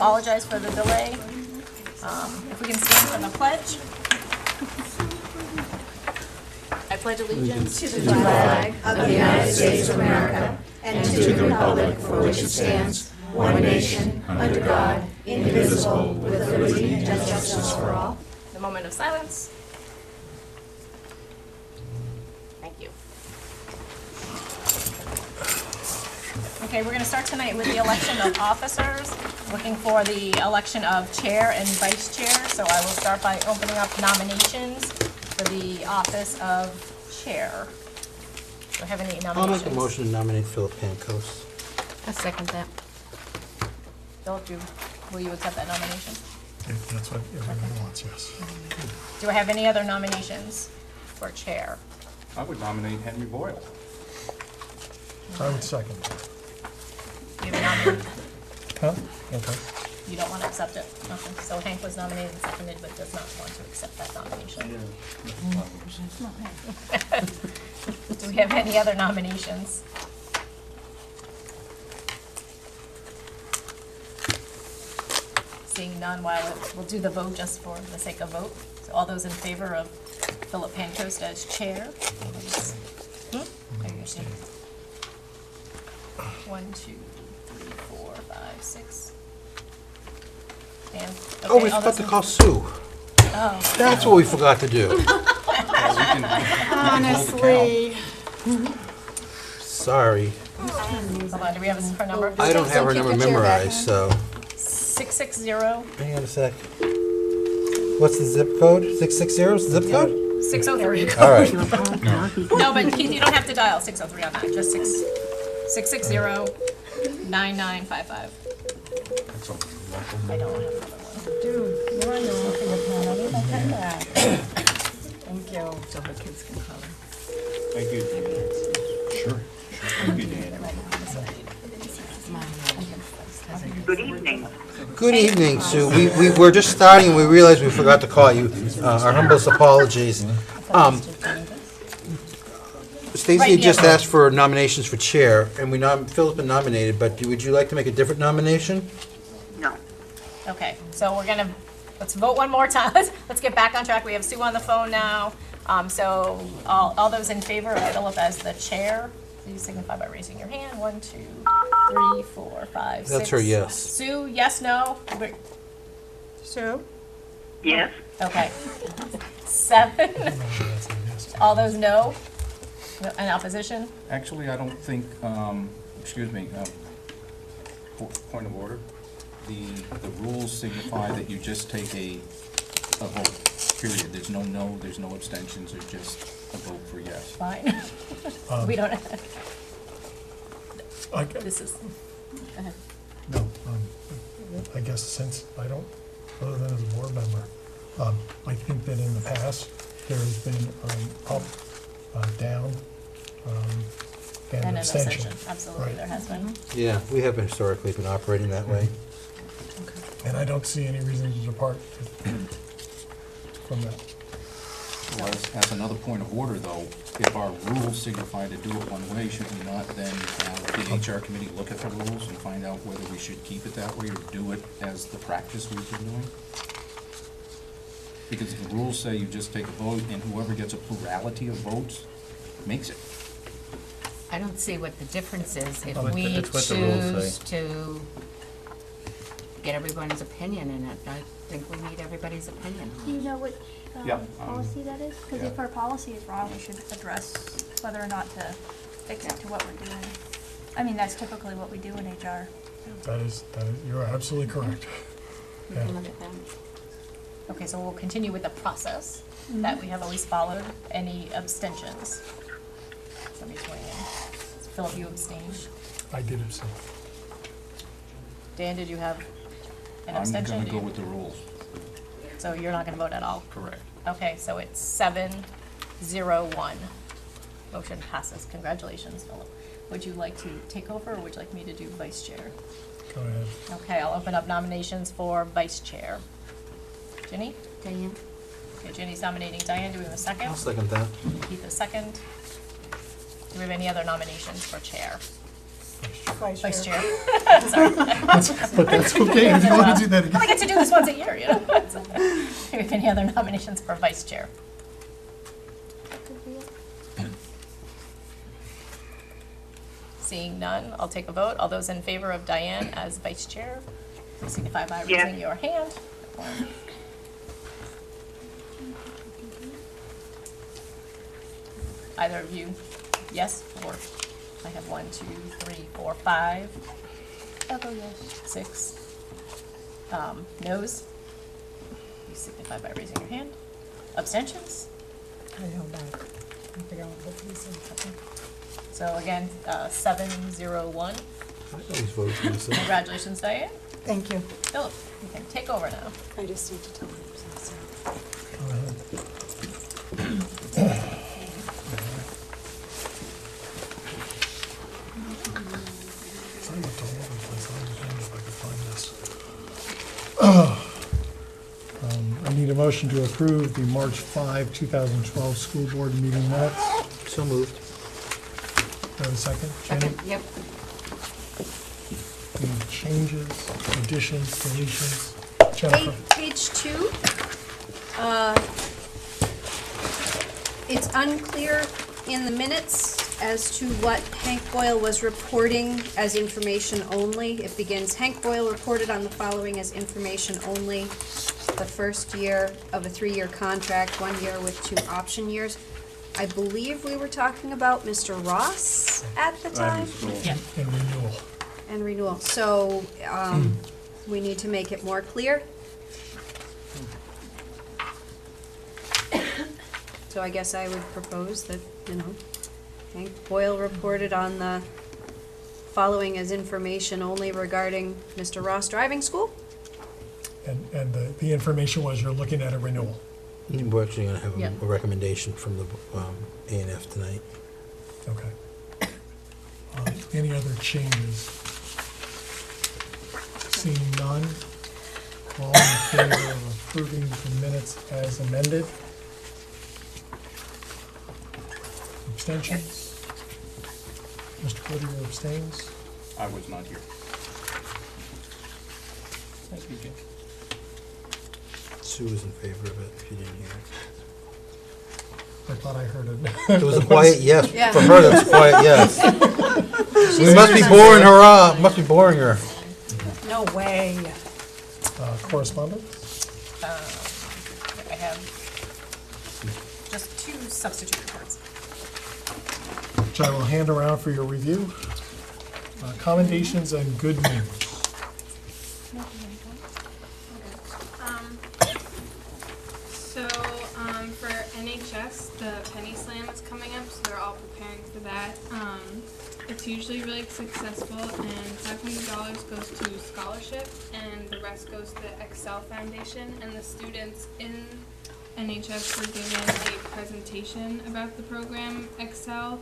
apologize for the delay. If we can stand for the pledge. I pledge allegiance to the flag of the United States of America and to the republic for which it stands, one nation, under God, indivisible, with liberty and justice for all. The moment of silence. Thank you. Okay, we're going to start tonight with the election of officers. Looking for the election of chair and vice chair. So I will start by opening up nominations for the office of chair. Do I have any nominations? I'll make a motion to nominate Philip Pancos. I'll second that. Philip, will you accept that nomination? If that's what everyone wants, yes. Do I have any other nominations for chair? I would nominate Henry Boyle. I would second that. You have a nomination? Huh? Okay. You don't want to accept it? Okay. So Hank was nominated and seconded, but does not want to accept that nomination. Do we have any other nominations? Seeing none, we'll do the vote just for the sake of vote. So all those in favor of Philip Pancoast as chair? Are you abstaining? 1, 2, 3, 4, 5, 6. Dan? Oh, we Okay, all forgot those to in- call Sue. Oh, That's what we forgot to do. Honestly. Sorry. hold on, do we have her number? I don't have her keep number the chair back, memorized, so. 660 Hang on a sec. What's the zip code? 660 zip code? 603. All right. No, but Keith, you don't have to dial 603 on that, just 660 9955. I don't have another one. Dude, you're on the looking at that. I didn't have that. Thank you. So her kids can call her. Thank you. Sure. Thank you, Dan. Good evening. Good evening, Sue. We were just starting and we realized we forgot to call you. Our humblest apologies. Stacy Right, just yeah. asked for nominations for chair, and Phil's been nominated, but would you like to make a different nomination? No. Okay, so let's vote one more time. Let's get back on track. We have Sue on the phone now. So all those in favor of Philip as the chair, please signify by raising your hand. 1, 2, 3, 4, 5, 6. That's her yes. Sue, yes, no? Sue? Yes. Okay. 7. All those no? No, in opposition? Actually, I don't think, excuse me, point of order. The rules signify that you just take a vote, period. There's no, there's no abstentions, there's just a vote for yes. Fine. We don't, Okay. this is, go ahead. No, I guess since I don't, other than as a board member, I think that in the past, there has been up, down, and And an abstention. abstention, absolutely, Right. there has been. Yeah, we have historically been operating that way. And I don't see any reason to depart from that. Well, as another point of order, though, if our rules signify to do it one way, should we not then have the HR committee look at the rules and find out whether we should keep it that way or do it as the practice we've been doing? Because the rules say you just take a vote, and whoever gets a plurality of votes makes it. I don't see what the difference is if Well, we it's what the rules choose to get everyone's opinion in it. I think we need everybody's opinion. Do you know which Yeah, policy that is? Because yeah. if our policy is wrong, we should address whether or not to fix it to what we're doing. I mean, that's typically what we do in HR. That is, you're absolutely correct. We Yeah. can look at that. Okay, so we'll continue with the process that we have always followed. Any abstentions? Somebody's weighing in. Philip, you abstained. I did abstain. Dan, did you have an I'm abstention? gonna Do go you- with the rules. So you're not gonna vote at all? Correct. Okay, so it's 7-0-1. Motion passes. Congratulations, Philip. Would you like to take over, or would you like me to do vice chair? Go ahead. Okay, I'll open up nominations for vice chair. Ginny? Diane? Okay, Ginny's nominating Diane. Do we have a second? I'll second that. Keith a second. Do we have any other nominations for chair? Vice chair. But that's okay, if you want to do that I again. get to do this once a year, you know? Do we have any other nominations for vice chair? Seeing none, I'll take a vote. All those in favor of Diane as vice chair, please signify by Yes. raising your hand. Either of you, yes, or I have 1, 2, 3, 4, 5, I'll go yes. 6. Noes? You signify by raising your hand. Abstentions? I don't know. I figure out what these things So again, 7-0-1. I always vote for this. Congratulations, Diane. Thank you. Philip, you can take over now. I just need to tell them. Go ahead. So I looked all over the place. I was wondering if I could find this. I need a motion to approve the March 5, 2012 school board meeting minutes. So moved. Do I have a second? Jenny? Second, yep. Any changes, additions, deletions? Jennifer? Page 2. It's unclear in the minutes as to what Hank Boyle was reporting as information only. It begins, Hank Boyle reported on the following as information only. The first year of a 3-year contract, 1 year with 2 option years. I believe we were talking about Mr. Ross at the time. And renewal. And renewal. So, we need to make it more clear. So I guess I would propose that, Hank Boyle reported on the following as information only regarding Mr. Ross driving school. And the information was you're looking at a renewal. We're actually going to have Yeah. a recommendation from the A&F tonight. Okay. Any other changes? Seeing none, all in favor of approving the minutes as amended? Abstentions? Mr. Cloutier abstains? I was not here. Thank you, Jim. Sue was in favor of it, if you didn't hear I thought I heard it. it. It was a quiet yes. Yeah. For her, that's a quiet yes. We must be boring her up, must be boring her. No way. Correspondence? I have just 2 substitute reports. Which I will hand around for your review. Commendations and good news. For NHS, the Penny Slam is coming up, so they're all preparing for that. It's usually really successful, and $500 goes to scholarship, and the rest goes to the Excel Foundation, and the students in NHS were given a presentation about the program Excel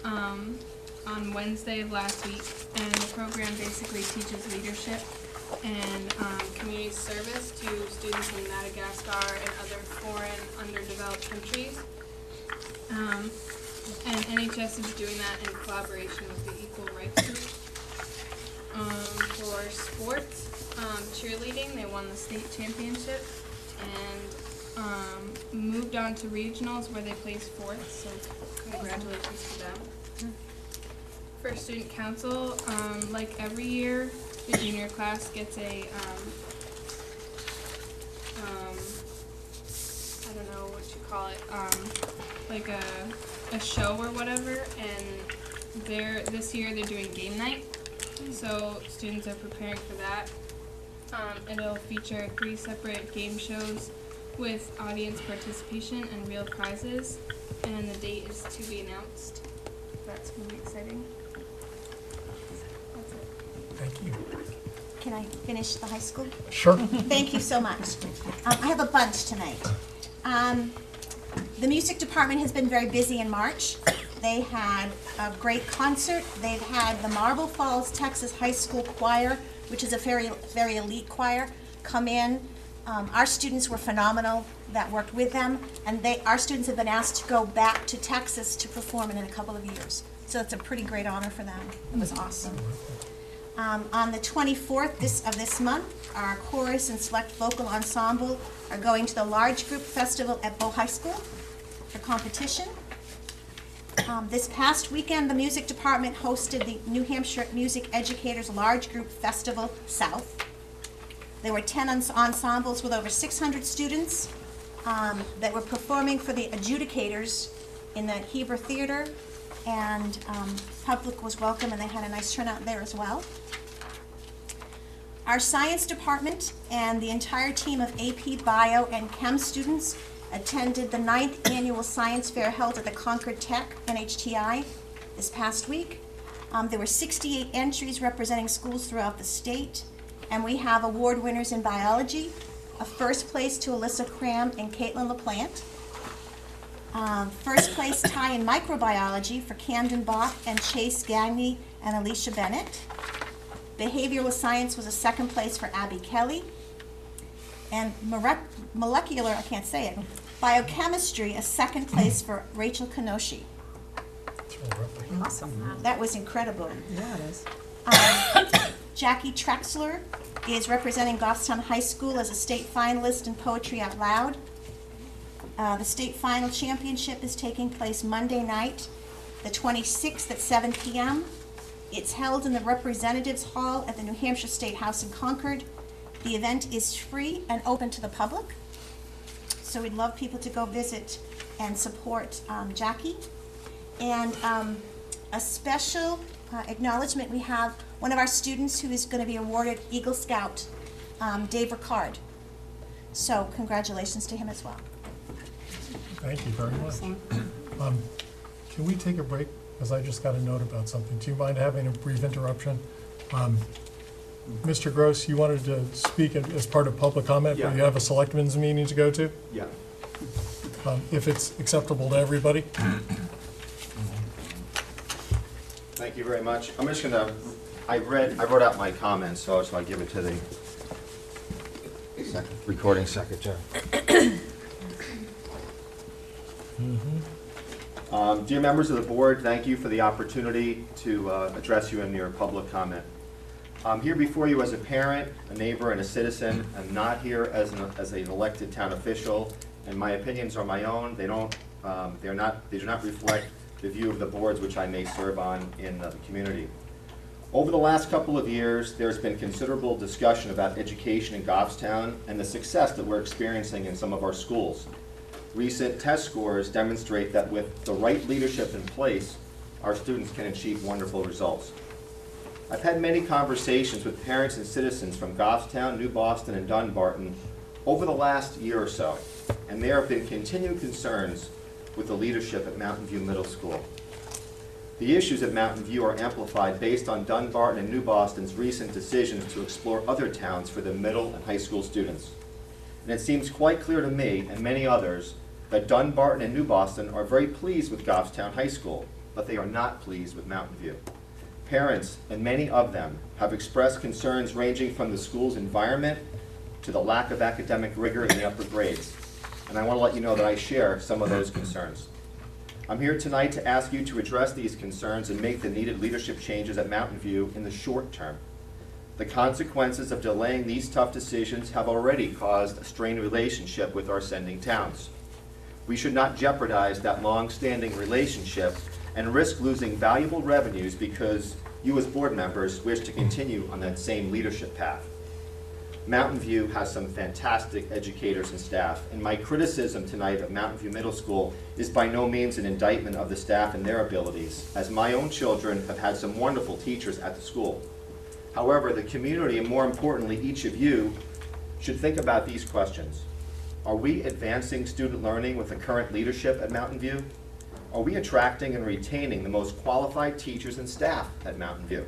on Wednesday of last week, and the program basically teaches leadership and community service to students in Madagascar and other foreign underdeveloped countries. And NHS is doing that in collaboration with the Equal Rights Group. For sports, cheerleading, they won the state championship and moved on to regionals where they placed 4th, so congratulations to them. For student council, like every year, the junior class gets a, I don't know what you call it, like a show or whatever, and this year they're doing game night, so students are preparing for that. It'll feature 3 separate game shows with audience participation and real prizes, and the date is to be announced. That's going to be exciting. That's it. Thank you. Can I finish the high school? Sure. Thank you so much. I have a bunch tonight. The music department has been very busy in March. They had a great concert. They've had the Marble Falls, Texas High School Choir, which is a very, very elite choir, come in. Our students were phenomenal that worked with them, and our students have been asked to go back to Texas to perform in a couple of years. So it's a pretty great honor for them. It was awesome. On the 24th of this month, our chorus and select vocal ensemble are going to the large group festival at Bow High School for competition. This past weekend, the music department hosted the New Hampshire Music Educators Large Group Festival South. There were 10 ensembles with over 600 students that were performing for the adjudicators in the Heber Theater, and public was welcome, and they had a nice turnout there as well. Our science department and the entire team of AP Bio and Chem students attended the 9th annual science fair held at the Concord Tech NHTI this past week. There were 68 entries representing schools throughout the state, and we have award winners in biology, a first place to Alyssa Cram and Caitlin LaPlante, first place tie in microbiology for Camden Bach and Chase Gagne and Alicia Bennett. Behavioral science was a second place for Abby Kelly. And molecular, I can't say it, biochemistry, a second place for Rachel Kanoshi. Awesome. That was incredible. Yeah, it is. Jackie Trexler is representing Goffstown High School as a state finalist in Poetry Out Loud. The state final championship is taking place Monday night, the 26th at 7 p.m. It's held in the Representatives Hall at the New Hampshire State House in Concord. The event is free and open to the public, so we'd love people to go visit and support Jackie. And a special acknowledgement, we have one of our students who is going to be awarded Eagle Scout, Dave Ricard. So congratulations to him as well. Thank you very much. Can we take a break? Because I just got a note about something. Do you mind having a brief interruption? Mr. Gross, you wanted to speak as part of public comment, but you have a selectmen's meeting to go to? Yeah. If it's acceptable to everybody? Thank you very much. I'm just gonna, I wrote out my comments, so I give it to the Recording secretary. Dear members of the board, thank you for the opportunity to address you in your public comment. I'm here before you as a parent, a neighbor, and a citizen. I'm not here as an elected town official, and my opinions are my own. They do not reflect the view of the boards which I may serve on in the community. Over the last couple of years, there's been considerable discussion about education in Goffstown and the success that we're experiencing in some of our schools. Recent test scores demonstrate that with the right leadership in place, our students can achieve wonderful results. I've had many conversations with parents and citizens from Goffstown, New Boston, and Dunbarton over the last year or so, and there have been continued concerns with the leadership at Mountain View Middle School. The issues at Mountain View are amplified based on Dunbarton and New Boston's recent decisions to explore other towns for the middle and high school students. And it seems quite clear to me and many others that Dunbarton and New Boston are very pleased with Goffstown High School, but they are not pleased with Mountain View. Parents, and many of them, have expressed concerns ranging from the school's environment to the lack of academic rigor in the upper grades. And I want to let you know that I share some of those concerns. I'm here tonight to ask you to address these concerns and make the needed leadership changes at Mountain View in the short term. The consequences of delaying these tough decisions have already caused a strained relationship with our sending towns. We should not jeopardize that long-standing relationship and risk losing valuable revenues because you as board members wish to continue on that same leadership path. Mountain View has some fantastic educators and staff, and my criticism tonight of Mountain View Middle School is by no means an indictment of the staff and their abilities, as my own children have had some wonderful teachers at the school. However, the community, and more importantly, each of you, should think about these questions. Are we advancing student learning with the current leadership at Mountain View? Are we attracting and retaining the most qualified teachers and staff at Mountain View?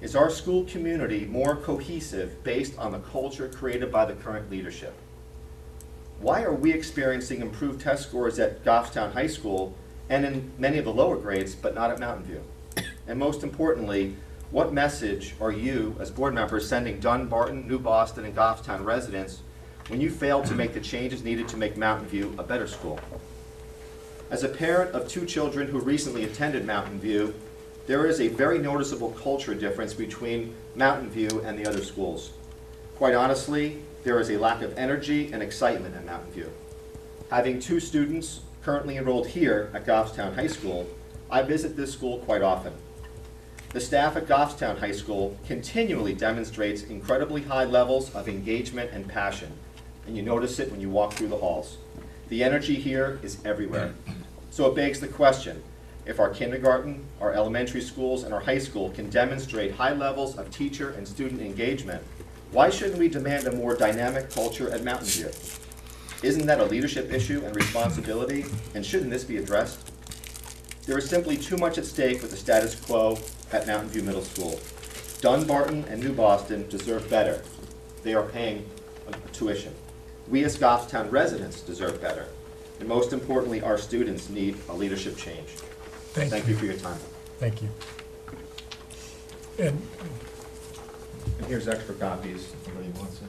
Is our school community more cohesive based on the culture created by the current leadership? Why are we experiencing improved test scores at Goffstown High School and in many of the lower grades, but not at Mountain View? And most importantly, what message are you, as board members, sending Dunbarton, New Boston, and Goffstown residents when you fail to make the changes needed to make Mountain View a better school? As a parent of 2 children who recently attended Mountain View, there is a very noticeable culture difference between Mountain View and the other schools. Quite honestly, there is a lack of energy and excitement at Mountain View. Having 2 students currently enrolled here at Goffstown High School, I visit this school quite often. The staff at Goffstown High School continually demonstrates incredibly high levels of engagement and passion, and you notice it when you walk through the halls. The energy here is everywhere. So it begs the question, if our kindergarten, our elementary schools, and our high school can demonstrate high levels of teacher and student engagement, why shouldn't we demand a more dynamic culture at Mountain View? Isn't that a leadership issue and responsibility, and shouldn't this be addressed? There is simply too much at stake with the status quo at Mountain View Middle School. Dunbarton and New Boston deserve better. They are paying tuition. We as Goffstown residents deserve better. And most importantly, our students need a leadership change. Thank you for your time. Thank you. And And here's extra copies, if anybody wants it.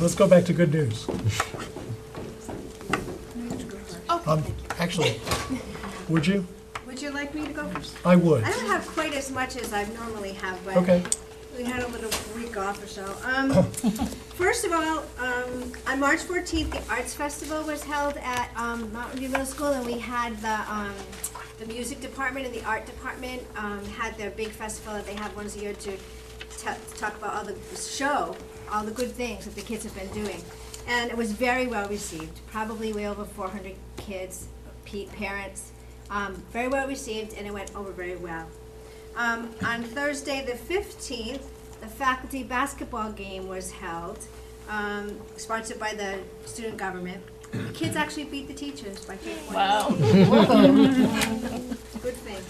let's go back to good news. Actually, would you? Would you like me to go first? I would. I don't have quite as much as I normally have, but Okay. we had a little week off or so. First of all, on March 14th, the Arts Festival was held at Mountain View Middle School, and we had the music department and the art department had their big festival that they have once a year to talk about all the good things that the kids have been doing. And it was very well received, probably way over 400 kids, parents, very well received, and it went over very well. On Thursday the 15th, the faculty basketball game was held, sponsored by the student government. The kids actually beat the teachers by 2 points. Wow. Good thing.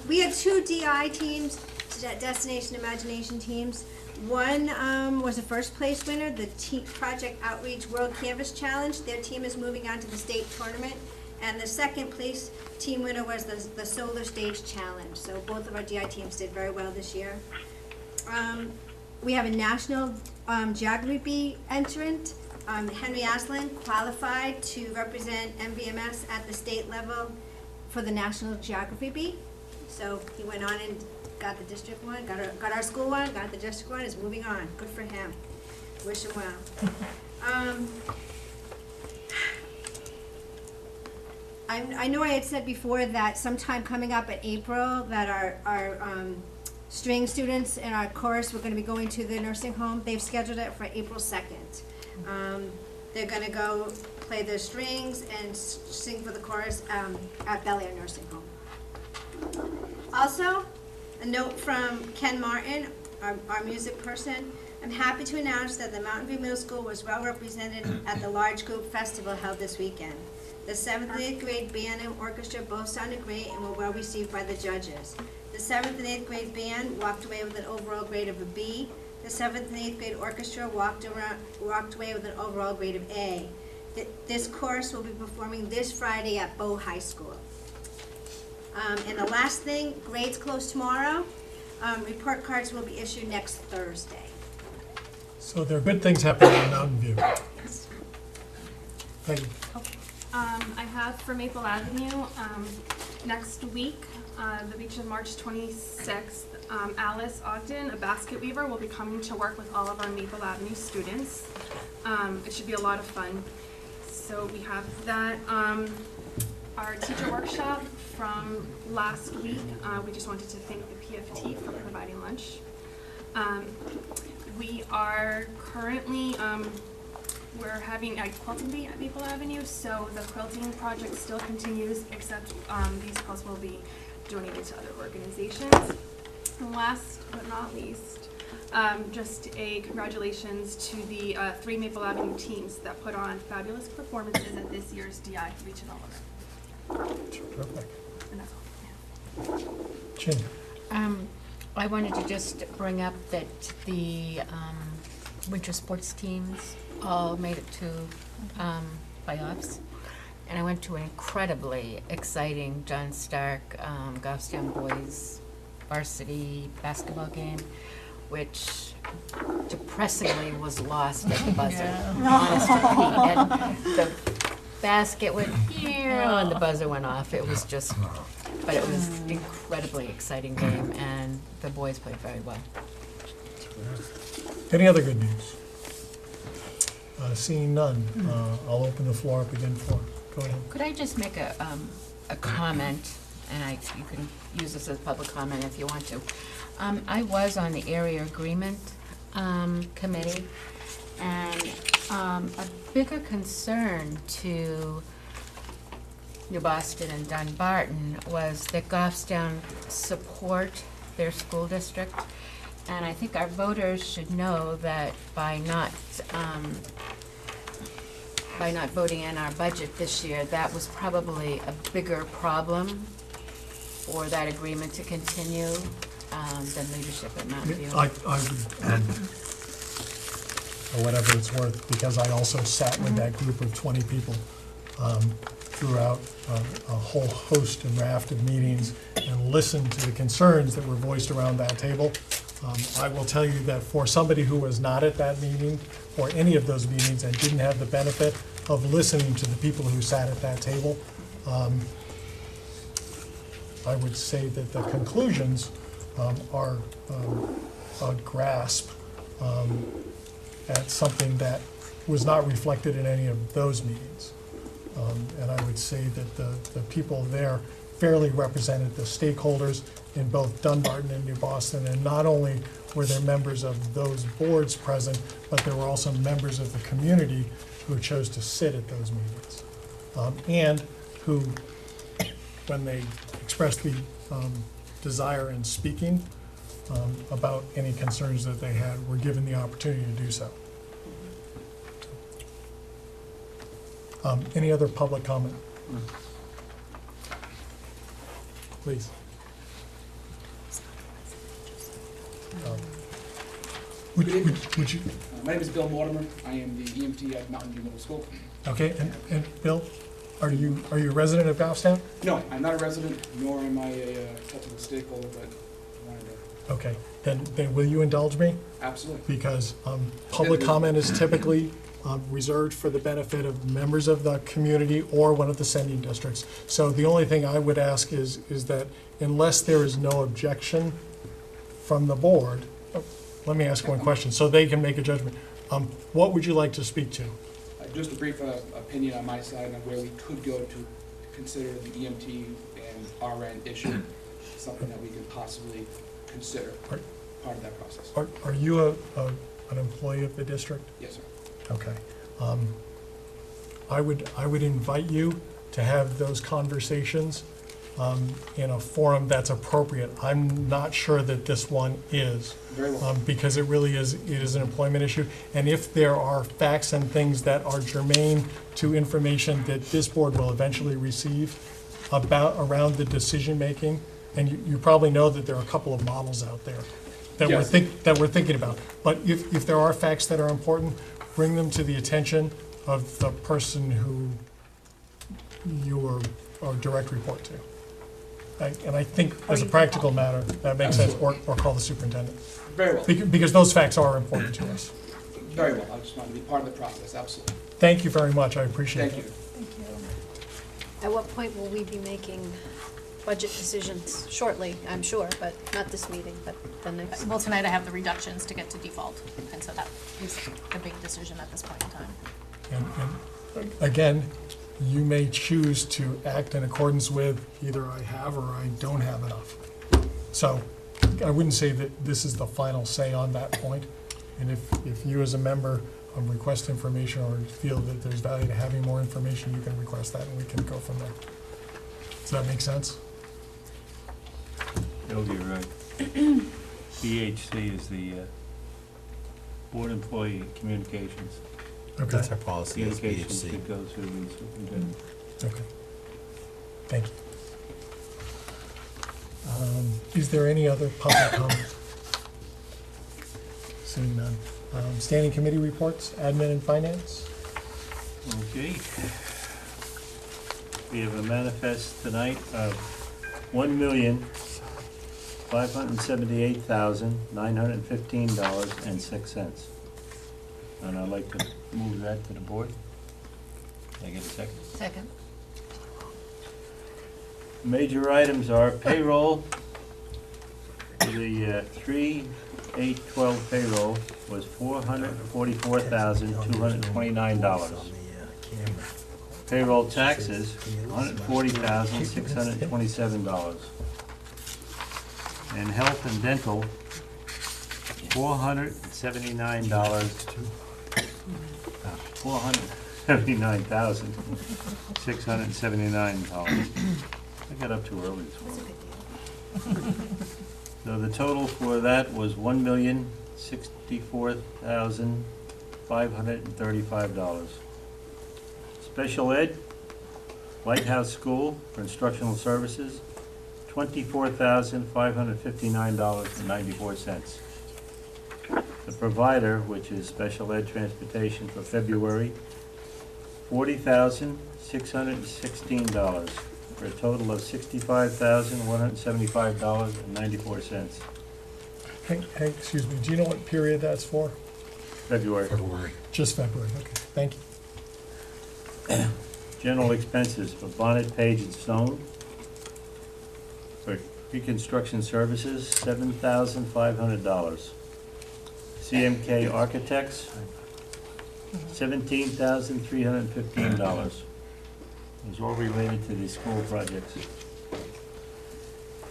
We had 2 DI teams, Destination Imagination teams. One was a first place winner, the Project Outreach World Canvas Challenge. Their team is moving on to the state tournament. And the second place team winner was the Solar Stage Challenge. So both of our DI teams did very well this year. We have a national geography bee entrant. Henry Aslan qualified to represent MVMS at the state level for the National Geography Bee. So he went on and got the district one, got our school one, got the district one, is moving on. Good for him. Wish him well. I know I had said before that sometime coming up in April that our string students in our chorus were going to be going to the nursing home. They've scheduled it for April 2nd. They're going to go play their strings and sing for the chorus at Bel Air Nursing Home. Also, a note from Ken Martin, our music person. I'm happy to announce that the Mountain View Middle School was well represented at the large group festival held this weekend. The 7th and 8th grade band and orchestra both sounded great and were well received by the judges. The 7th and 8th grade band walked away with an overall grade of a B. The 7th and 8th grade orchestra walked away with an overall grade of A. This chorus will be performing this Friday at Bow High School. And the last thing, grades close tomorrow. Report cards will be issued next Thursday. So there are good things happening in Mountain View. Yes. Thank you. I have for Maple Avenue, next week, the week of March 26th, Alice Ogden, a basket weaver, will be coming to work with all of our Maple Avenue students. It should be a lot of fun. So we have that. Our teacher workshop from last week, we just wanted to thank the PFT for providing lunch. We are currently, we're having a quilting bee at Maple Avenue, so the quilting project still continues, except these quilts will be donated to other organizations. And last but not least, just a congratulations to the 3 Maple Avenue teams that put on fabulous performances at this year's DI regional event. Terrific. And that's all I have. Chin. I wanted to just bring up that the winter sports teams all made it to playoffs. And I went to an incredibly exciting John Stark Goffstown boys varsity basketball game, which depressingly was lost at the buzzer. Honest to Pete. And the basket went, and the buzzer went off. It was just, but it was incredibly exciting game, and the boys played very well. Any other good news? Seeing none, I'll open the floor up again for, go ahead. Could I just make a comment, and you can use this as public comment if you want to. I was on the area agreement committee, and a bigger concern to New Boston and Dunbarton was that Goffstown support their school district. And I think our voters should know that by not voting in our budget this year, that was probably a bigger problem for that agreement to continue than leadership at Mountain View. I would add, or whatever it's worth, because I also sat with that group of 20 people throughout a whole host and raft of meetings and listened to the concerns that were voiced around that table. I will tell you that for somebody who was not at that meeting or any of those meetings and didn't have the benefit of listening to the people who sat at that table, I would say that the conclusions are a grasp at something that was not reflected in any of those meetings. And I would say that the people there fairly represented the stakeholders in both Dunbarton and New Boston, and not only were there members of those boards present, but there were also members of the community who chose to sit at those meetings, and who, when they expressed the desire in speaking about any concerns that they had, were given the opportunity to do so. Any other public comment? Please. Would you? My name is Bill Mortimer. I am the EMT at Mountain View Middle School. Okay, and Bill, are you a resident of Goffstown? No, I'm not a resident, nor am I a technical stakeholder, but I wanted to. Okay, then will you indulge me? Absolutely. Because public comment is typically reserved for the benefit of members of the community or one of the sending districts. So the only thing I would ask is that unless there is no objection from the board, let me ask one question so they can make a judgment. What would you like to speak to? Just a brief opinion on my side on where we could go to consider the EMT and RN issue, something that we could possibly consider part of that process. Are you an employee of the district? Yes, sir. Okay. I would invite you to have those conversations in a forum that's appropriate. I'm not sure that this one is. Very well. Because it is an employment issue. And if there are facts and things that are germane to information that this board will eventually receive around the decision-making, and you probably know that there are a couple of models out there that Yes. we're thinking about. But if there are facts that are important, bring them to the attention of the person who you are direct report to. And I think as a practical matter, that makes sense, or call the superintendent. Very well. Because those facts are important to us. Very well. I just want to be part of the process, absolutely. Thank you very much, I appreciate it. Thank you. At what point will we be making budget decisions? Shortly, I'm sure, but not this meeting, but the next. Well, tonight I have the reductions to get to default, and so that is the big decision at this point in time. And again, you may choose to act in accordance with either I have or I don't have enough. So I wouldn't say that this is the final say on that point. And if you as a member request information or feel that there's value to having more information, you can request that and we can go from there. Does that make sense? Bill, you're right. BHC is the Board Employee Communications. Okay. That's our policy, is Communications BHC. that goes through the superintendent. Okay. Thank you. Is there any other public comment? Seeing none. Standing committee reports, admin and finance? Okay. We have a manifest tonight of $578,915.06. And I'd like to move that to the board. Can I get a second? Second. Major items are payroll. The 3/8/12 payroll was $444,229. Payroll taxes, $140,627. And health and dental, $479,679. I got up too early this morning. So the total for that was $1,064,535. Special ed, Lighthouse School for instructional services, $24,559.94. The provider, which is special ed transportation for February, $40,616, for a total of $65,175.94. Hank, excuse me, do you know what period that's for? February. Just February, okay, thank you. General expenses for Bonnet, Page and Stone. For reconstruction services, $7,500. CMK Architects, $17,315. It was all related to the school projects.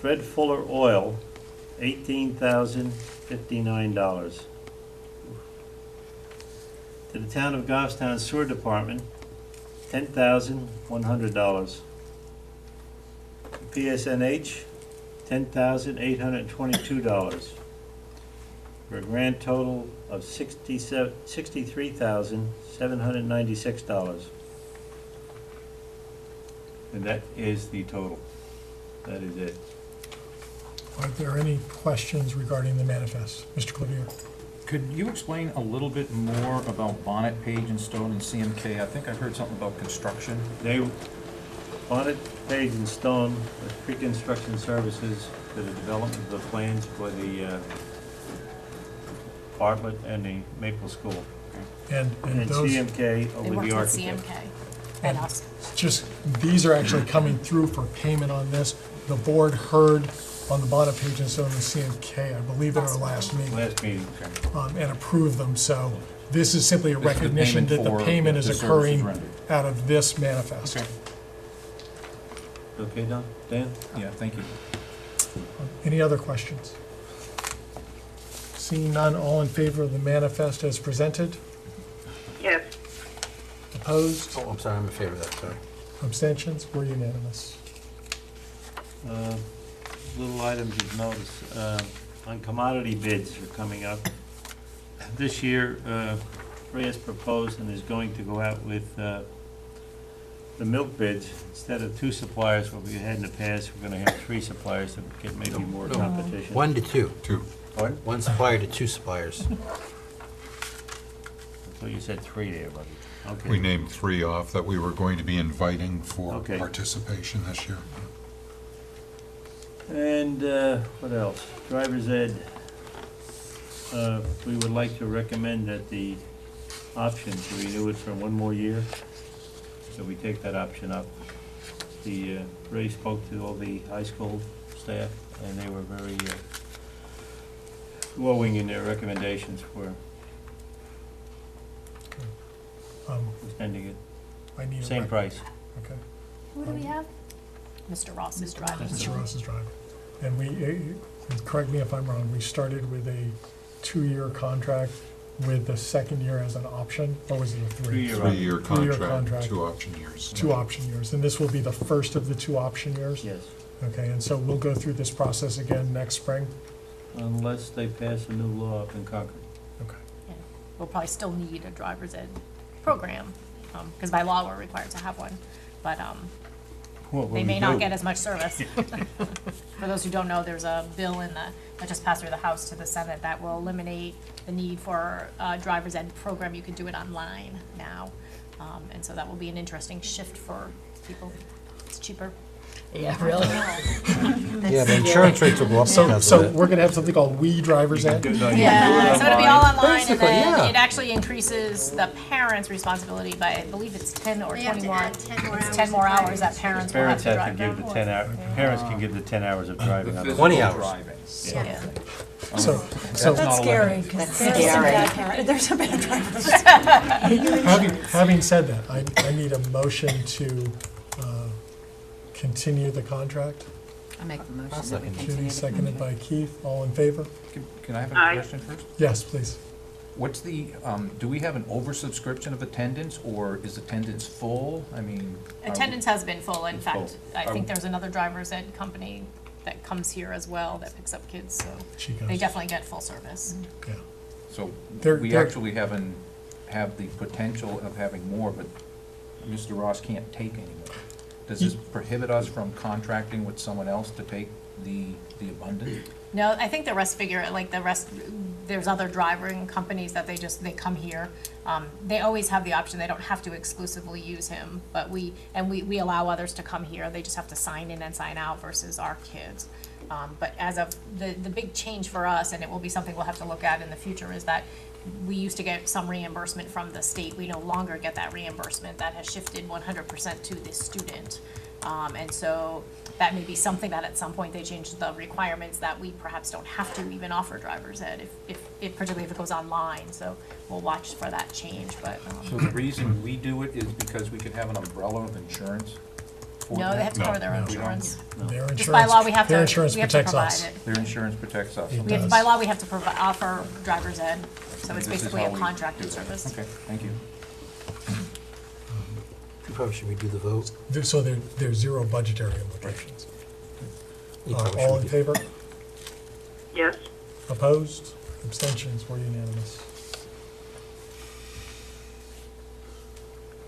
Fred Fuller Oil, $18,059. To the Town of Goffstown Sewer Department, $10,100. PSNH, $10,822. For a grand total of $63,796. And that is the total. That is it. Are there any questions regarding the manifest? Mr. Clavier? Could you explain a little bit more about Bonnet, Page and Stone and CMK? I think I heard something about construction. Bonnet, Page and Stone with pre-construction services for the development of the plans for the Bartlett and the Maple School. And those, CMK They with worked the with architect. CMK and us. just, these are actually coming through for payment on this. The board heard on the Bonnet, Page and Stone and CMK, I believe in our last meeting, Last meeting. and approved them, so this is simply a This is the recognition that payment the for payment the is services occurring rendered. out of this manifest. Okay. Okay, Don? Dan? Yeah, thank you. Any other questions? Seeing none, all in favor of the manifest as presented? Yes. Opposed? Oh, I'm sorry, I'm in favor of that, sorry. Abstentions? We're unanimous. Little items you've noticed, on commodity bids are coming up. This year, Ray has proposed and is going to go out with the milk bids. Instead of 2 suppliers, what we had in the past, we're gonna have 3 suppliers to get maybe more competition. 1 to 2. Pardon? 1 supplier to 2 suppliers. I thought you said 3 there, buddy. Okay. We named 3 off that we were going to be inviting for Okay. participation this year. And what else? Driver's ed. We would like to recommend that the option to renew it for 1 more year, so we take that option up. The Ray spoke to all the high school staff, and they were very glowing in their recommendations for extending it. I need a Same price. Okay. Who do we have? Mr. Ross is driving. Mr. Ross is driving. And correct me if I'm wrong, we started with a 2-year contract with the second year as an option, or was it a 3? 3-year contract, contract. 2 option years. 2 option years, and this will be the first of the 2 option years? Yes, Okay, and so we'll go through this process again next spring? unless they pass a new law up in Concord. Okay. Yeah. We'll probably still need a driver's ed program, because by law, we're required to have one. But they may not get as much service. For those who don't know, there's a bill that just passed through the House to the Senate that will eliminate the need for a driver's ed program. You can do it online now. And so that will be an interesting shift for people. It's cheaper. Yeah, really? Yeah, the insurance rates will go up. So, because so of it. we're gonna have something called We Driver's Ed? Yeah, so it'll be all online, and Basically, then yeah. it actually increases the parents' responsibility by, I believe it's 10 or They have to 21. add 10 more It's hours 10 more of hours that parents will have Parents to have to drive. give the 10 hour, parents can give the 10 hours of driving on the. 20 hours. Driving. Yeah. So, so That's scary. That's scary. There's some bad drivers. having said that, I need a motion to continue the contract. I'll make the motion that we second. continue. Judy, seconded by Keith. All in favor? Can I have a Aye. question first? Yes, please. What's the, do we have an oversubscription of attendance, or is attendance full? I mean. are we- Attendance has been full, in fact, Full. I Are- think there's another driver's ed company that comes here as well that picks up kids, so She they goes. definitely get full service. Yeah. So They're- we they're- actually haven't, have the potential of having more, but Mr. Ross can't take any more. Does this prohibit us from contracting with someone else to take the abundant? No, I think the rest figure, like the rest, there's other driving companies that they come here. They always have the option, they don't have to exclusively use him, but we allow others to come here, they just have to sign in and sign out versus our kids. But as of, the big change for us, and it will be something we'll have to look at in the future, is that we used to get some reimbursement from the state, we no longer get that reimbursement, that has shifted 100% to the student. And so that may be something that at some point they change the requirements that we perhaps don't have to even offer driver's ed, particularly if it goes online, so we'll watch for that change, but, So the reason we do it is because we can have an umbrella of insurance for no, they have to No, cover their own no. insurance. Their Just by law, we have to, their insurance we have to protects provide us. it. Their insurance protects us. It We have, does. by law, we have to offer driver's ed, so it's This is basically how a we contracted do that. service. Okay, thank you. Probably should we do the vote? So there's zero budgetary implications. You probably All should in do- favor? Yes. Opposed? Abstentions? We're unanimous.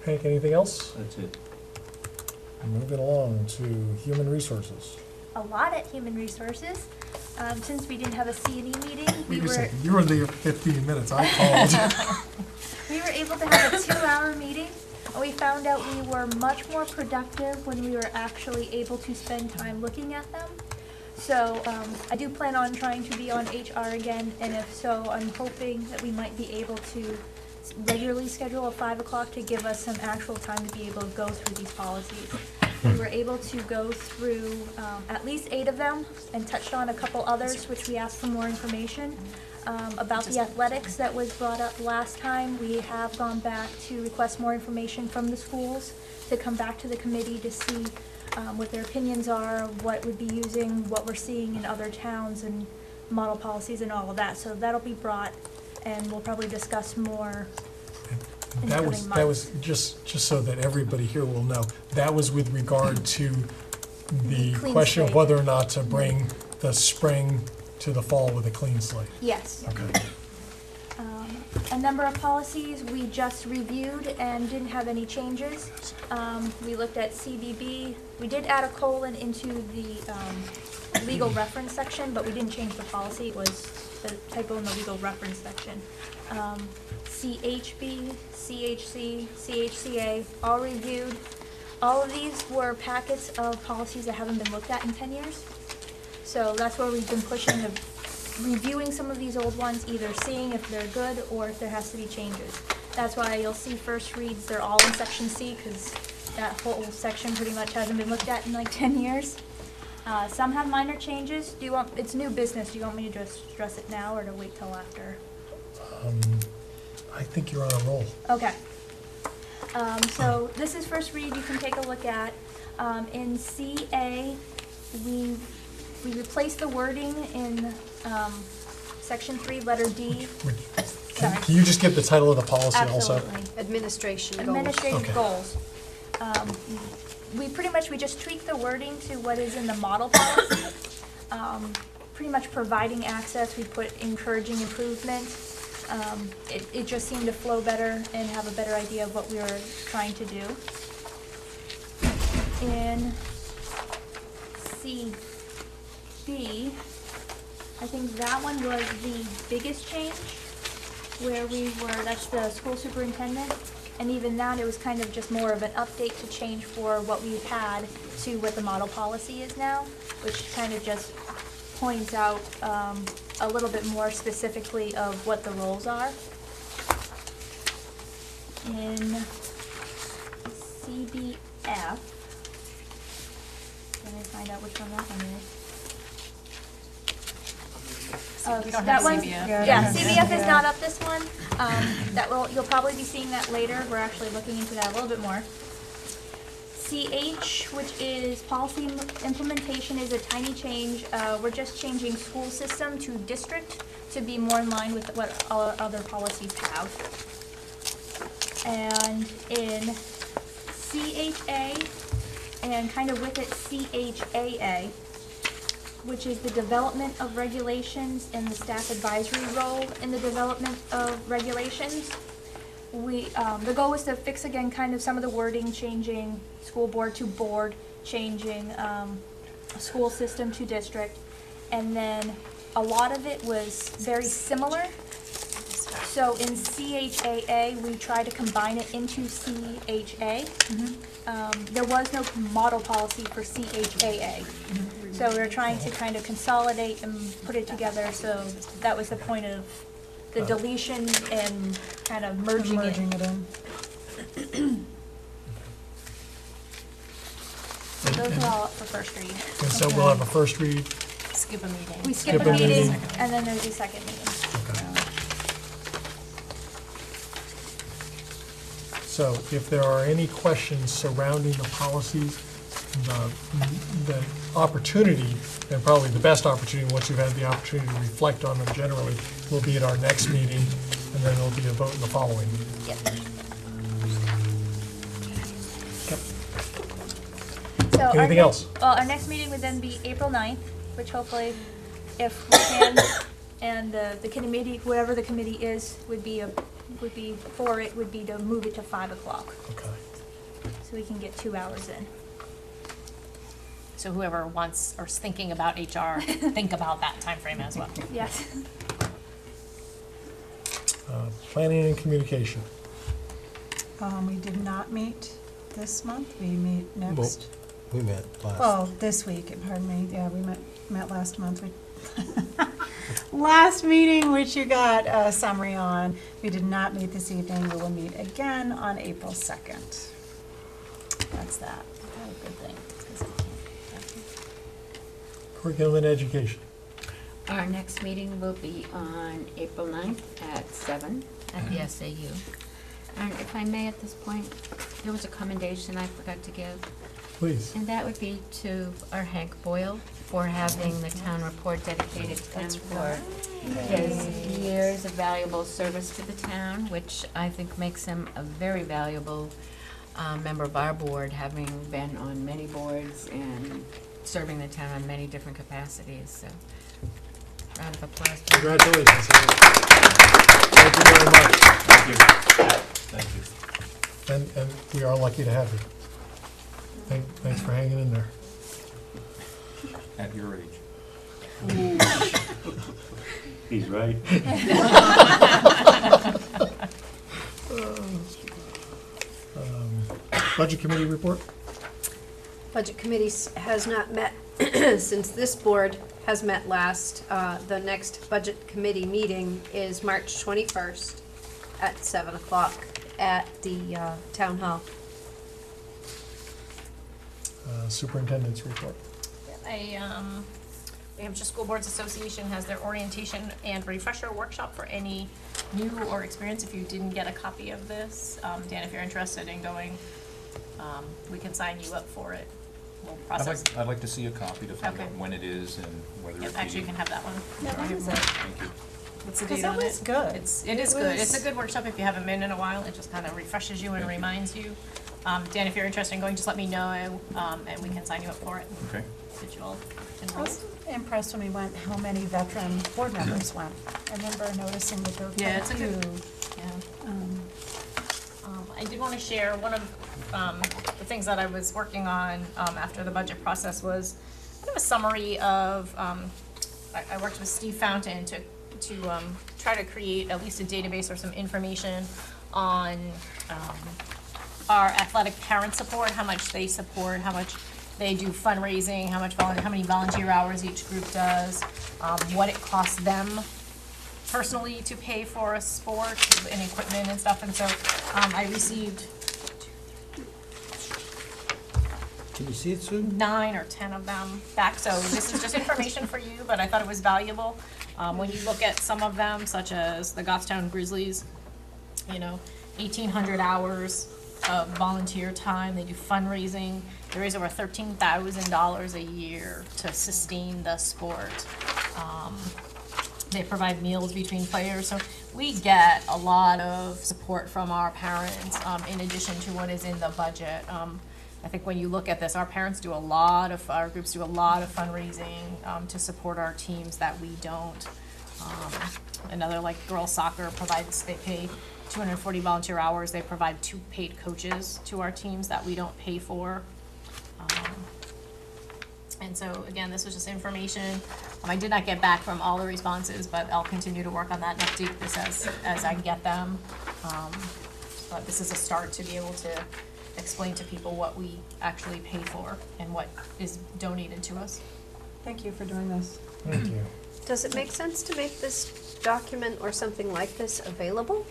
Hank, anything else? That's it. Moving along to human resources. A lot at Human Resources. Since we didn't have a C&E meeting, Wait a second, you were there 15 minutes, I called. we were able to have a 2-hour meeting. And we found out we were much more productive when we were actually able to spend time looking at them. So I do plan on trying to be on HR again, and if so, I'm hoping that we might be able to regularly schedule a 5 o'clock to give us some actual time to be able to go through these policies. We were able to go through at least 8 of them and touched on a couple others, which we asked for more information. About the athletics that was brought up last time, we have gone back to request more information from the schools to come back to the committee to see what their opinions are, what would be using, what we're seeing in other towns and model policies and all of that. So that'll be brought, and we'll probably discuss more in the That coming was, months. just so that everybody here will know, that was with regard to the Clean question of slate. whether or not to bring the spring to the fall with a clean slate. Yes. Okay. A number of policies we just reviewed and didn't have any changes. We looked at CBB. We did add a colon into the legal reference section, but we didn't change the policy. It was the typo in the legal reference section. CHB, CHC, CHCA, all reviewed. All of these were packets of policies that haven't been looked at in 10 years. So that's where we've been pushing of reviewing some of these old ones, either seeing if they're good or if there has to be changes. That's why you'll see first reads, they're all in section C, because that whole section pretty much hasn't been looked at in like 10 years. Some have minor changes. Do you want, it's new business, do you want me to just address it now or to wait till after? I think you're on a roll. Okay. So this is first read, you can take a look at. In CA, we replaced the wording in section 3, letter D. Sorry. Can you just give the title of the policy also? Absolutely. Administration goals. Administrative Okay. goals. We just tweaked the wording to what is in the model policy. Pretty much providing access, we put encouraging improvement. It just seemed to flow better and have a better idea of what we were trying to do. In CB, I think that one was the biggest change, where we were, that's the school superintendent. And even that, it was kind of just more of an update to change for what we've had to what the model policy is now, which kind of just points out a little bit more specifically of what the roles are. In CBF, let me find out which one that one is. We don't That have one, CBF. yeah, CBF is not up this one. You'll probably be seeing that later. We're actually looking into that a little bit more. CH, which is policy implementation, is a tiny change. We're just changing school system to district to be more in line with what all other policies have. And in CHA, and kind of with it CHAA, which is the development of regulations and the staff advisory role in the development of regulations. The goal was to fix again kind of some of the wording, changing school board to board, changing school system to district, and then a lot of it was very similar. So in CHAA, we tried to combine it into CHA. There was no model policy for CHAA. So we were trying to kind of consolidate and put it together, so that was the point of the deletion and kind of merging it in. So those are all up for first read. And so we'll have a first read. Skip a meeting. We skip a meeting, and then there's a second meeting. So if there are any questions surrounding the policies, the opportunity, and probably the best opportunity, once you've had the opportunity to reflect on them generally, will be at our next meeting, and then there'll be a vote in the following meeting. Yep. So Anything else? Well, our next meeting would then be April 9th, which hopefully, if we can, and the committee, whoever the committee is, would be for it, would be to move it to 5 o'clock. Okay. So we can get 2 hours in. So whoever wants or is thinking about HR, think about that time frame as well. Yes. Planning and communication. We did not meet this month, we meet next. We met last. Well, this week, pardon me, yeah, we met last month. Last meeting, which you got a summary on, we did not meet this evening, we will meet again on April 2nd. That's that, a good thing. 'Cause I can't- Curriculum and education. Our next meeting will be on April 9th at 7 at the SAU. And if I may, at this point, there was a commendation I forgot to give. Please. And that would be to our Hank Boyle for having the town report dedicated to him for his years of valuable service to the town, which I think makes him a very valuable member of our board, having been on many boards and serving the town on many different capacities, so round of applause. Congratulations. Thank you very much. Thank you. Thank you. And we are lucky to have you. Thanks for hanging in there. At your age. He's right. Budget committee report? Budget committee has not met since this board has met last. The next budget committee meeting is March 21st at 7 o'clock at the town hall. Superintendent's report. The Hampshire School Boards Association has their orientation and refresher workshop for any new or experience. If you didn't get a copy of this, Dan, if you're interested in going, we can sign you up for it. We'll process. I'd like to see a copy to find Okay. out when it is and whether it Yep, be. actually, you can have that one. Yeah, when is it? Thank you. What's the Because date that on it? was good. It is good. It's a good workshop if you haven't been in a while. It just kind of refreshes you and Thank you. reminds you. Dan, if you're interested in going, just let me know, and we can sign you up for it. Okay. Get you all I enrolled. was impressed when we went, how many veteran board members went. I remember noticing that there were Yeah, quite it's a a few. good, yeah. I did want to share, one of the things that I was working on after the budget process was kind of a summary of, I worked with Steve Fountain to try to create at least a database or some information on our athletic parent support, how much they support, how much they do fundraising, how many volunteer hours each group does, what it costs them personally to pay for a sport and equipment and stuff. And so I received Can you see it, Sue? 9 or 10 of them back. So this is just information for you, but I thought it was valuable. When you look at some of them, such as the Goffstown Grizzlies, 1,800 hours of volunteer time. They do fundraising. They raise over $13,000 a year to sustain the sport. They provide meals between players. So we get a lot of support from our parents in addition to what is in the budget. I think when you look at this, our groups do a lot of fundraising to support our teams that we don't. Another, like girls soccer they pay 240 volunteer hours. They provide 2 paid coaches to our teams that we don't pay for. And so again, this was just information. I did not get back from all the responses, but I'll continue to work on that and update this as I get them. But this is a start to be able to explain to people what we actually pay for and what is donated to us. Thank you for doing this. Thank you. Does it make sense to make this document or something like this available?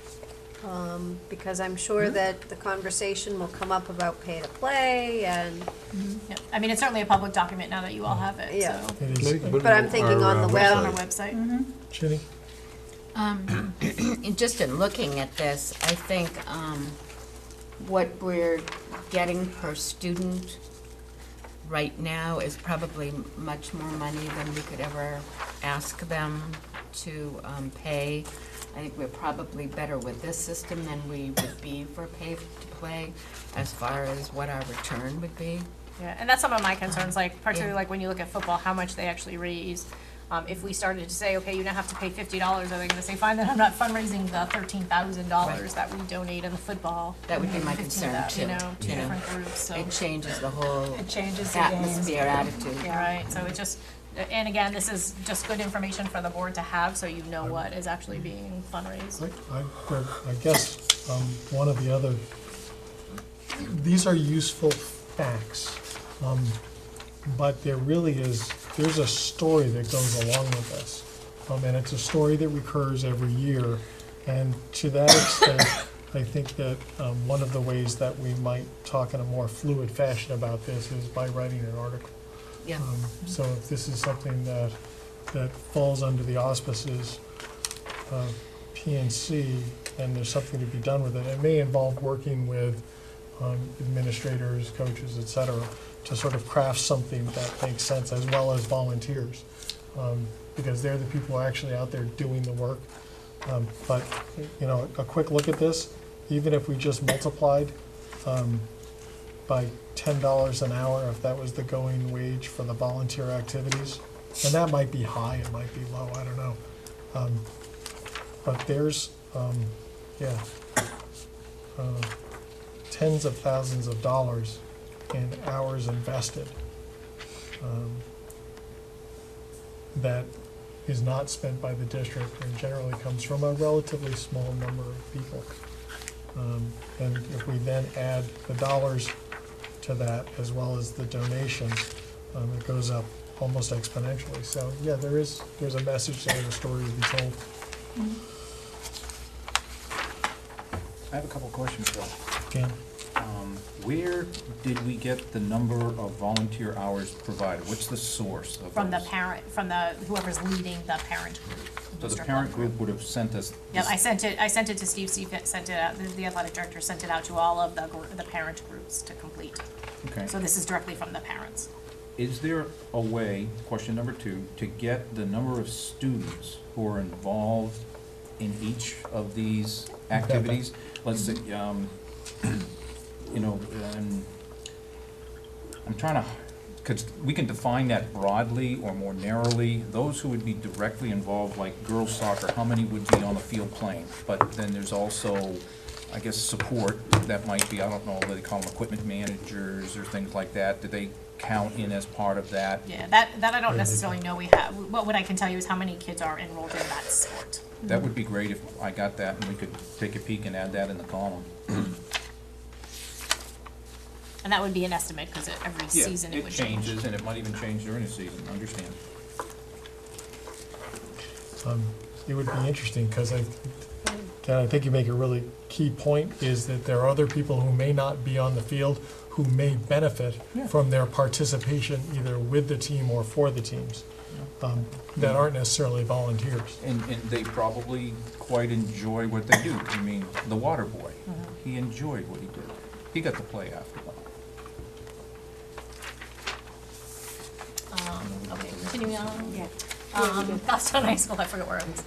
Because I'm sure that the conversation will come up about pay to play and. Yeah. I mean, it's certainly a public document now that you all have it, Yeah. so. It is. But I'm thinking on the Put it web. on our website. Ginny? Just in looking at this, I think what we're getting per student right now is probably much more money than we could ever ask them to pay. I think we're probably better with this system than we would be for pay to play as far as what our return would be. Yeah, and that's some of my concerns, like particularly like when you look at football, how much they actually raise. If we started to say, okay, you don't have to pay $50, are they gonna say, fine, then I'm not fundraising the $13,000 that we donate in the football? That would be my concern too. Two different groups, so. It changes the whole It changes the game. atmosphere, attitude. Yeah, right, so it just, and again, this is just good information for the board to have, so you know what is actually being fundraised. I guess one of the other, these are useful facts, but there's a story that goes along with this. And it's a story that recurs every year. And to that extent, I think that one of the ways that we might talk in a more fluid fashion about this is by writing an article. Yeah. So if this is something that falls under the auspices of PNC and there's something to be done with it, it may involve working with administrators, coaches, et cetera, to sort of craft something that makes sense, as well as volunteers, because they're the people who are actually out there doing the work. But, a quick look at this, even if we just multiplied by $10 an hour, if that was the going wage for the volunteer activities, and that might be high, it might be low, I don't know. But there's, tens of thousands of dollars in hours invested that is not spent by the district and generally comes from a relatively small number of people. And if we then add the dollars to that as well as the donations, it goes up almost exponentially. So yeah, there's a message there, a story to be told. I have a couple questions, Bill. Dan? Where did we get the number of volunteer hours provided? What's the source of From the those? parent, whoever's leading the parent group. So the district parent level. group would have sent us. Yep, I sent it to Steve Seifert, sent it out, the athletic director sent it out to all of the parent groups to complete. Okay. So this is directly from the parents. Is there a way, question number 2, to get the number of students who are involved in each of these activities? Let's say, I'm trying to, because we can define that broadly or more narrowly. Those who would be directly involved, like girls soccer, how many would be on the field playing? But then there's also, I guess, support that might be, I don't know, what they call them, equipment managers or things like that. Do they count in as part of that? Yeah, that I don't necessarily know we have. What I can tell you is how many kids are enrolled in that sport. That would be great if I got that and we could take a peek and add that in the column. And that would be an estimate, because every season it would change. It changes, and it might even change during the season, understand. It would be interesting, because I think you make a really key point, is that there are other people who may not be on the field who may benefit from their participation either with the team or for the teams, that aren't necessarily volunteers. And they probably quite enjoy what they do. I mean, the water boy, he enjoyed what he did. He got to play after a while. Okay, continuing on. Yeah. Goffstown High School, I forget where it was.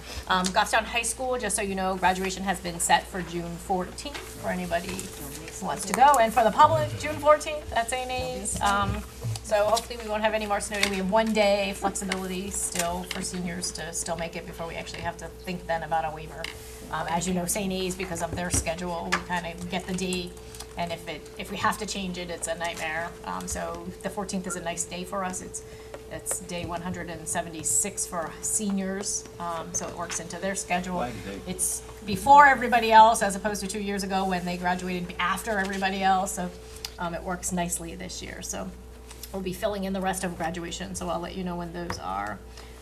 Goffstown High School, just so you know, graduation has been set for June 14th for anybody who wants to go. And for the public, June 14th at St. A's. So hopefully we won't have any more snow. We have 1 day flexibility still for seniors to still make it before we actually have to think then about a waiver. As you know, St. A's, because of their schedule, we kind of get the date. And if we have to change it, it's a nightmare. So the 14th is a nice day for us. It's day 176 for seniors, so it works into their schedule. It's before everybody else, as opposed to 2 years ago when they graduated after everybody else. So it works nicely this year. So we'll be filling in the rest of graduation. So I'll let you know when those are.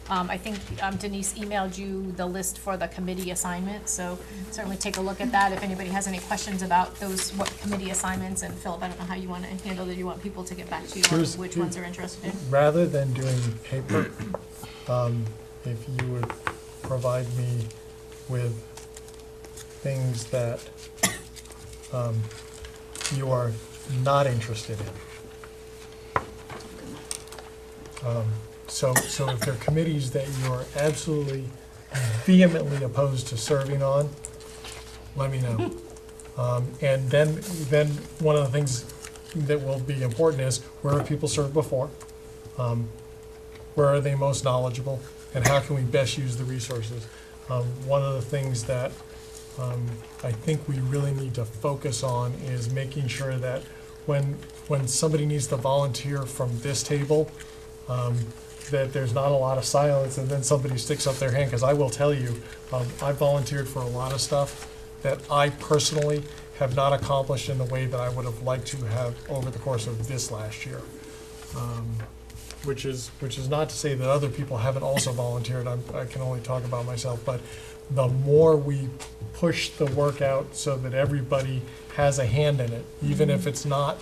I think Denise emailed you the list for the committee assignments, so certainly take a look at that. If anybody has any questions about those, what committee assignments, and Philip, I don't know how you want to handle it. You want people to get back to you on which ones they're interested in? Rather than doing paper, if you would provide me with things that you are not interested in. So if there are committees that you are absolutely vehemently opposed to serving on, let me know. And then one of the things that will be important is, where have people served before? Where are they most knowledgeable? And how can we best use the resources? One of the things that I think we really need to focus on is making sure that when somebody needs to volunteer from this table, that there's not a lot of silence and then somebody sticks up their hand, because I will tell you, I volunteered for a lot of stuff that I personally have not accomplished in the way that I would have liked to have over the course of this last year. Which is not to say that other people haven't also volunteered. I can only talk about myself, but the more we push the work out so that everybody has a hand in it, even if it's not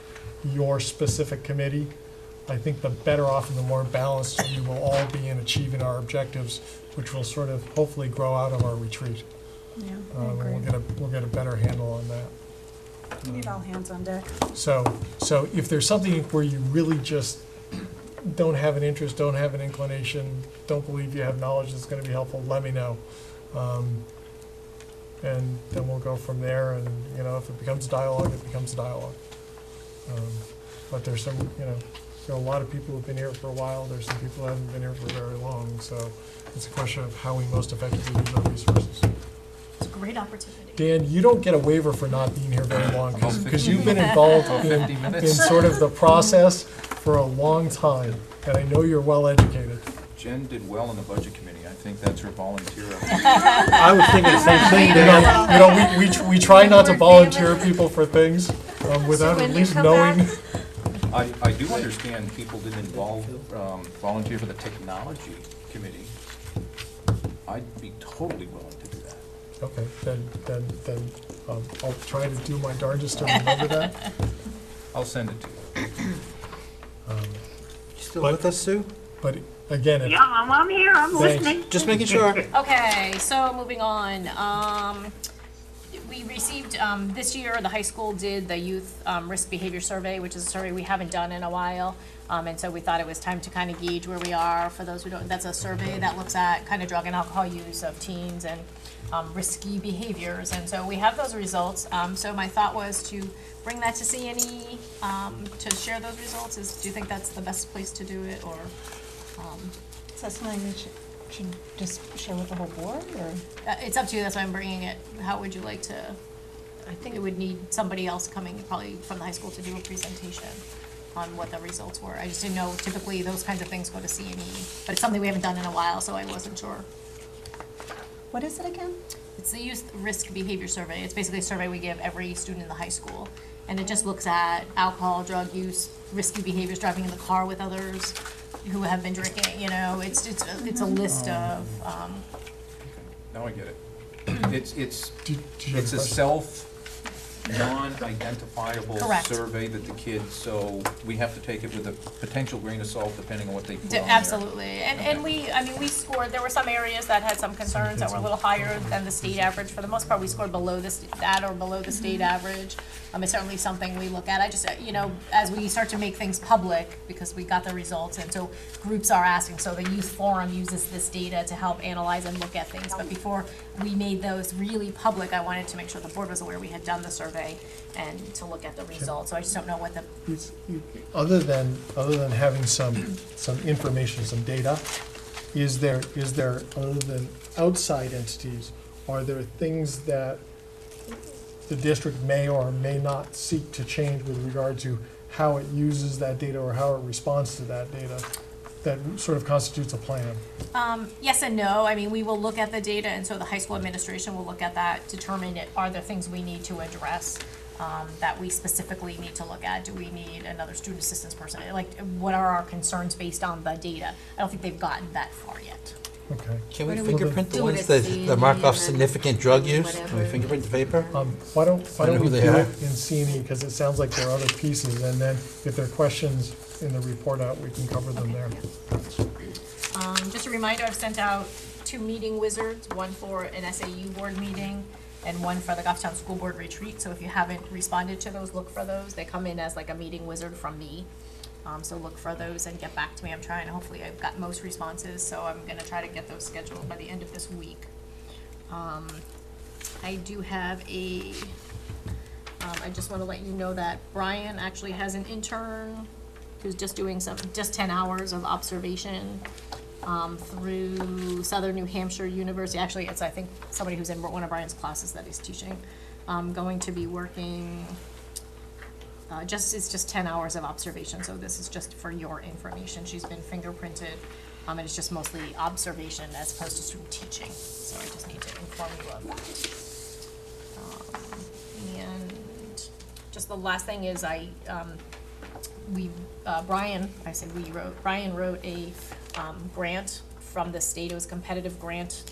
your specific committee, I think the better off and the more balanced we will all be in achieving our objectives, which will sort of hopefully grow out of our retreat. Yeah, We'll get a better handle on that. We need all hands on deck. So if there's something where you really just don't have an interest, don't have an inclination, don't believe you have knowledge that's going to be helpful, let me know. And then we'll go from there, and, if it becomes dialogue, it becomes dialogue. But there's some, there are a lot of people who've been here for a while, there's some people who haven't been here for very long, so it's a question of how we most effectively use our resources. It's a great opportunity. Dan, you don't get a waiver for not being here very long, because you've been involved in sort of the process for a long time, and I know you're well educated. Jen did well in the budget committee. I think that's her volunteer. I was thinking the same thing, Dan. We try not to volunteer people for things without at least knowing. I do understand people didn't volunteer for the technology committee. I'd be totally willing to do that. Okay, then I'll try to do my darndest to remember that. I'll send it to you. You still with us, Sue? But again, if, Yeah, I'm here, I'm listening. Just making sure. Okay, so moving on. We received, this year, the high school did the youth risk behavior survey, which is a survey we haven't done in a while. And so we thought it was time to kind of gauge where we are. For those who don't, that's a survey that looks at kind of drug and alcohol use of teens and risky behaviors. And so we have those results. So my thought was to bring that to CNE, to share those results. Do you think that's the best place to do it, or? Is that something we should just share with the whole board, or? It's up to you, that's why I'm bringing it. How would you like to? I think it would need somebody else coming, probably from the high school, to do a presentation on what the results were. I just didn't know, typically those kinds of things go to CNE, but it's something we haven't done in a while, so I wasn't sure. What is it again? It's the Youth Risk Behavior Survey. It's basically a survey we give every student in the high school. And it just looks at alcohol, drug use, risky behaviors, driving in the car with others who have been drinking, you know, it's a list of, Now I get it. It's Do you have it's a a question? non-identifiable Correct. survey that the kids, so we have to take it with a potential grain of salt depending on what they put on there. absolutely. And we scored, there were some areas that had some concerns that were a little higher than the state average. For the most part, we scored below that or below the state average. It's certainly something we look at. I just, as we start to make things public, because we got the results, and so groups are asking, so the youth forum uses this data to help analyze and look at things. But before we made those really public, I wanted to make sure the board was aware we had done the survey and to look at the results. So I just don't know what the, Other than having some information, some data, is there, other than outside entities, are there things that the district may or may not seek to change with regard to how it uses that data or how it responds to that data that sort of constitutes a plan? yes and no. I mean, we will look at the data, and so the high school administration will look at that, determine are there things we need to address that we specifically need to look at? Do we need another student assistance person? Like, what are our concerns based on the data? I don't think they've gotten that far yet. Okay. Can we Why don't we fingerprint the do it ones at that C&E that mark off and then significant drug use? Can we whatever. fingerprint the paper? Why don't I know we who do they it are. in C&E, because it sounds like there are other pieces, and then if there are questions in the report out, we can cover them there. Just a reminder, I've sent out 2 meeting wizards, one for an SAU board meeting and one for the Goffstown School Board retreat. So if you haven't responded to those, look for those. They come in as like a meeting wizard from me. So look for those and get back to me. I'm trying, hopefully I've got most responses, so I'm gonna try to get those scheduled by the end of this week. I do have I just wanna let you know that Brian actually has an intern who's just doing just 10 hours of observation through Southern New Hampshire University. Actually, it's, I think, somebody who's in one of Brian's classes that he's teaching. Going to be working, it's just 10 hours of observation, so this is just for your information. She's been fingerprinted, and it's just mostly observation as opposed to student teaching, so I just need to inform you of that. And just the last thing is Brian wrote a grant from the state. It was a competitive grant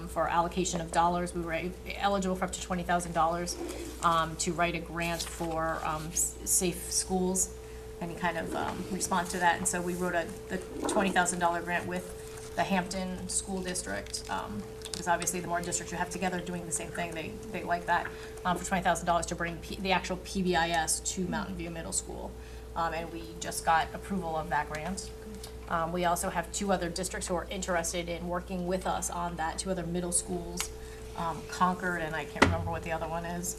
for allocation of dollars. We were eligible for up to $20,000 to write a grant for safe schools, any kind of response to that. And so we wrote the $20,000 grant with the Hampton School District, because obviously the more districts you have together doing the same thing, they like that, for $20,000 to bring the actual PBIS to Mountain View Middle School. And we just got approval of that grant. We also have 2 other districts who are interested in working with us on that, 2 other middle schools, Concord, and I can't remember what the other one is.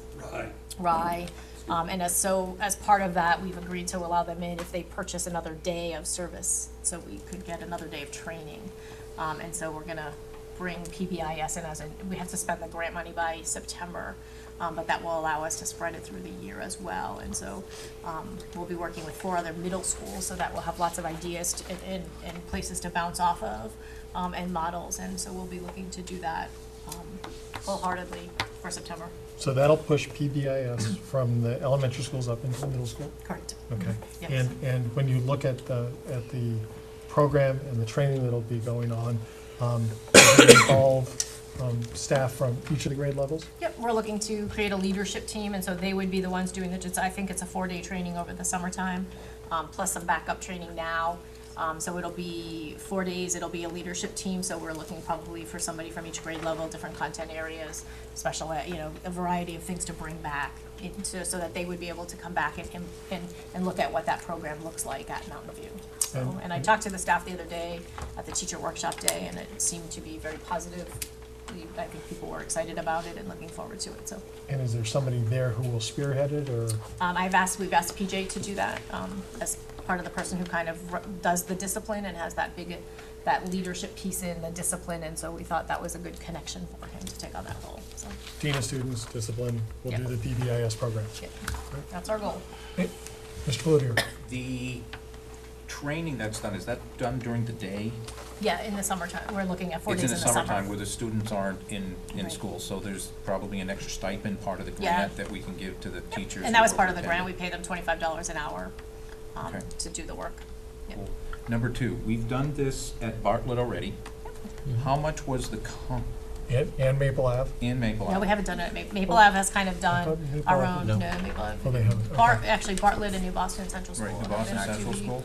Rye. And as part of that, we've agreed to allow them in if they purchase another day of service, so we could get another day of training. And so we're gonna bring PBIS in we have to spend the grant money by September. But that will allow us to spread it through the year as well. And so we'll be working with 4 other middle schools, so that we'll have lots of ideas and places to bounce off of, and models. And so we'll be looking to do that wholeheartely for September. So that'll push PBIS from the elementary schools up into the middle school? Correct. Okay. Yes. And when you look at the program and the training that'll be going on, does it involve staff from each of the grade levels? Yep, we're looking to create a leadership team, and so they would be the ones doing I think it's a 4-day training over the summertime, plus some backup training now. So it'll be 4 days, it'll be a leadership team, so we're looking probably for somebody from each grade level, different content areas, special, a variety of things to bring back so that they would be able to come back and look at what that program looks like at Mountain View. So, and I talked to the staff the other day at the teacher workshop day, and it seemed to be very positive. I think people were excited about it and looking forward to it, so. And is there somebody there who will spearhead it, or? We've asked PJ to do that, as part of the person who kind of does the discipline and has that leadership piece in the discipline, and so we thought that was a good connection for him to take on that role, so. Dean of Students, Discipline, will Yep. do the PBIS program. Yeah, that's our goal. Hey, Mr. Cloutier. The training that's done, is that done during the day? Yeah, in the summertime, we're looking at 4 It's days in in the the summer. summertime where the students aren't in Right. school, so there's probably an extra stipend, part of the Yeah. grant that we can give to the teachers. And that was who part of the attend grant, we it. pay them $25 an hour, Okay. to do the work. Yep. Cool. Number two, we've done this at Bartlett already. How much was the And Maple Ave? in Maple No, Ave? we haven't done it, Maple Ave has kind of I done thought Maple our Ave- own, No. no, Maple Ave. Oh, they haven't, okay. Actually Bartlett and New Boston Central School. Right, the have been Boston our Central 2B. School.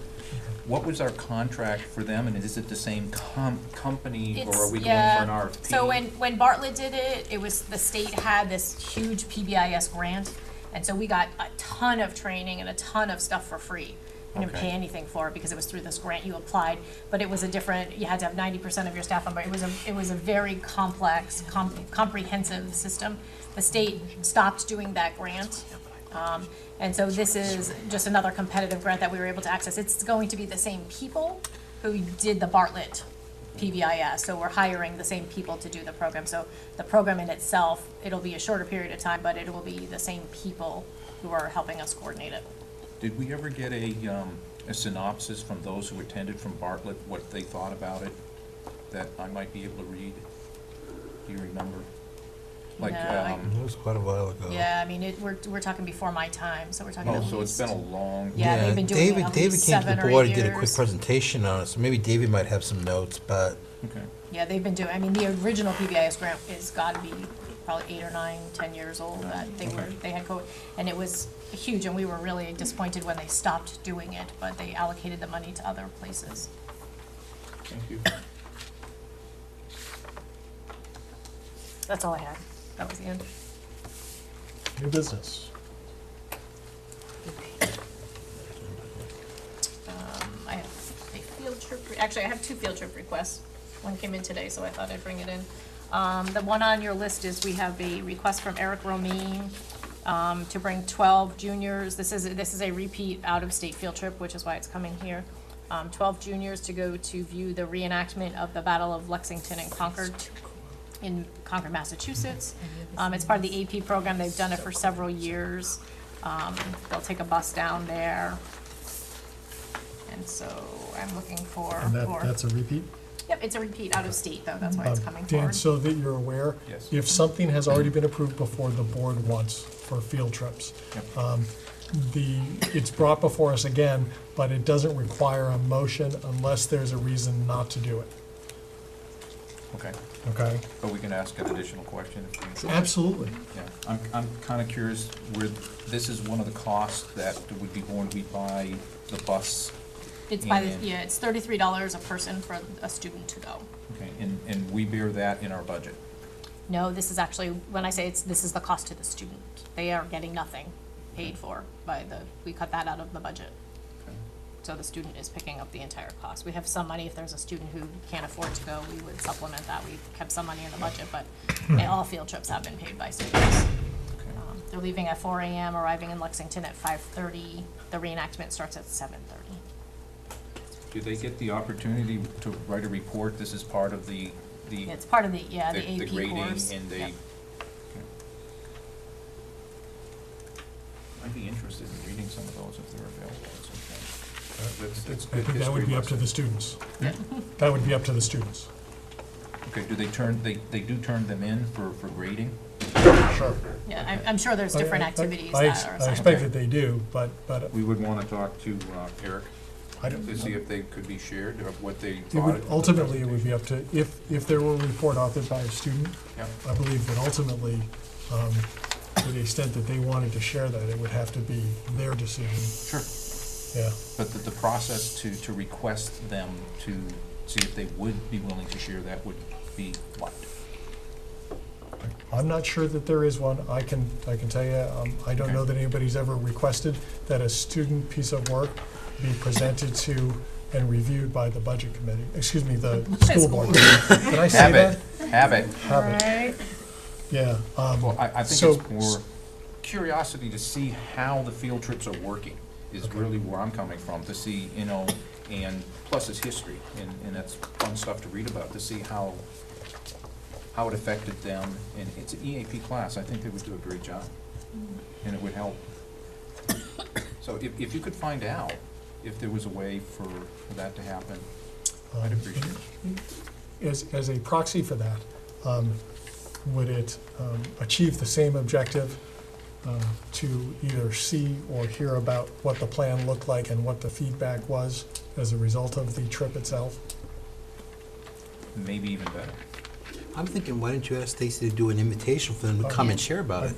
What was our contract for them, and is it the same company, or are we going yeah. for an RFP? So when Bartlett did it, it was, the state had this huge PBIS grant, and so we got a ton of training and a ton of stuff for free. We didn't Okay. pay anything for it because it was through this grant you applied, but it was a different, you had to have 90% of your staff on board. It was a very complex, comprehensive system. The state stopped doing that grant. And so this is just another competitive grant that we were able to access. It's going to be the same people who did the Bartlett PBIS, so we're hiring the same people to do the program. So the program in itself, it'll be a shorter period of time, but it will be the same people who are helping us coordinate it. Did we ever get a synopsis from those who attended from Bartlett, what they thought about it, that I might be able to read? Do you remember? Like, No, I- It was quite a while ago. Yeah, I mean, we're talking before my time, so we're talking at oh, least. so it's been a long. Yeah, they've been doing it at David least came to 7 the or board, 8 he did a quick years. presentation on it, so maybe David might have some notes, but Okay. Yeah, they've been doing, I mean, the original PBIS grant is gotta be probably 8 or 9, 10 years old, that they had COVID. And it was huge, and we were really disappointed when they stopped doing it, but they allocated the money to other places. Thank you. That's all I had. That was the end. New business. I have a field trip, actually, I have 2 field trip requests. One came in today, so I thought I'd bring it in. The one on your list is, we have a request from Eric Romaine, to bring 12 juniors. This is a repeat out-of-state field trip, which is why it's coming here. 12 juniors to go to view the reenactment of the Battle of Lexington and Concord in Concord, Massachusetts. It's part of the AP program. They've done it for several years. They'll take a bus down there. And so I'm looking for. And that's a repeat? Yep, it's a repeat out of state though, that's why it's coming Dan, forward. so that you're aware, Yes. if something has already been approved before the board once for field trips, Yep. it's brought before us again, but it doesn't require a motion unless there's a reason not to do it, Okay, okay? but we can ask an additional question if we. Absolutely. Yeah, I'm kind of curious, where, this is one of the costs that would be borne, we buy the bus. It's by, and- yeah, it's $33 a person for a student to go. Okay, and we bear that in our budget. No, this is actually, when I say this is the cost to the student. They are getting nothing paid for we cut that out of the budget. Okay. So the student is picking up the entire cost. We have some money, if there's a student who can't afford to go, we would supplement that. We've kept some money in the budget, but all field trips have been paid by students. They're leaving at 4 a.m., arriving in Lexington at 5:30. The reenactment starts at 7:30. Do they get the opportunity to write a report? This is part of the. It's part of the, yeah, the the AP grading course. and Yep. I'd be interested in reading some of those if they're available at some point. That's I good think that would history be up to lesson. the students. That would be up to the students. Okay, do they do turn them in for grading? Sure. Yeah, I'm sure there's different activities I that are I assigned. expect that they do, but We would want to talk to Eric I don't. to see if they could be shared, or what they It thought. would, ultimately, it would be up to, if there were a report authored by a student, Yep. I believe that ultimately, to the extent that they wanted to share that, it would have to be their decision. Sure. Yeah. But the process to request them to see if they would be willing to share that would be what? I'm not sure that there is one. I can tell you, I don't know that anybody's ever requested that a student piece of work be presented to and reviewed by the budget committee, excuse me, the school board. Did I say that? Have it. Have it. Right. Yeah. Well, I think so- it's more curiosity to see how the field trips are working is really where I'm coming from, to see, and plus it's history, and that's fun stuff to read about, to see how it affected them. And it's an EAP class, I think they would do a great job, and it would help. So if you could find out if there was a way for that to happen, I'd appreciate it. As a proxy for that, would it achieve the same objective to either see or hear about what the plan looked like and what the feedback was as a result of the trip itself? Maybe even better. I'm thinking, why didn't you ask Stacy to do an invitation for them to come and share about it?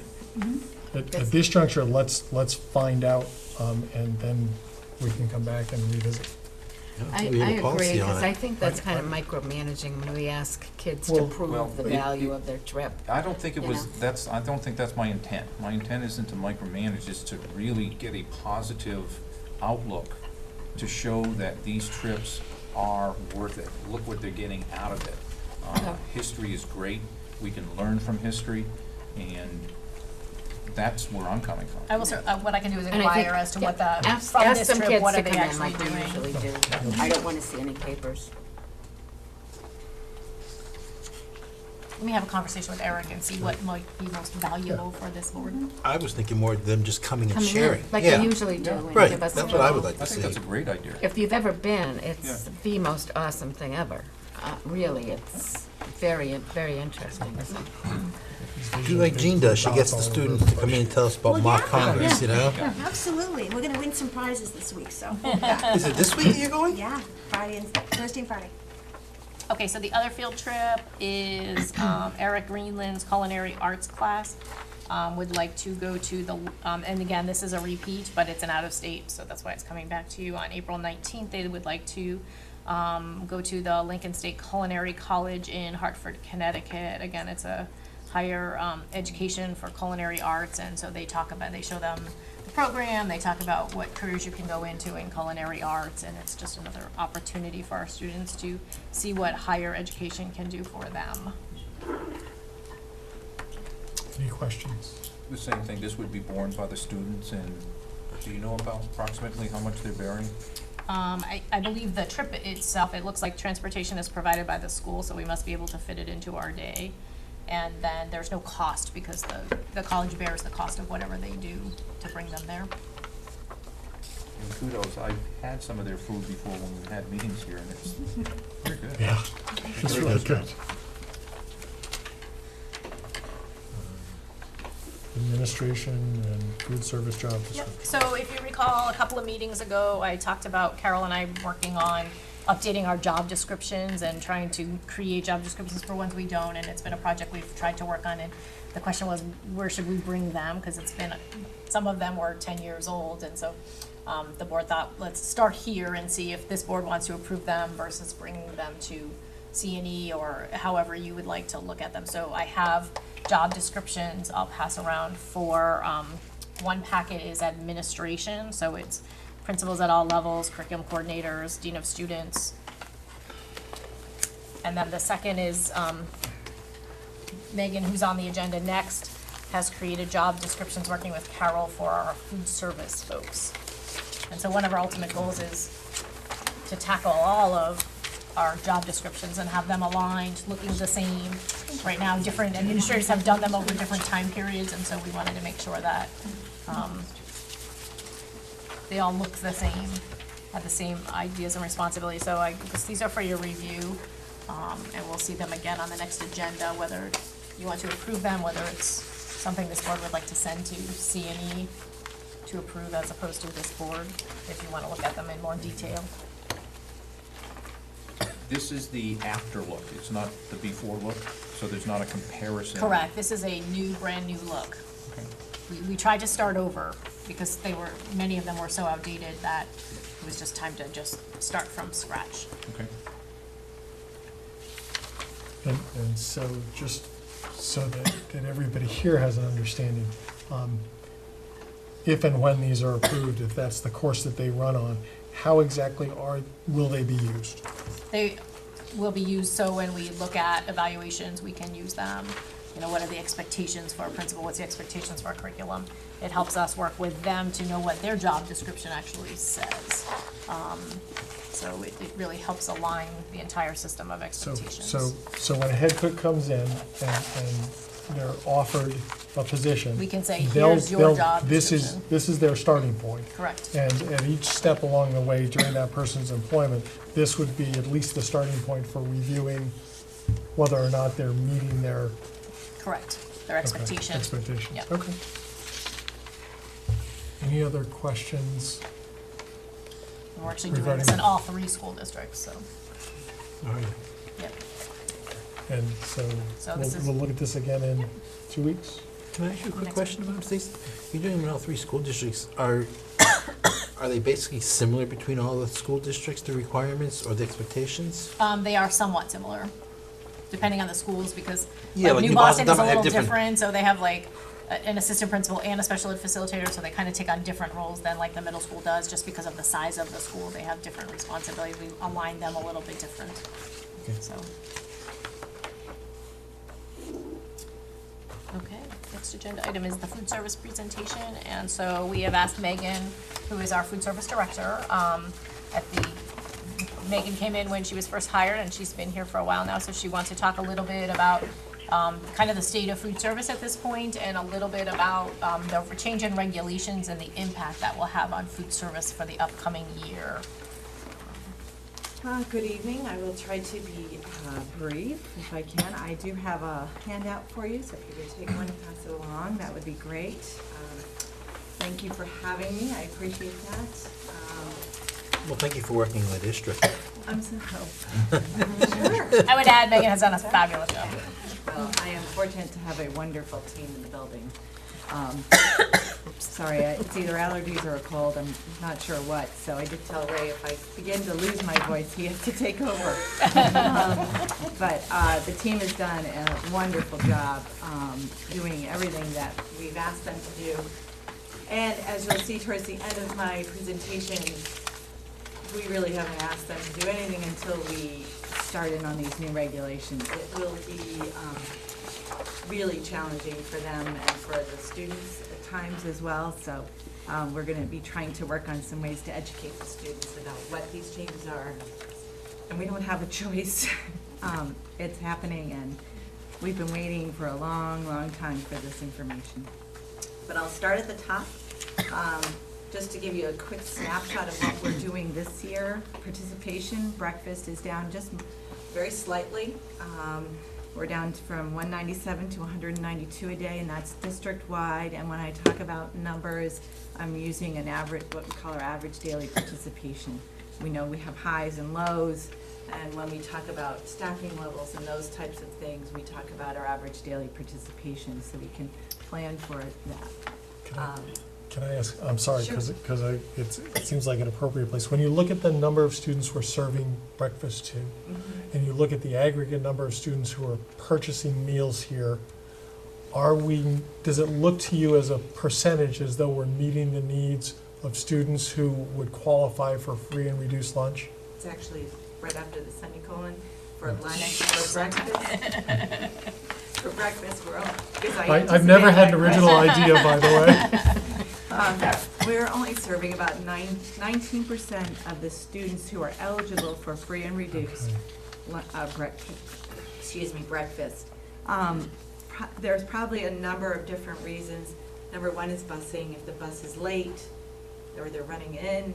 At this juncture, let's find out, and then we can come back and revisit. I We have a agree, policy on because it. I think that's kind of micromanaging when we ask kids to Well- prove the value of their trip. I don't think it You was, know. I don't think that's my intent. My intent isn't to micromanage, it's to really get a positive outlook to show that these trips are worth it. Look what they're getting out of it. Okay. History is great, we can learn from history, and that's where I'm coming from. I will, what I can do is And I think- inquire as to what the, Ask from ask this some trip, kids what to are they come in actually like we doing? usually do. I don't want to see any papers. Let me have a conversation with Eric and see what might be most valuable for this board. I was thinking more of them just coming and Come in, sharing. like Yeah. they usually do, and Right, give us a that's what I would little- like I to think see. that's a great idea. If you've ever been, Yeah. it's the most awesome thing ever. Really, it's very, very interesting. Do like Jean does, she gets the students to come in and tell us about Well, mock yeah. Congress, you know? Absolutely. We're gonna win some prizes this week, so. Is it this week that you're going? Yeah, Thursday and Friday. Okay, so the other field trip is Eric Greenland's culinary arts class. Would like to go to the, and again, this is a repeat, but it's an out-of-state, so that's why it's coming back to you. On April 19th, they would like to go to the Lincoln State Culinary College in Hartford, Connecticut. Again, it's a higher education for culinary arts, and so they show them the program, they talk about what careers you can go into in culinary arts, and it's just another opportunity for our students to see what higher education can do for them. Any questions? The same thing, this would be borne by the students, and do you know about approximately how much they're bearing? I believe the trip itself, it looks like transportation is provided by the school, so we must be able to fit it into our day. And then there's no cost because the college bears the cost of whatever they do to bring them there. And kudos, I've had some of their food before when we've had meetings here, and it's very good. Yeah, it's really good. Administration and food service job Yep, description. so if you recall, a couple of meetings ago, I talked about Carol and I working on updating our job descriptions and trying to create job descriptions for ones we don't, and it's been a project we've tried to work on, and the question was, where should we bring them? Because it's been, some of them were 10 years old, and so the board thought, let's start here and see if this board wants to approve them versus bringing them to C&E or however you would like to look at them. So I have job descriptions I'll pass around for, one packet is administration, so it's principals at all levels, curriculum coordinators, dean of students. And then the second is, Megan, who's on the agenda next, has created job descriptions working with Carol for our food service folks. And so one of our ultimate goals is to tackle all of our job descriptions and have them aligned, looking the same. Right now, different administrators have done them over different time periods, and so we wanted to make sure that they all look the same, have the same ideas and responsibilities. So these are for your review, and we'll see them again on the next agenda, whether you want to approve them, whether it's something this board would like to send to C&E to approve as opposed to this board, if you want to look at them in more detail. This is the after look, it's not the before look, so there's not a comparison. Correct, this is a new, brand new look. Okay. We tried to start over because many of them were so outdated that it was just time to just start from scratch. Okay. And so just so that everybody here has an understanding, if and when these are approved, if that's the course that they run on, how exactly will they be used? They will be used so when we look at evaluations, we can use them. You know, what are the expectations for a principal? What's the expectations for a curriculum? It helps us work with them to know what their job description actually says. So it really helps align the entire system of expectations. So when a head cook comes in and they're offered a position. We can say, they'll- here's your they'll- job This description. is their starting point. Correct. And at each step along the way during that person's employment, this would be at least the starting point for reviewing whether or not they're meeting their Correct. Their expectation. expectations. Yep. Okay. Any other questions? And we're actually doing this in all 3 school districts, so, All right. yep. And so So this is- we'll look at this again in 2 weeks? Can I ask you a quick Next question about this? You're doing it in all 3 school districts. Are they basically similar between all the school districts, the requirements or the expectations? They are somewhat similar, depending on the schools, because Yeah, like like New New Boston Boston is a might have little different- different, so they have like an assistant principal and a special ed facilitator, so they kind of take on different roles than like the middle school does, just because of the size of the school. They have different responsibilities. We align them a little bit different, Okay. so. Okay, next agenda item is the food service presentation, and so we have asked Megan, who is our food service director, Megan came in when she was first hired, and she's been here for a while now, so she wants to talk a little bit about kind of the state of food service at this point, and a little bit about the change in regulations and the impact that will have on food service for the upcoming year. Good evening. I will try to be brief if I can. I do have a handout for you, so if you could take one and pass it along, that would be great. Thank you for having me. I appreciate that. Well, thank you for working in the district. I'm so I would add, Megan has done a fabulous job. Well, I am fortunate to have a wonderful team in the building. Sorry, it's either allergies or a cold, I'm not sure what, so I did tell Ray if I begin to lose my voice, he has to take over. But the team has done a wonderful job doing everything that we've asked them to do. And as you'll see towards the end of my presentation, we really haven't asked them to do anything until we start in on these new regulations. It will be really challenging for them and for the students at times as well. So we're going to be trying to work on some ways to educate the students about what these changes are. And we don't have a choice. It's happening, and we've been waiting for a long, long time for this information. But I'll start at the top. Just to give you a quick snapshot of what we're doing this year. Participation, breakfast is down just very slightly. We're down from 197 to 192 a day, and that's district-wide. And when I talk about numbers, I'm using an average, what we call our average daily participation. We know we have highs and lows, and when we talk about staffing levels and those types of things, we talk about our average daily participation, so we can plan for that. Can I ask, I'm sorry, Sure. because it seems like an appropriate place. When you look at the number of students we're serving breakfast to, and you look at the aggregate number of students who are purchasing meals here, does it look to you as a percentage as though we're meeting the needs of students who would qualify for free and reduced lunch? It's actually right after the semicolon for lunch, for breakfast. For breakfast, we're all, because I've never had an original idea, by the way. We're only serving about 19% of the students who are eligible for free and reduced breakfast. There's probably a number of different reasons. Number one is busing. If the bus is late or they're running in.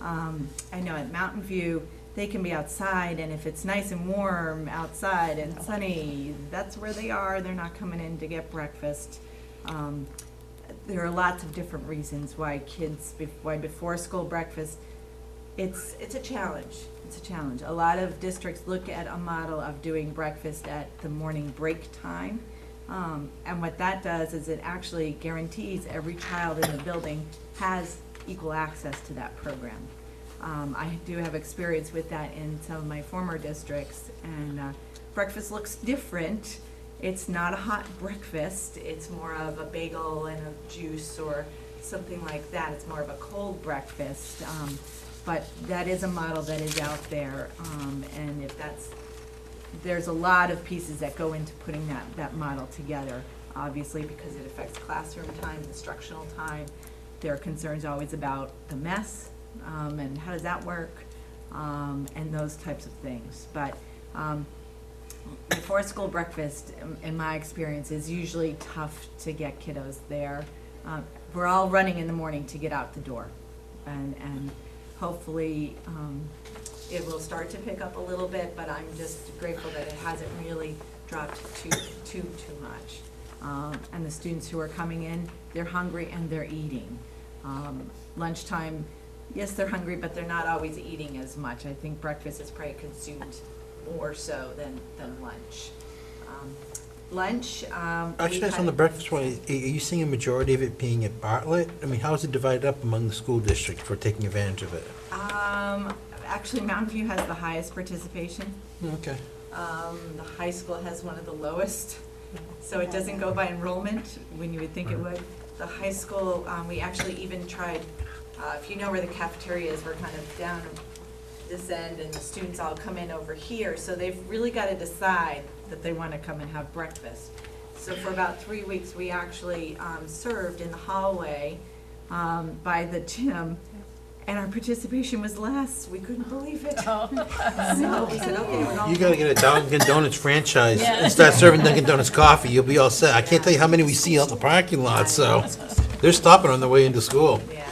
I know at Mountain View, they can be outside, and if it's nice and warm outside and sunny, that's where they are. They're not coming in to get breakfast. There are lots of different reasons why before school breakfast, it's a challenge. It's a challenge. A lot of districts look at a model of doing breakfast at the morning break time. And what that does is it actually guarantees every child in the building has equal access to that program. I do have experience with that in some of my former districts, and breakfast looks different. It's not a hot breakfast. It's more of a bagel and a juice or something like that. It's more of a cold breakfast. But that is a model that is out there, and there's a lot of pieces that go into putting that model together, obviously, because it affects classroom time, instructional time. There are concerns always about the mess, and how does that work, and those types of things. But before school breakfast, in my experience, is usually tough to get kiddos there. We're all running in the morning to get out the door, and hopefully it will start to pick up a little bit, but I'm just grateful that it hasn't really dropped too much. And the students who are coming in, they're hungry and they're eating. Lunchtime, yes, they're hungry, but they're not always eating as much. I think breakfast is probably consumed more so than lunch. Lunch, Actually, that's on the breakfast one. Are you seeing a majority of it being at Bartlett? I mean, how is it divided up among the school districts for taking advantage of it? Actually, Mountain View has the highest participation. Okay. The high school has one of the lowest, so it doesn't go by enrollment when you would think it would. The high school, we actually even tried, if you know where the cafeteria is, we're kind of down this end and the students all come in over here, so they've really got to decide that they want to come and have breakfast. So for about 3 weeks, we actually served in the hallway by the gym, and our participation was less. We couldn't believe it. So we said, okay, we're all. You gotta get a Dunkin' Donuts franchise and start serving Dunkin' Donuts coffee. You'll be all set. I can't tell you how many we see out in the parking lot, so they're stopping on their way into school. Yeah.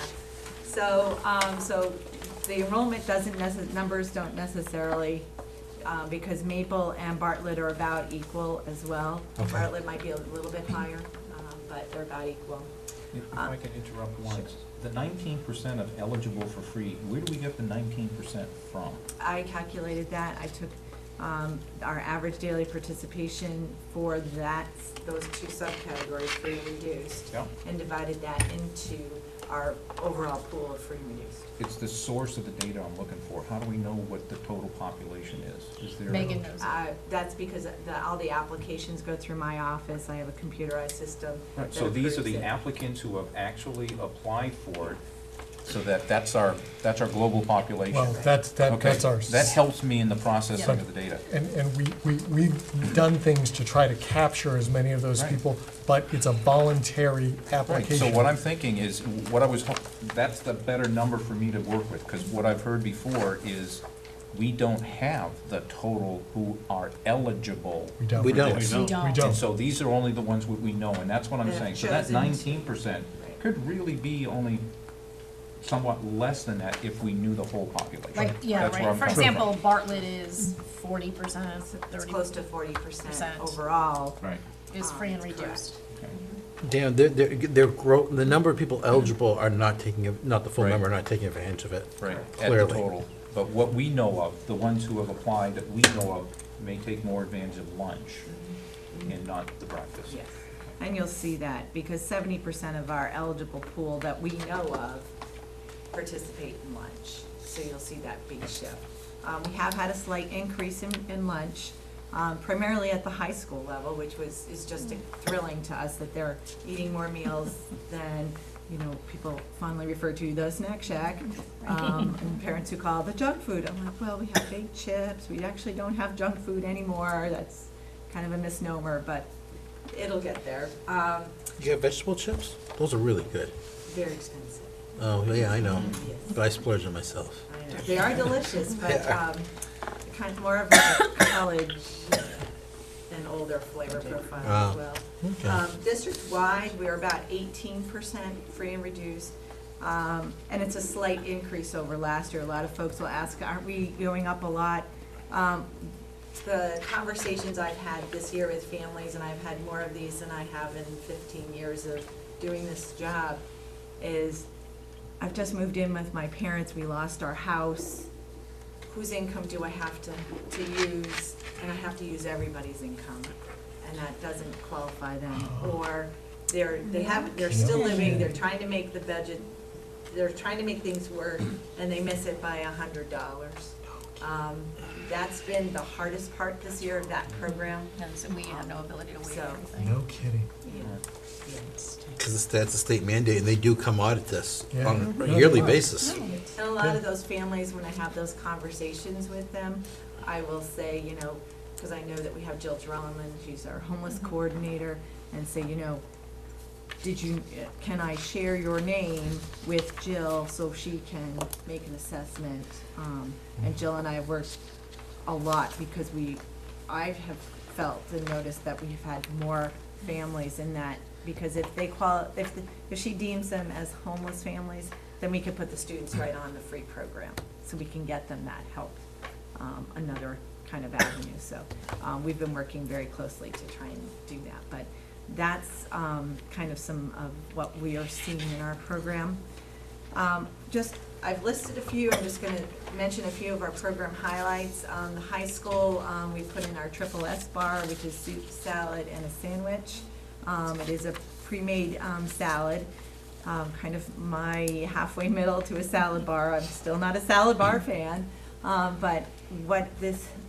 So the enrollment numbers don't necessarily, because Maple and Bartlett are about equal as well. Okay. Bartlett might be a little bit higher, but they're about equal. If I can interrupt once, the 19% of eligible for free, where do we get the 19% from? I calculated that. I took our average daily participation for those two subcategories, free and reduced, Yeah. and divided that into our overall pool of free and reduced. It's the source of the data I'm looking for. How do we know what the total population is? Is there? Megan knows. That's because all the applications go through my office. I have a computerized system. Right, that so these are approves the it. applicants who have actually applied for it, so that's our global population. Well, that's ours. That helps me in the processing Yeah. of the data. And we've done things to try to capture as many of those Right. people, but it's a voluntary Right, application. so what I'm thinking is, that's the better number for me to work with, because what I've heard before is we don't have the total who are eligible. We don't. We don't. We And don't. so these are only the ones we know, and that's what I'm And it saying. So that shows in- 19% could really be only somewhat less than that if we knew the whole population. Like, yeah, That's where right. I'm For coming from. example, Bartlett is 40%, It's 30% close to 40% overall. Right. is free and reduced. Dan, the number of people eligible are not not the full Right. number, are not taking advantage of it. Right, at the Clearly. total. But what we know of, the ones who have applied that we know of, may take more advantage of lunch and not the breakfast. Yes, and you'll see that, because 70% of our eligible pool that we know of participate in lunch, so you'll see that big shift. We have had a slight increase in lunch, primarily at the high school level, which is just thrilling to us that they're eating more meals than, people fondly refer to the snack shack, and parents who call the junk food. I'm like, well, we have baked chips, we actually don't have junk food anymore. That's kind of a misnomer, but it'll get there. You have vegetable chips? Those are really good. Very expensive. Oh, yeah, I know, Yes. but I splurge on myself. I know. They are delicious, but Yeah. kind of more of a college and older flavor profile as well. Okay. District-wide, we're about 18% free and reduced, and it's a slight increase over last year. A lot of folks will ask, aren't we going up a lot? The conversations I've had this year with families, and I've had more of these than I have in 15 years of doing this job, is I've just moved in with my parents, we lost our house. Whose income do I have to use? And I have to use everybody's income, and that doesn't qualify them. Or they're still living, they're trying to make the budget, they're trying to make things work, and they miss it by $100. That's been the hardest part this year of that program. And so we have no ability to waive So- anything. No kidding. Because that's a state mandate, and they do come audit this Yeah. on a yearly basis. And a lot of those families, when I have those conversations with them, I will say, because I know that we have Jill Drelleman, she's our homeless coordinator, and say, can I share your name with Jill so she can make an assessment? And Jill and I have worked a lot because we I have felt and noticed that we've had more families in that, because if they if she deems them as homeless families, then we can put the students right on the free program, so we can get them that help, another kind of avenue. So we've been working very closely to try and do that, but that's kind of some of what we are seeing in our program. I've listed a few. I'm just going to mention a few of our program highlights. The high school, we put in our triple S bar, which is soup, salad, and a sandwich. It is a pre-made salad, kind of my halfway middle to a salad bar. I'm still not a salad bar fan, but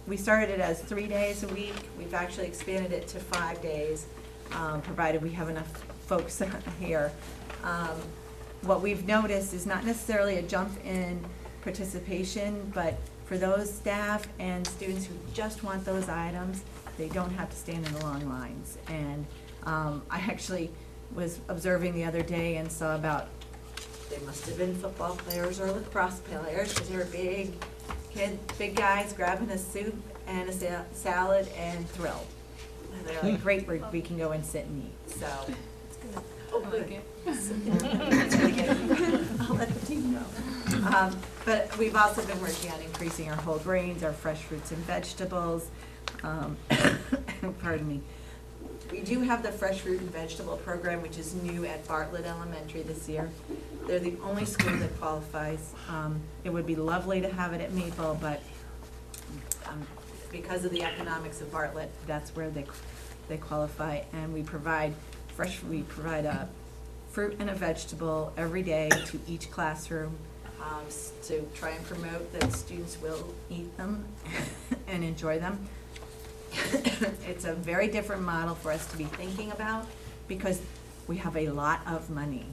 we started it as 3 days a week. We've actually expanded it to 5 days, provided we have enough folks here. What we've noticed is not necessarily a jump in participation, but for those staff and students who just want those items, they don't have to stand in the long lines. And I actually was observing the other day and saw they must have been football players or lacrosse players, because they were big guys grabbing a soup and a salad and thrilled. And they're like, great, we can go and sit and eat. So. I like it. I'll let the team know. But we've also been working on increasing our whole grains, our fresh fruits and vegetables. Pardon me. We do have the fresh fruit and vegetable program, which is new at Bartlett Elementary this year. They're the only school that qualifies. It would be lovely to have it at Maple, but because of the economics of Bartlett, that's where they qualify. And we provide a fruit and a vegetable every day to each classroom, to try and promote that students will eat them and enjoy them. It's a very different model for us to be thinking about, because we have a lot of money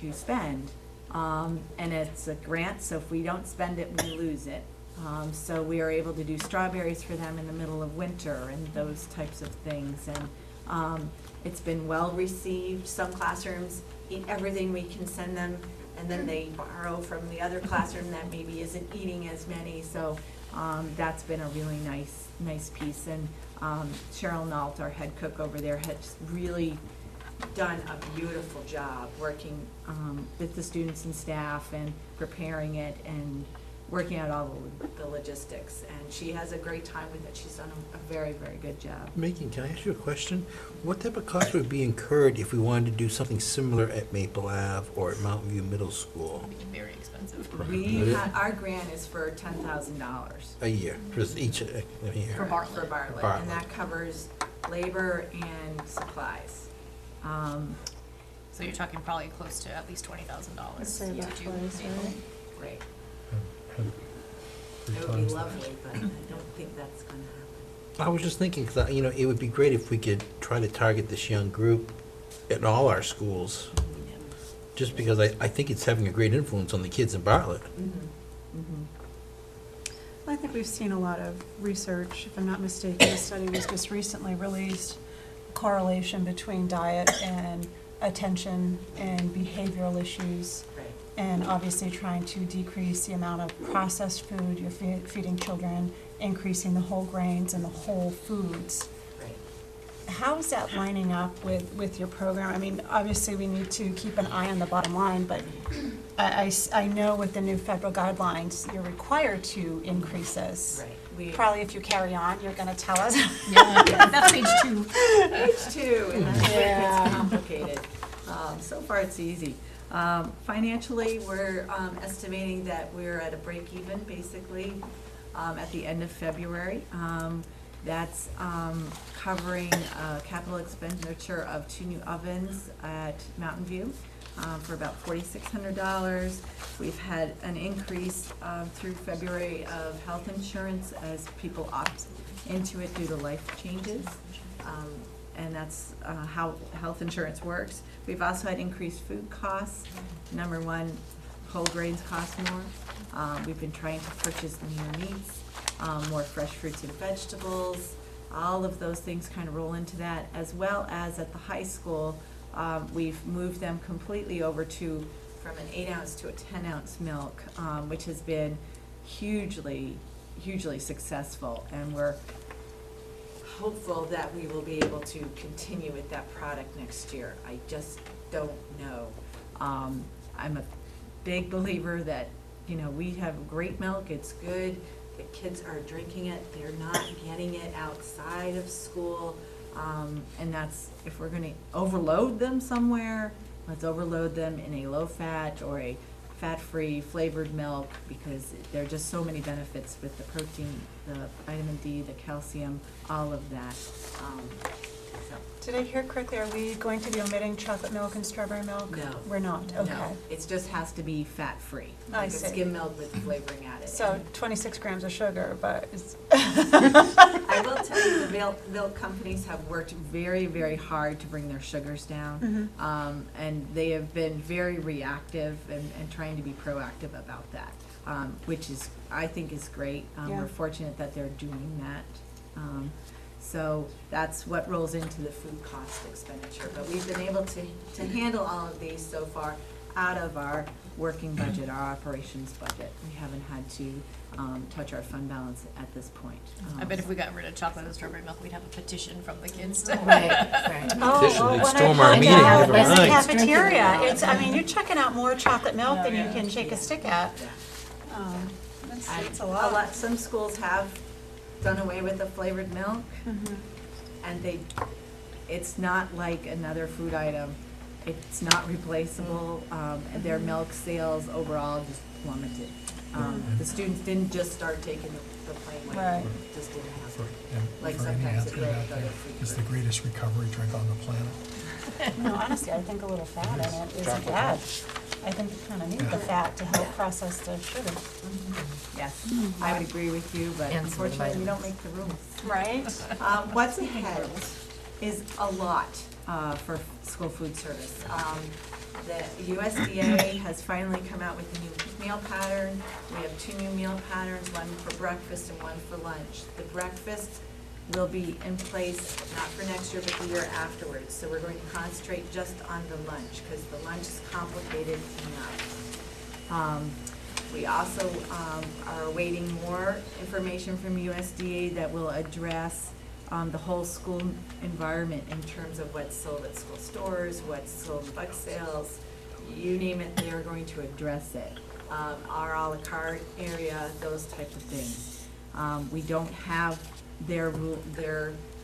to spend, and it's a grant, so if we don't spend it, we lose it. So we are able to do strawberries for them in the middle of winter and those types of things. And it's been well received. Some classrooms eat everything we can send them, and then they borrow from the other classroom that maybe isn't eating as many. So that's been a really nice piece. And Cheryl Nault, our head cook over there, has really done a beautiful job working with the students and staff and preparing it and working out all the logistics. And she has a great time with it. She's done a very, very good job. Megan, can I ask you a question? What type of cost would be incurred if we wanted to do something similar at Maple Ave or at Mountain View Middle School? Very expensive. Our grant is for $10,000. A year, just each year. For Bartlett. For Bartlett, Bartlett. and that covers labor and supplies. So you're talking probably close to at least $20,000 Let's say about to do 20, Maple. Great. Three It would be times that. lovely, but I don't think that's gonna happen. I was just thinking, because, it would be great if we could try to target this young group at all our schools, just because I think it's having a great influence on the kids in Bartlett. I think we've seen a lot of research, if I'm not mistaken, a study was just recently released, correlation between diet and attention and behavioral issues. Right. And obviously trying to decrease the amount of processed food you're feeding children, increasing the whole grains and the whole foods. Right. How is that lining up with your program? I mean, obviously, we need to keep an eye on the bottom line, but I know with the new federal guidelines, you're required to increase this. Right. Probably if you carry on, you're gonna tell us. Yeah, that's age 2. Age 2, and that's where it Yeah. gets complicated. So far, it's easy. Financially, we're estimating that we're at a break even, basically, at the end of February. That's covering capital expenditure of 2 new ovens at Mountain View for about $4,600. We've had an increase through February of health insurance as people opt into it due to life changes. And that's how health insurance works. We've also had increased food costs. Number one, whole grains cost more. We've been trying to purchase leaner meats, more fresh fruits and vegetables. All of those things kind of roll into that, as well as at the high school, we've moved them completely over from an 8-ounce to a 10-ounce milk, which has been hugely successful. And we're hopeful that we will be able to continue with that product next year. I just don't know. I'm a big believer that, you know, we have great milk, it's good, the kids are drinking it, they're not getting it outside of school. And that's, if we're gonna overload them somewhere, let's overload them in a low-fat or a fat-free flavored milk, because there are just so many benefits with the protein, the vitamin D, the calcium, all of that. Did I hear correctly, are we going to be omitting chocolate milk and strawberry milk? No. We're not, okay. No, it just has to be fat-free. I Like see. a skim milk with flavoring added. So 26 grams of sugar, but it's. I will tell you, the milk companies have worked very, very hard to bring their sugars down. And they have been very reactive and trying to be proactive about that, which is, I think is great. Yeah. We're fortunate that they're doing that. So that's what rolls into the food cost expenditure. But we've been able to handle all of these so far out of our working budget, our operations budget. We haven't had to touch our fund balance at this point. I bet if we got rid of chocolate and strawberry milk, we'd have a petition from the kids to. Right, right. Oh, Petition, well, they'd when I storm our put it meeting, out never in the mind. cafeteria, it's, I mean, you're checking out more chocolate milk than you yeah. can shake a stick at. That's a lot. Some schools have done away with the flavored milk, and it's not like another food item. It's not replaceable, and their milk sales overall just plummeted. The students didn't just start taking the plain white Right. milk, it just didn't For, happen. and Like for any sometimes it athlete will out with other there, food it's the greatest recovery drink on the planet. No, honestly, I think a little fat in it isn't bad. I think you kind of need the fat to help process the sugar. Yes, I would agree with you, but And some of the unfortunately, we don't make the rules. Right? What's ahead is a lot for school food service. The USDA has finally come out with a new meal pattern. We have 2 new meal patterns, one for breakfast and one for lunch. The breakfast will be in place not for next year, but the year afterwards. So we're going to concentrate just on the lunch, because the lunch is complicated enough. We also are awaiting more information from USDA that will address the whole school environment in terms of what's sold at school stores, what's sold in bike sales, you name it, they are going to address it. Our a la carte area, those type of things. We don't have their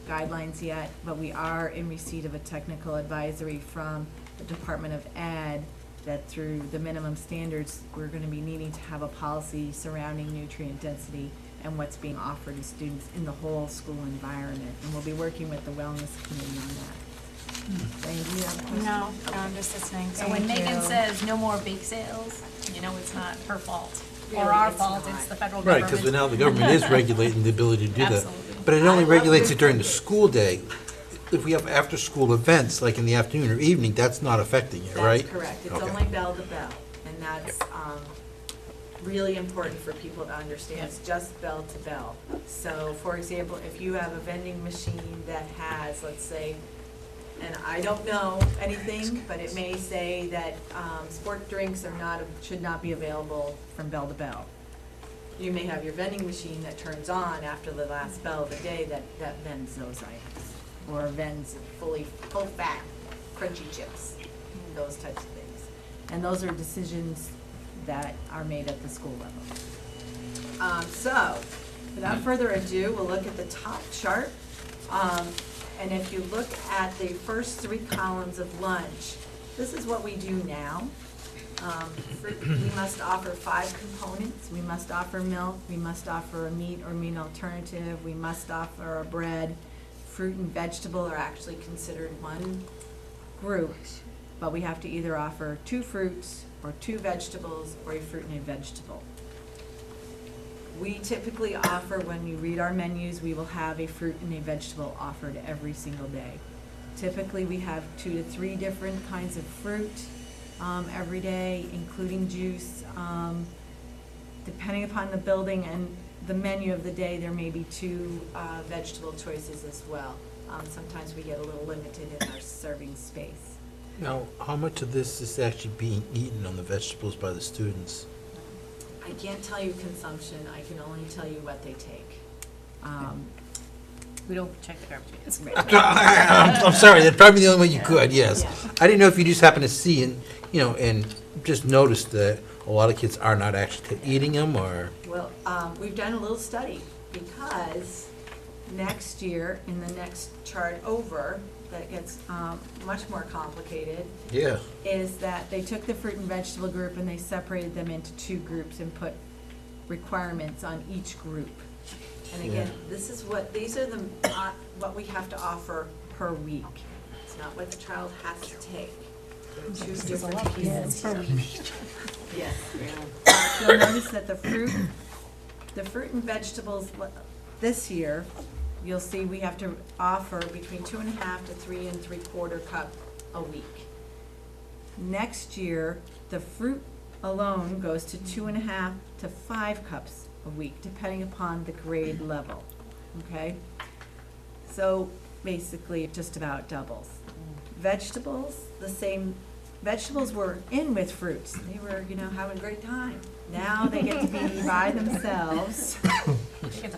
guidelines yet, but we are in receipt of a technical advisory from the Department of Ed that through the minimum standards, we're gonna be needing to have a policy surrounding nutrient density and what's being offered to students in the whole school environment. And we'll be working with the wellness committee on that. Diane, do you have a question? No, I'm just listening. So when Thank Megan you. says no more bake sales, you know it's not her fault. Or Really, our it's fault, not. it's the federal Right, government. because now the government is regulating the ability to do that. Absolutely. But it only regulates it during the school day. If we have after-school events, like in the afternoon or evening, that's not affecting it, right? That's correct. It's Okay. only bell to bell, and that's really important for people to understand. It's just bell to bell. So, for example, if you have a vending machine that has, let's say, and I don't know anything, but it may say that sport drinks should not be available from bell to bell. You may have your vending machine that turns on after the last bell of the day that vends those items, or vends full fat crunchy chips, those types of things. And those are decisions that are made at the school level. So, without further ado, we'll look at the top chart. And if you look at the first 3 columns of lunch, this is what we do now. We must offer 5 components. We must offer milk, we must offer a meat or meat alternative, we must offer a bread. Fruit and vegetable are actually considered one group, but we have to either offer 2 fruits or 2 vegetables or a fruit and a vegetable. We typically offer, when you read our menus, we will have a fruit and a vegetable offered every single day. Typically, we have 2 to 3 different kinds of fruit every day, including juice. Depending upon the building and the menu of the day, there may be 2 vegetable choices as well. Sometimes we get a little limited in our serving space. Now, how much of this is actually being eaten on the vegetables by the students? I can't tell you consumption, I can only tell you what they take. We don't check the garbage cans. I'm sorry, that's probably the only way you could, yes. I didn't know if you just happened to see and, and just noticed that a lot of kids are not actually eating them, or? Well, we've done a little study, because next year, in the next chart over, that gets much more complicated, Yeah. is that they took the fruit and vegetable group and they separated them into 2 groups and put requirements on each group. And again, these are the, what we have to offer per week. It's not what the child has to take. They're 2 different pieces here. Yes. You'll notice that the fruit and vegetables this year, you'll see we have to offer between 2.5 to 3 3/4 cup a week. Next year, the fruit alone goes to 2.5 to 5 cups a week, depending upon the grade level, okay? So basically, it just about doubles. Vegetables, the same. Vegetables were in with fruits. They were, having a great time. Now they get to be by themselves.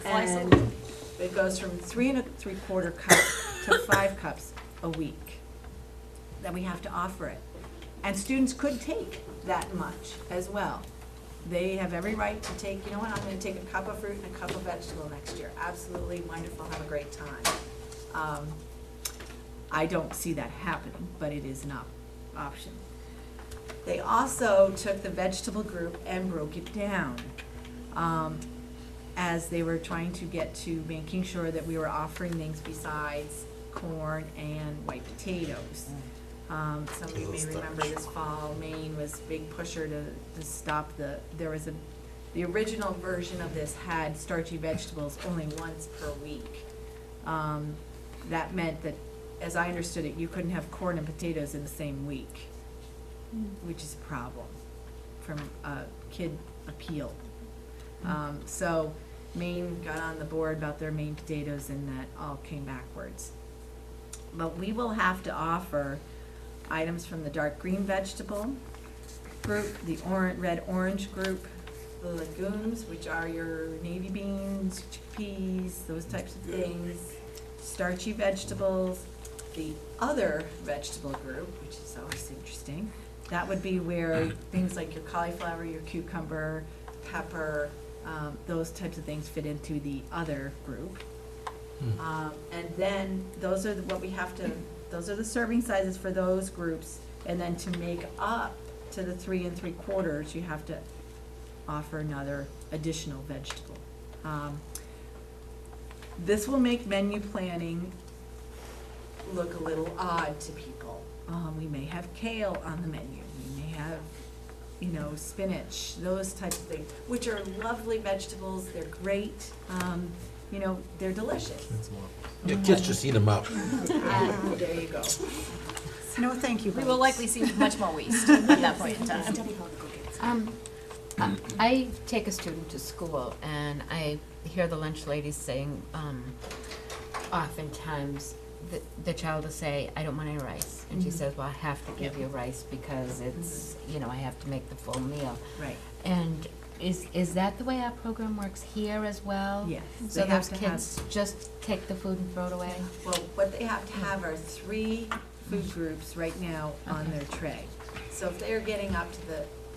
And it goes from 3 3/4 cup to 5 cups a week that we have to offer it. And students could take that much as well. They have every right to take, I'm going to take a cup of fruit and a cup of vegetable next year. Absolutely wonderful, have a great time. I don't see that happening, but it is an option. They also took the vegetable group and broke it down, as they were trying to get to making sure that we were offering things besides corn and white potatoes. Some of you may remember this fall, Maine was a big pusher to stop the original version of this had starchy vegetables only once per week. That meant that, as I understood it, you couldn't have corn and potatoes in the same week, which is a problem from a kid appeal. So Maine got on the board about their Maine potatoes, and that all came backwards. But we will have to offer items from the dark green vegetable group, the red-orange group, the legumes, which are your navy beans, chickpeas, those types of things, starchy vegetables, the other vegetable group, which is always interesting. That would be where things like your cauliflower, your cucumber, pepper, those types of things fit into the other group. And then those are those are the serving sizes for those groups. And then to make up to the 3 3/4, you have to offer another additional vegetable. This will make menu planning look a little odd to people. We may have kale on the menu. We may have, spinach, those types of things, which are lovely vegetables. They're great. They're delicious. Your kids just eat them up. There you go. No, thank you. We will likely see much more waste at that point in time. I take a student to school, and I hear the lunch ladies saying, oftentimes, the child will say, I don't want any rice. And she says, well, I have to give you rice because it's, I have to make the full meal. Right. And is that the way our program works here as well? Yes. So They have those to kids just take the food and throw it away? Well, what they have to have are 3 food groups right now on their tray. So if they are getting up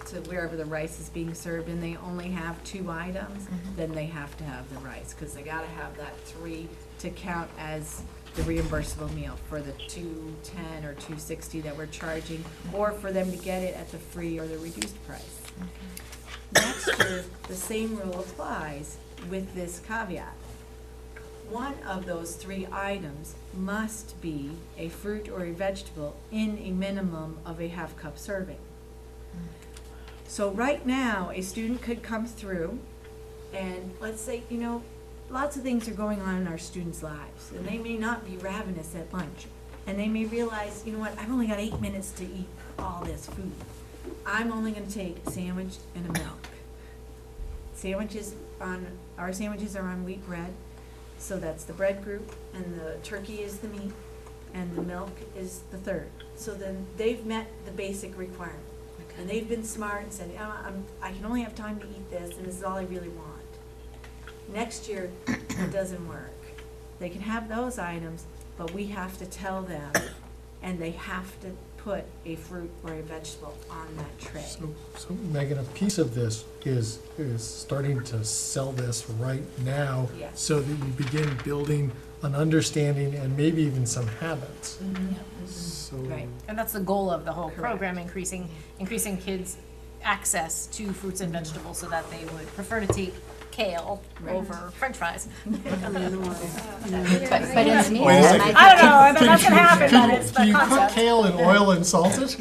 to wherever the rice is being served and they only have 2 items, then they have to have the rice, because they gotta have that 3 to count as the reimbursable meal for the $2.10 or $2.60 that we're charging, or for them to get it at the free or the reduced price. Next year, the same rule applies with this caveat. One of those 3 items must be a fruit or a vegetable in a minimum of a ½ cup serving. So right now, a student could come through and let's say, lots of things are going on in our students' lives, and they may not be ravenous at lunch. And they may realize, I've only got 8 minutes to eat all this food. I'm only gonna take a sandwich and a milk. Our sandwiches are on wheat bread, so that's the bread group, and the turkey is the meat, and the milk is the third. So then they've met the basic requirement. And they've been smart and said, I can only have time to eat this, and this is all I really want. Next year, it doesn't work. They can have those items, but we have to tell them, and they have to put a fruit or a vegetable on that tray. So Megan, a piece of this is starting to sell this right now, Yes. so that you begin building an understanding and maybe even some habits. So, Right, and that's the goal of the whole Correct. program, increasing kids' access to fruits and vegetables so that they would prefer to take kale Right. over french fries. But it's me. Wait a second. I don't know, if that's gonna happen, but it's Can the you cook concept. kale in oil and salt it?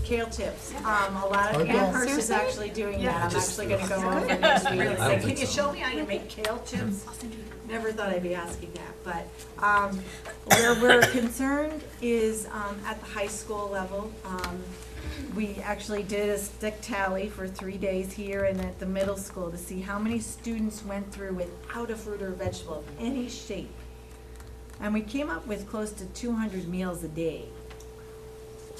Kale chips. A lot of Okay. Amherst is actually doing that. I'm actually gonna go over next week and say, can you show me how you make kale chips? Never thought I'd be asking that, but, where we're concerned is, at the high school level. We actually did a stick tally for 3 days here and at the middle school to see how many students went through without a fruit or vegetable of any shape. And we came up with close to 200 meals a day,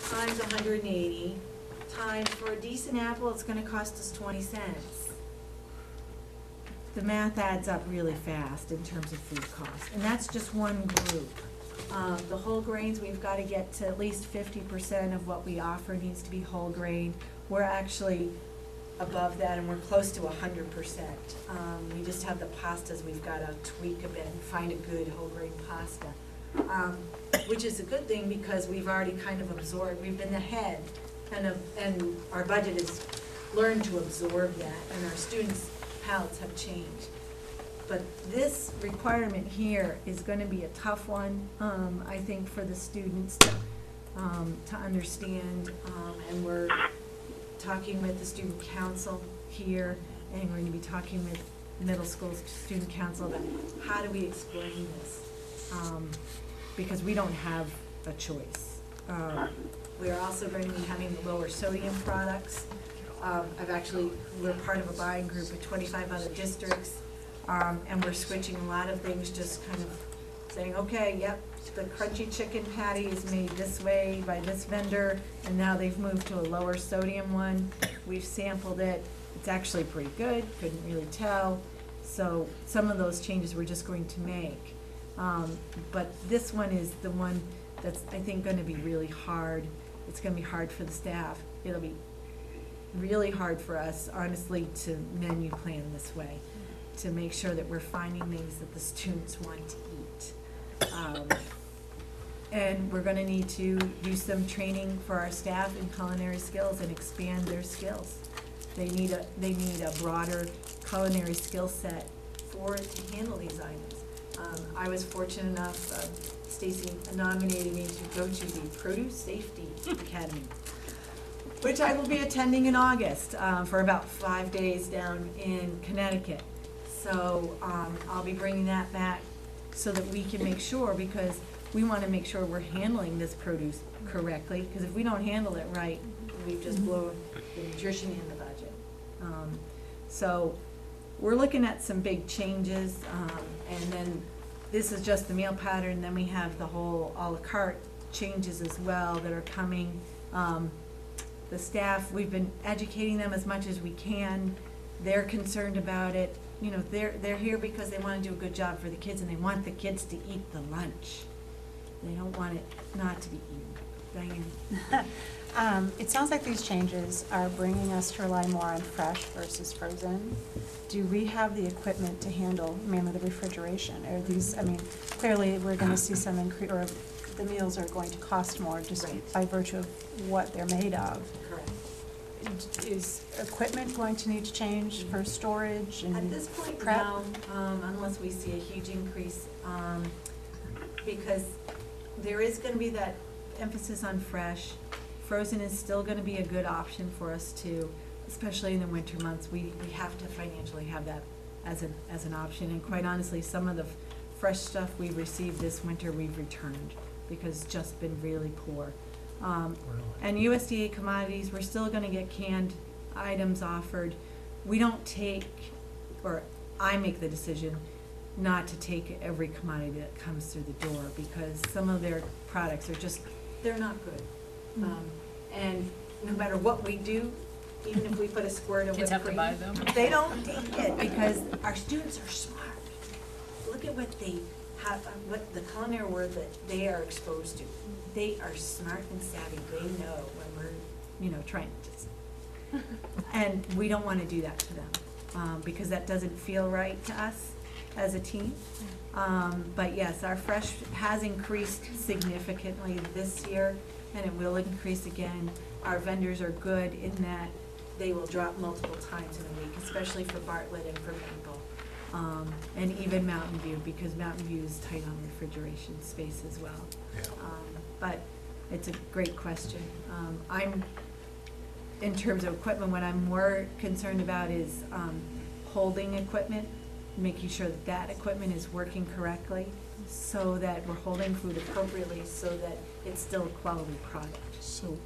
times 180, times for a decent apple, it's gonna cost us 20 cents. The math adds up really fast in terms of food costs, and that's just one group. The whole grains, we've gotta get to at least 50% of what we offer needs to be whole grain. We're actually above that, and we're close to 100%. We just have the pastas, we've gotta tweak a bit and find a good whole grain pasta. Which is a good thing because we've already kind of absorbed, we've been ahead, and our budget has learned to absorb that, and our students' palates have changed. But this requirement here is gonna be a tough one, I think, for the students to understand, and we're talking with the student council here, and we're gonna be talking with middle school student council about how do we explain this? Because we don't have a choice. We're also going to be having lower sodium products. We're part of a buying group of 25 other districts, and we're switching a lot of things, just kind of saying, okay, yep, the crunchy chicken patty is made this way by this vendor, and now they've moved to a lower sodium one. We've sampled it, it's actually pretty good, couldn't really tell. So some of those changes we're just going to make. But this one is the one that's, I think, gonna be really hard. It's gonna be hard for the staff. It'll be really hard for us, honestly, to menu plan this way, to make sure that we're finding things that the students want to eat. And we're gonna need to do some training for our staff in culinary skills and expand their skills. They need a broader culinary skill set to handle these items. I was fortunate enough, Stacy nominated me to go to the Produce Safety Academy, which I will be attending in August, for about 5 days down in Connecticut. So, I'll be bringing that back so that we can make sure, because we wanna make sure we're handling this produce correctly, because if we don't handle it right, we've just blown the nutrition and the budget. So, we're looking at some big changes, and then this is just the meal pattern, then we have the whole à la carte changes as well that are coming. The staff, we've been educating them as much as we can. They're concerned about it. You know, they're here because they wanna do a good job for the kids, and they want the kids to eat the lunch. They don't want it not to be eaten. Diane? It sounds like these changes are bringing us to rely more on fresh versus frozen. Do we have the equipment to handle mainly the refrigeration? Are these, I mean, clearly, we're gonna see some increase, or the meals are going to cost more just Right. by virtue of what they're made of. Correct. Is equipment going to need to change for storage and At this point, prep? no, unless we see a huge increase, because there is gonna be that emphasis on fresh. Frozen is still gonna be a good option for us too, especially in the winter months. We have to financially have that as an option, and quite honestly, some of the fresh stuff we received this winter, we've returned, because it's just been really poor. And USDA commodities, we're still gonna get canned items offered. We don't take, or I make the decision not to take every commodity that comes through the door, because some of their products are just, they're not good. And no matter what we do, even if we put a squirt of Kids whipped have to cream, buy them. they don't take it, because our students are smart. look at what they have, what the culinary world that they are exposed to. They are smart and savvy. They know when we're, trying to just, and we don't want to do that to them, because that doesn't feel right to us as a team. But yes, our fresh has increased significantly this year, and it will increase again. Our vendors are good in that they will drop multiple times in a week, especially for Bartlett and for Maple. And even Mountain View, because Mountain View is tight on refrigeration space as well. But it's a great question. In terms of equipment, what I'm more concerned about is holding equipment, making sure that that equipment is working correctly, so that we're holding food appropriately, so that it's still a quality product. So,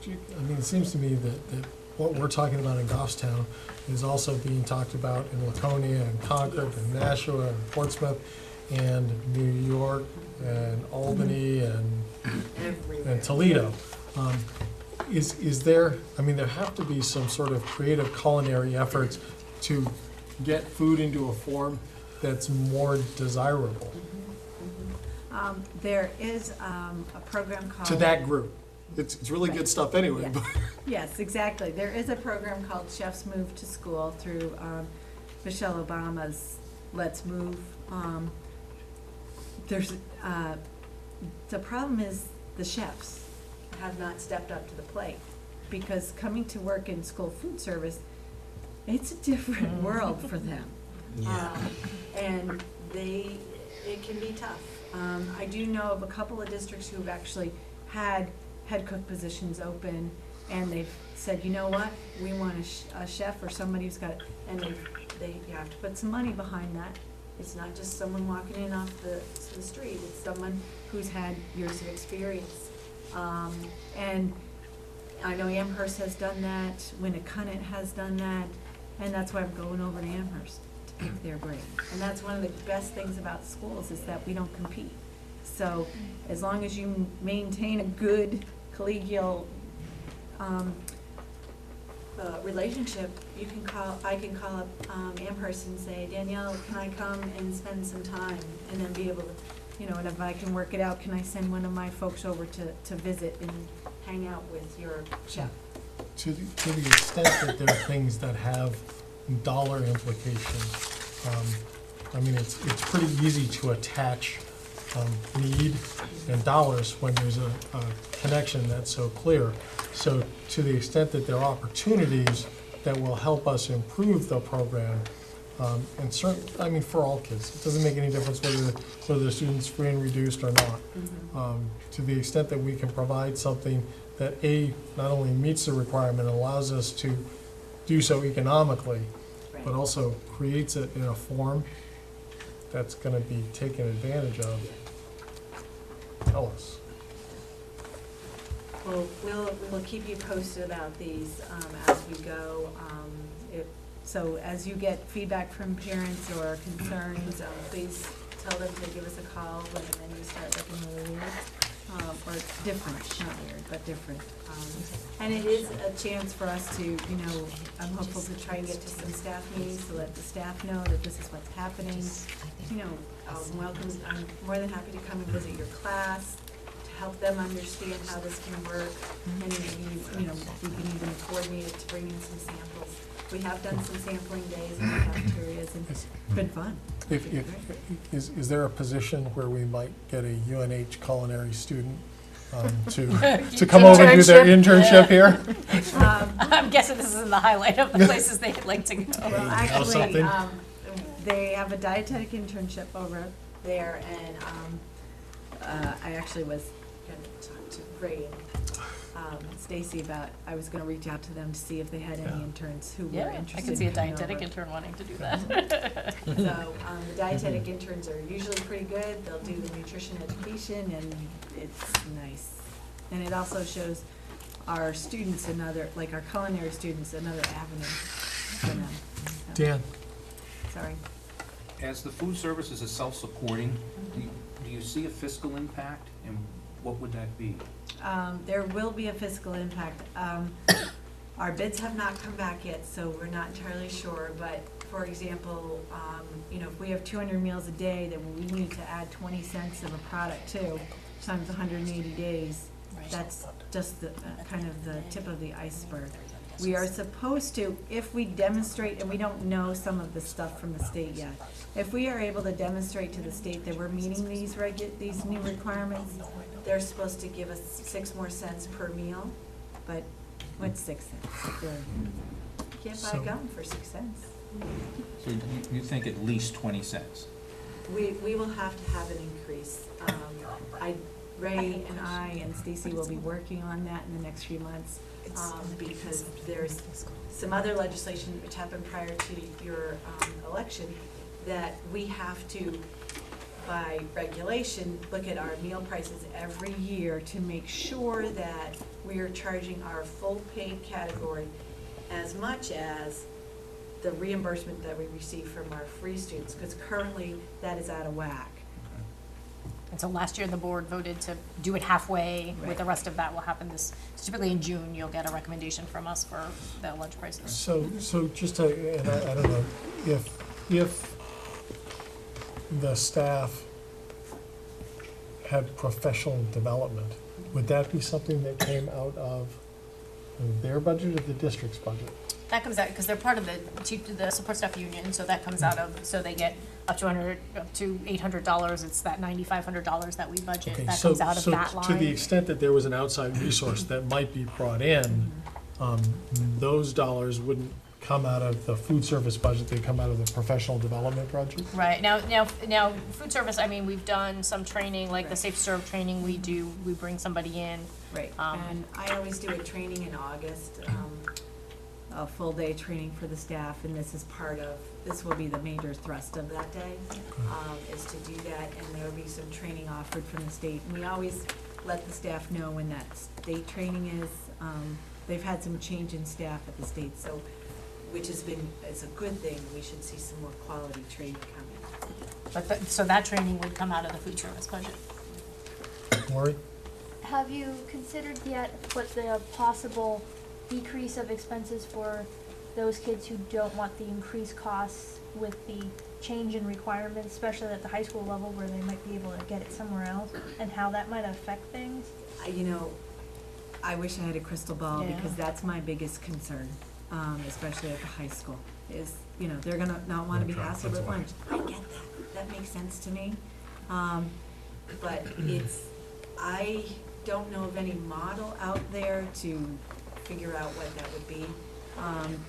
it seems to me that what we're talking about in Goffstown is also being talked about in Laconia and Concord and Nashua and Portsmouth and New York and Albany and Toledo. Is there, there have to be some sort of creative culinary efforts to get food into a form that's more desirable. There is a program called... To that group. It's really good stuff anyway. Yes. But Yes, exactly. There is a program called Chefs Move to School through Michelle Obama's Let's Move. The problem is the chefs have not stepped up to the plate, because coming to work in school food service, it's a different world for them. And it can be tough. I do know of a couple of districts who've actually had head cook positions open, and they've said, you know what, we want a chef or somebody who's got, and you have to put some money behind that. It's not just someone walking in off the street, it's someone who's had years of experience. And I know Amherst has done that, Winnicott has done that, and that's why I'm going over to Amherst to pick their brain. And that's one of the best things about schools, is that we don't compete. So as long as you maintain a good collegial relationship, I can call up Amherst and say, Danielle, can I come and spend some time? And then be able to, and if I can work it out, can I send one of my folks over to visit and hang out with your chef? to the extent that there are things that have dollar implications, it's pretty easy to attach need and dollars when there's a connection that's so clear. So to the extent that there are opportunities that will help us improve the program, and certainly, for all kids, it doesn't make any difference whether the student's free and reduced or not. To the extent that we can provide something that not only meets the requirement, allows us to do so economically, but also creates it in a form that's going to be taken advantage of, tell us. Well, we'll keep you posted about these as we go. So as you get feedback from parents or concerns, please tell them to give us a call when the menus start looking really weird. Or different, not weird, but different. And it is a chance for us to, I'm hopeful to try and get to some staff meetings to let the staff know that this is what's happening. I'm more than happy to come and visit your class, to help them understand how this can work. And maybe, we can even coordinate it to bring in some samples. We have done some sampling days in the cafeterias, and it's been fun. Is there a position where we might get a UNH culinary student to come over and do their internship here? I'm guessing this is in the highlight of the places they'd like to go. Well, actually, they have a dietetic internship over there, and I actually was going to talk to Ray and Stacy about, I was going to reach out to them to see if they had any interns who were interested. I could see a in coming dietetic over. intern wanting to do that. So the dietetic interns are usually pretty good. They'll do the nutrition education, and it's nice. And it also shows our students our culinary students, another avenue for them. So, Dan? Sorry. As the food services is self-supporting, do you see a fiscal impact, and what would that be? There will be a fiscal impact. Our bids have not come back yet, so we're not entirely sure, but for example, you know, if we have 200 meals a day, then we need to add 20 cents of a product too, times 180 days. That's just the, kind of the tip of the iceberg. We are supposed to, if we demonstrate, and we don't know some of the stuff from the state yet, if we are able to demonstrate to the state that we're meeting these these new requirements, they're supposed to give us 6 more cents per meal, but what's 6 cents? You can't buy a gum for 6 cents. So you think at least 20 cents? We will have to have an increase. Ray and I and Stacy will be working on that in the next few months, because there's some other legislation which happened prior to your election that we have to, by regulation, look at our meal prices every year to make sure that we are charging our full paid category as much as the reimbursement that we receive from our free students, because currently that is out of whack. And so last year, the board voted to do it halfway, Right. with the rest of that will happen typically in June, you'll get a recommendation from us for the lunch prices. So just to, and I don't know, if the staff had professional development, would that be something that came out of their budget or the district's budget? That comes out, because they're part of the support staff union, so that comes out of, so they get up to $800, it's that $9,500 that we budget, Okay, that comes out of that line. So to the extent that there was an outside resource that might be brought in, those dollars wouldn't come out of the food service budget, they come out of the professional development budget? Right, now, food service, I mean, we've done some training, like the Safe Serve training we bring somebody in. Right, and I always do a training in August, a full day training for the staff, and this will be the major thrust of that day, is to do that, and there'll be some training offered from the state. And we always let the staff know when that state training is. They've had some change in staff at the state, so, it's a good thing. We should see some more quality training coming. So that training would come out of the food service budget. Lori? Have you considered yet what the possible decrease of expenses for those kids who don't want the increased costs with the change in requirements, especially at the high school level where they might be able to get it somewhere else, and how that might affect things? You know, I wish I had a crystal ball, Yeah. because that's my biggest concern, especially at the high school, is, you know, they're gonna not wanna be hassled with lunch. I get that, that makes sense to me. But I don't know of any model out there to figure out what that would be.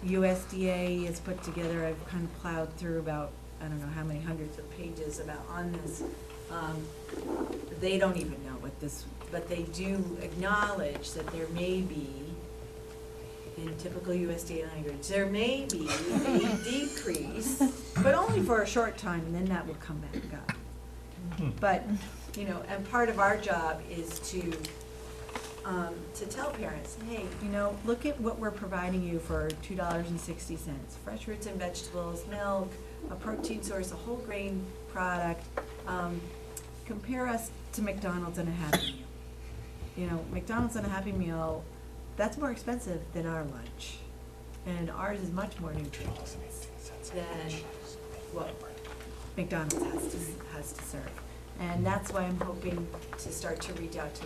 USDA has put together, I've kind of plowed through about, I don't know how many hundreds of pages on this. They don't even know what this, but they do acknowledge that there may be, in typical USDA language, there may be a decrease, but only for a short time, and then that will come back up. But, you know, and part of our job is to tell parents, hey, you know, look at what we're providing you for $2.60. Fresh fruits and vegetables, milk, a protein source, a whole grain product. Compare us to McDonald's and a Happy Meal. You know, McDonald's and a Happy Meal, that's more expensive than our lunch. And ours is much more nutritious than what McDonald's has to serve. And that's why I'm hoping to start to reach out to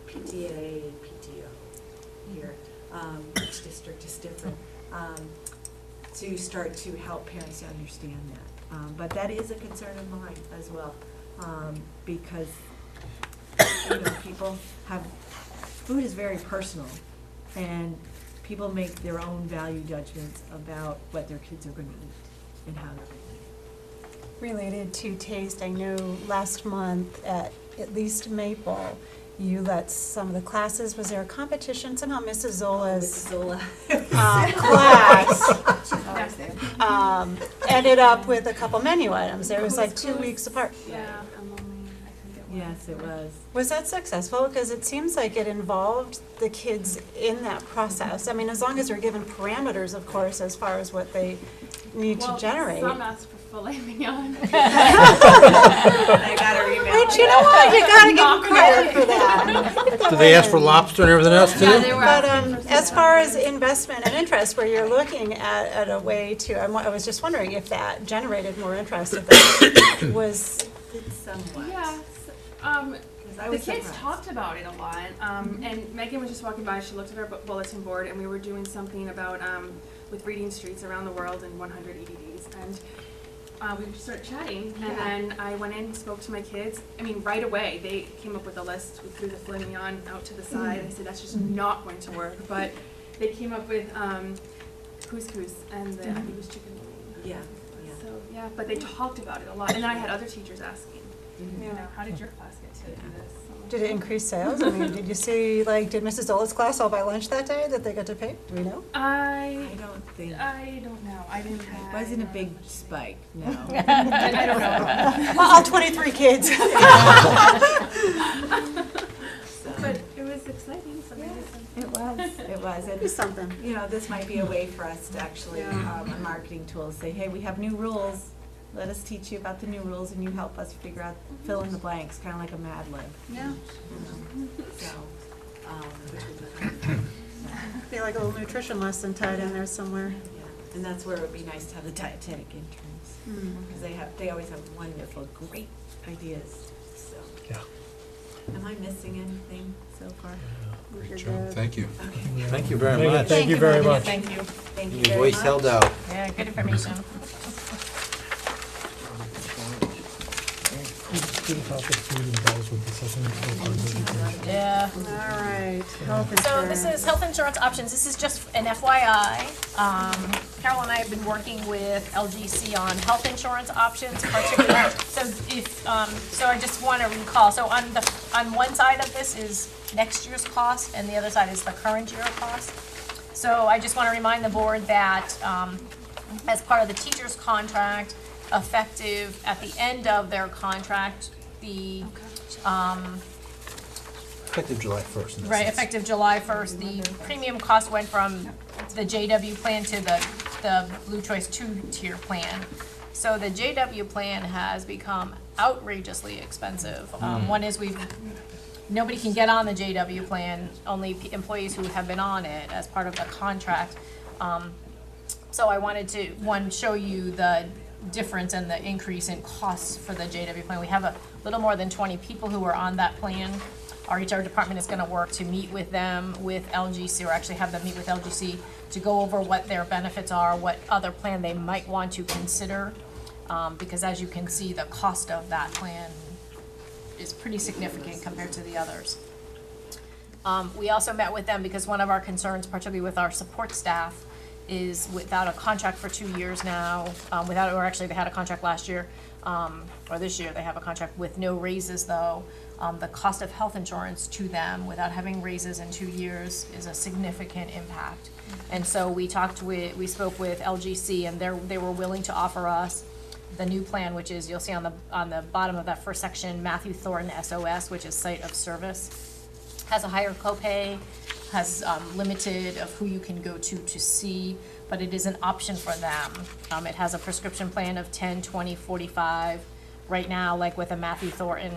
PTA and PTO here, each district is different, to start to help parents to understand that. But that is a concern of mine as well, because, you know, food is very personal, and people make their own value judgments about what their kids are going to eat and how they're going to eat. Related to taste, I know last month at least Maple, you let some of the classes, was there a competition? Somehow Mrs. Zola's class ended up with a couple menu items. There was like 2 weeks apart. Yeah. Yes, it was. Was that successful? Because it seems like it involved the kids in that process. I mean, as long as they're given parameters, of course, as far as what they need to generate. Some asked for filet mignon. I got her email. Wait But you know what, you gotta give them credit for that. Do they ask for lobster and everything else too? Yeah, they were But asking for as some- far as investment and interest, where you're looking at a way to, I was just wondering if that generated more interest, if that was, Somewhat. Yes. 'Cause I The was kids surprised. talked about it a lot, and Megan was just walking by, she looked at our bulletin board, and we were doing something about, with reading streets around the world in 100 EDDs, and we started chatting, and then I went in, spoke to my kids, I mean, right away, they came up with a list, we threw the filet mignon out to the side, I said, that's just not going to work, but they came up with, couscous, and I think it was chicken wing. Yeah, So, yeah, but they talked about it a lot, and then I had other teachers asking, you know, how did your class get to do this? did it increase sales? I mean, did you see, like, did Mrs. Dola's class all buy lunch that day that they got to pay? Do we know? I I don't know. I didn't have. It wasn't a big spike, no. I don't know. All 23 kids. But it was exciting. So maybe some- It was, and something. you know, this might be a way for us to actually, a marketing tool, say, hey, we have new rules. Let us teach you about the new rules and you help us figure out, fill in the blanks, kind of like a Mad Lib. Yeah. So, Be like a little nutrition lesson tied in there somewhere. and that's where it would be nice to have the dietetic interns, because they always have wonderful, great ideas, so. Yeah. Am I missing anything so far? Great job. Thank you. Okay. Thank you very Megan, much. thank you very much. Thank you. Thank you Your very voice much. held out. Yeah, good information. Good help with food and bells with the second. Yeah. All right, health insurance. So this is health insurance options. This is just an FYI. Carol and I have been working with LGC on health insurance options, particularly. So so I just want to recall. So on one side of this is next year's cost, and the other side is the current year cost. So I just want to remind the board that as part of the teacher's contract, effective at the end of their contract, the Effective July 1st. in that right, sense. effective July 1st, the premium cost went from the JW plan to the Blue Choice 2-tier plan. So the JW plan has become outrageously expensive. One is nobody can get on the JW plan, only employees who have been on it as part of the contract. So I wanted to, show you the difference and the increase in costs for the JW plan. We have a little more than 20 people who are on that plan. Our HR department is gonna work to meet with them, with LGC, or actually have them meet with LGC to go over what their benefits are, what other plan they might want to consider. Because as you can see, the cost of that plan is pretty significant compared to the others. We also met with them because one of our concerns, particularly with our support staff, is without a contract for 2 years now, or actually they had a contract last year, or this year, they have a contract with no raises though. The cost of health insurance to them without having raises in 2 years is a significant impact. And so we spoke with LGC, and they were willing to offer us the new plan, which is, you'll see on the bottom of that first section, Matthew Thornton SOS, which is site of service, has a higher copay, has limited of who you can go to see, but it is an option for them. It has a prescription plan of 10, 20, 45. Right now, like with a Matthew Thornton,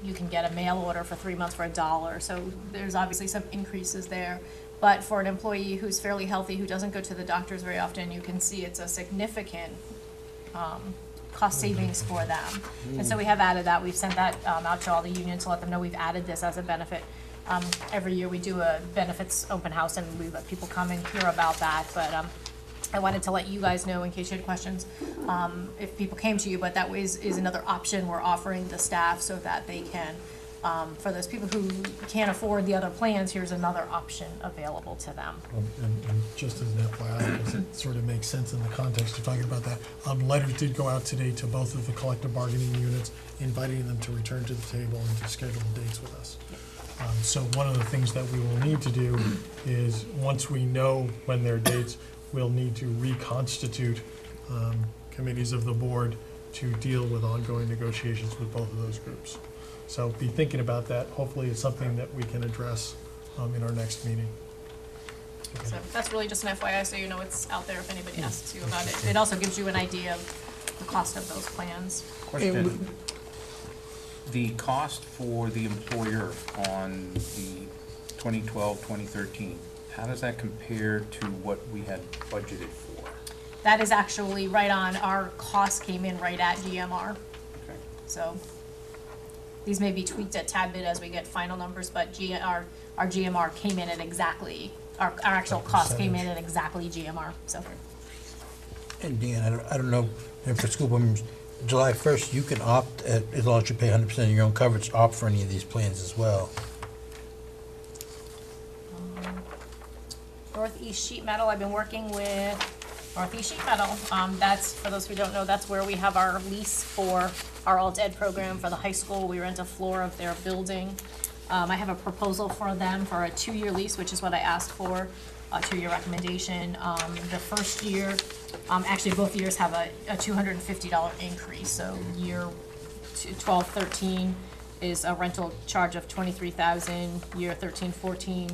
you can get a mail order for 3 months for $1. So there's obviously some increases there. But for an employee who's fairly healthy, who doesn't go to the doctors very often, you can see it's a significant cost savings for them. And so we have added that. We've sent that out to all the unions to let them know we've added this as a benefit. Every year we do a benefits open house, and we let people come and hear about that. But I wanted to let you guys know, in case you had questions, if people came to you, but that is another option we're offering the staff so that they can, for those people who can't afford the other plans, here's another option available to them. And just as an FYI, because it sort of makes sense in the context of talking about that, letters did go out today to both of the collective bargaining units, inviting them to return to the table and to schedule dates with us. So one of the things that we will need to do is, once we know when their dates, we'll need to reconstitute committees of the board to deal with ongoing negotiations with both of those groups. So be thinking about that. Hopefully it's something that we can address in our next meeting. So that's really just an FYI, so you know it's out there if anybody asks you about it. It also gives you an idea of the cost of those plans. Question. The cost for the employer on the 2012, 2013, how does that compare to what we had budgeted for? That is actually right on, our cost came in right at GMR. Okay. So these may be tweaked a tad bit as we get final numbers, but our GMR came in at exactly, our actual cost came in at exactly GMR, so. And Dan, I don't know, and for school board members, July 1st, you can opt, as long as you pay 100% of your own coverage, opt for any of these plans as well. Northeast Sheet Metal, I've been working with Northeast Sheet Metal. That's, for those who don't know, that's where we have our lease for our alt ed program for the high school. We rent a floor of their building. I have a proposal for them for a 2-year lease, which is what I asked for, a 2-year recommendation. The first year, actually both years have a $250 increase. So year 12, 13 is a rental charge of $23,000. Year 13, 14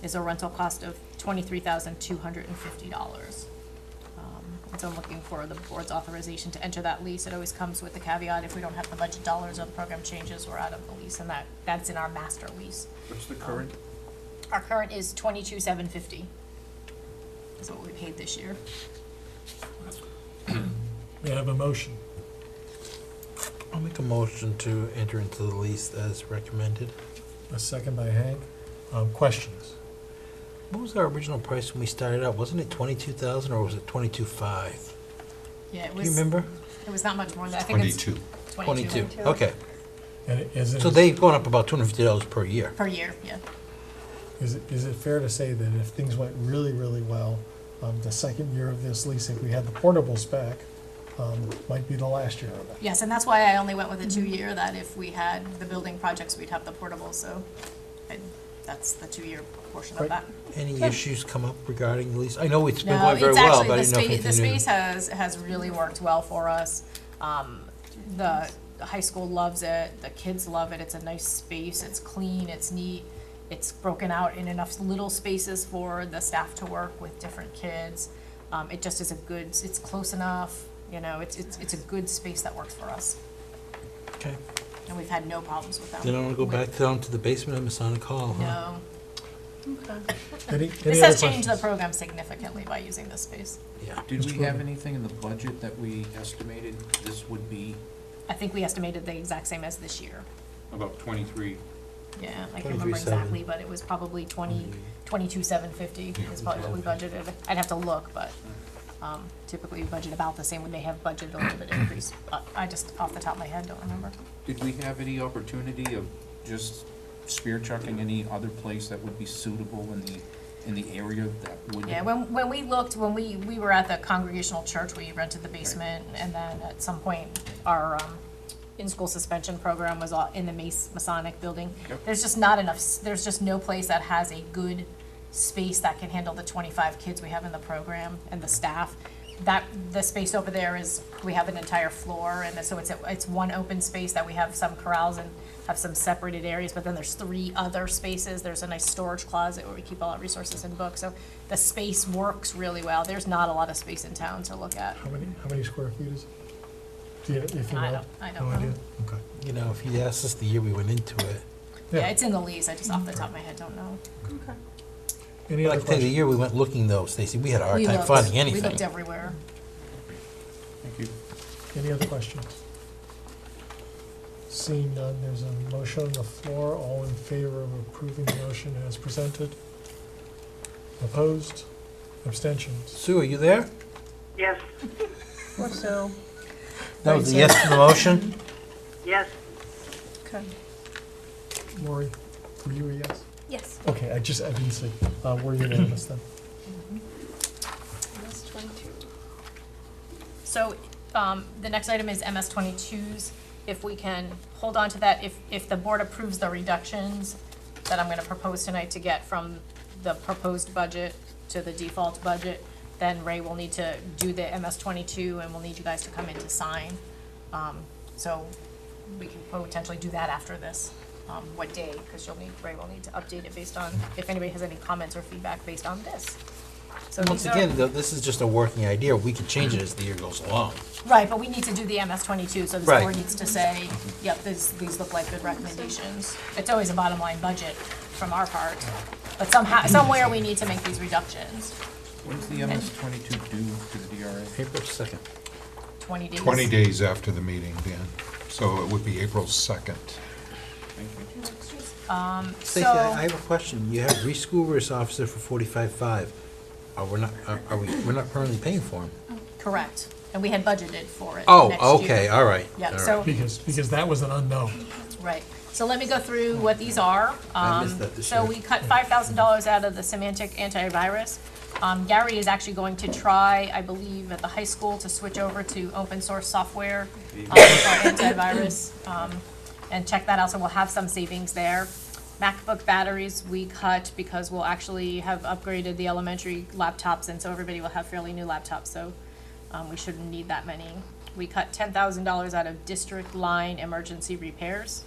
is a rental cost of $23,250. And so I'm looking for the board's authorization to enter that lease. It always comes with the caveat, if we don't have the budget dollars or the program changes, we're out of the lease, and that's in our master lease. What's the current? Our current is $22,750. That's what we paid this year. May I have a motion? I'll make a motion to enter into the lease as recommended. A second by Hank. Questions? What was our original price when we started out? Wasn't it 22,000 or was it 22,500? Yeah, it Do was. you remember? It was not much more than that. I think it's 22. Okay. And is it? So they've gone up about $250 per year. Per year, yeah. Is it fair to say that if things went really, really well, the second year of this lease, if we had the portables back, might be the last year of it? Yes, and that's why I only went with a 2-year, that if we had the building projects, we'd have the portables, so that's the 2-year portion of that. Any issues come up regarding the lease? I know it's been No, going very it's well, actually, but I didn't know if the anything new. space has really worked well for us. The high school loves it, the kids love it, it's a nice space, it's clean, it's neat. It's broken out in enough little spaces for the staff to work with different kids. It just is it's close enough, it's a good space that works for us. Okay. And we've had no problems with them. Then I want to go back down to the basement of Masonic Hall, huh? No. Any This other has changed the questions? program significantly by using this space. Yeah. Did we have anything in the budget that we estimated this would be? I think we estimated the exact same as this year. About 23. Yeah, I can't remember 23,700. exactly, but it was probably 22,750 is probably what we budgeted. I'd have to look, but typically we budget about the same. We may have budgeted a little bit increase. I just, off the top of my head, don't remember. Did we have any opportunity of just spear chucking any other place that would be suitable in the area that would? Yeah, when we looked, when we were at the Congregational Church, we rented the basement, and then at some point, our in-school suspension program was in the Masonic building. Yep. There's just not enough, there's just no place that has a good space that can handle the 25 kids we have in the program and the staff. The space over there is, we have an entire floor, and so it's one open space that we have some corrals and have some separated areas, but then there's 3 other spaces. There's a nice storage closet where we keep all our resources and books, so the space works really well. There's not a lot of space in town to look at. How many square feet is it? Do you, if you know? I No don't idea? know. Okay. If you asked us the year we went into it, Yeah, it's in the lease, I just off the top of my head don't know. Any but I other can tell you, the questions? year we went looking though, Stacy, we had a hard We time looked- finding We anything. looked everywhere. Thank you. Any other questions? Seeing none, there's a motion on the floor. All in favor of approving the motion as presented? Opposed? Abstentions? Sue, are you there? Yes, Or so. That was a yes to the motion? yes. Okay. Lori, were you a yes? Yes. Okay, I didn't see. We're unanimous then. So, the next item is MS 22s. If we can hold on to that, if the board approves the reductions that I'm gonna propose tonight to get from the proposed budget to the default budget, then Ray will need to do the MS 22 and we'll need you guys to come in to sign. So we can potentially do that after this. What day, because Ray will need to update it based on, if anybody has any comments or feedback based on this. So Once these are- again, though, this is just a working idea. We can change it as the year goes along. Right, but we need to do the MS-22, so the Right. board needs to say, yep, these look like good recommendations. It's always a bottom line budget from our part, but somehow, somewhere we need to make these reductions. When's the MS-22 due to the DRA? April 2nd. 20 days. 20 days after the meeting, Dan. So it would be April 2nd. Thank you. Stacy, I have a question. You have school resource officer for 45.5. We're not currently paying for him? Correct, and we had budgeted for it Oh, next year. okay, all right. Yep, all so, Because that was an unknown. right, so let me go through what these are. I missed that this So year. we cut $5,000 out of the semantic antivirus. Gary is actually going to try, I believe, at the high school to switch over to open source software for antivirus, and check that out, so we'll have some savings there. MacBook batteries we cut because we'll actually have upgraded the elementary laptops, and so everybody will have fairly new laptops, so we shouldn't need that many. We cut $10,000 out of district line emergency repairs.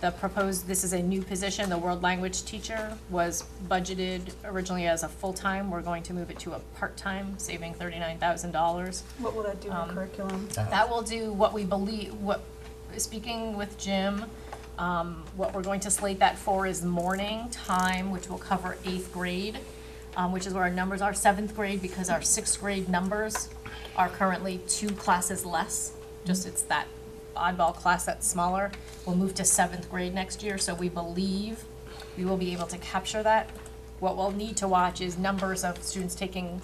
The proposed, this is a new position, the world language teacher was budgeted originally as a full-time. We're going to move it to a part-time, saving $39,000. What will that do in curriculum? That will do what we believe, speaking with Jim, what we're going to slate that for is morning time, which will cover 8th grade, which is where our numbers are. 7th grade, because our 6th grade numbers are currently 2 classes less, just it's that oddball class that's smaller. We'll move to 7th grade next year, so we believe we will be able to capture that. What we'll need to watch is numbers of students taking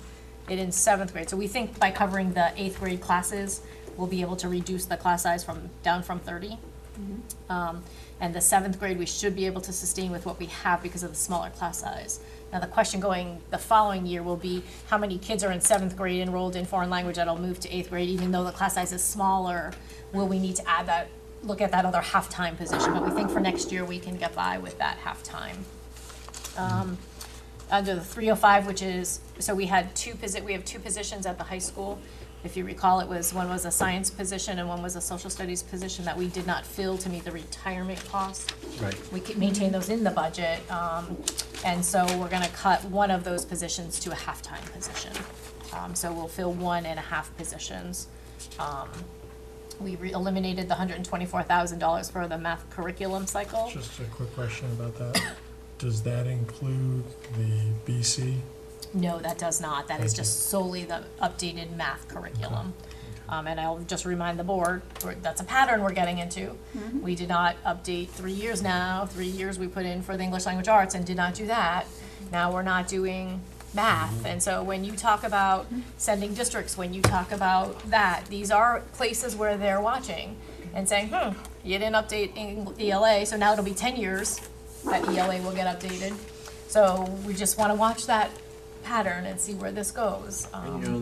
it in 7th grade. So we think by covering the 8th grade classes, we'll be able to reduce the class size down from 30. And the 7th grade, we should be able to sustain with what we have because of the smaller class size. Now, the question going the following year will be, how many kids are in 7th grade enrolled in foreign language that'll move to 8th grade, even though the class size is smaller? Will we need to add that, look at that other half-time position? But we think for next year, we can get by with that half-time. Under the 305, which is, so we have 2 positions at the high school. If you recall, one was a science position and one was a social studies position that we did not fill to meet the retirement costs. Right. We can maintain those in the budget, and so we're gonna cut one of those positions to a half-time position. So we'll fill 1.5 positions. We eliminated the $124,000 for the math curriculum cycle. Just a quick question about that. Does that include the BC? No, that does not. That is just solely the updated math curriculum. And I'll just remind the board, that's a pattern we're getting into. We did not update 3 years now. 3 years we put in for the English language arts and did not do that. Now we're not doing math. And so when you talk about sending districts, when you talk about that, these are places where they're watching and saying, you didn't update ELA, so now it'll be 10 years that ELA will get updated. So we just want to watch that pattern and see where this goes,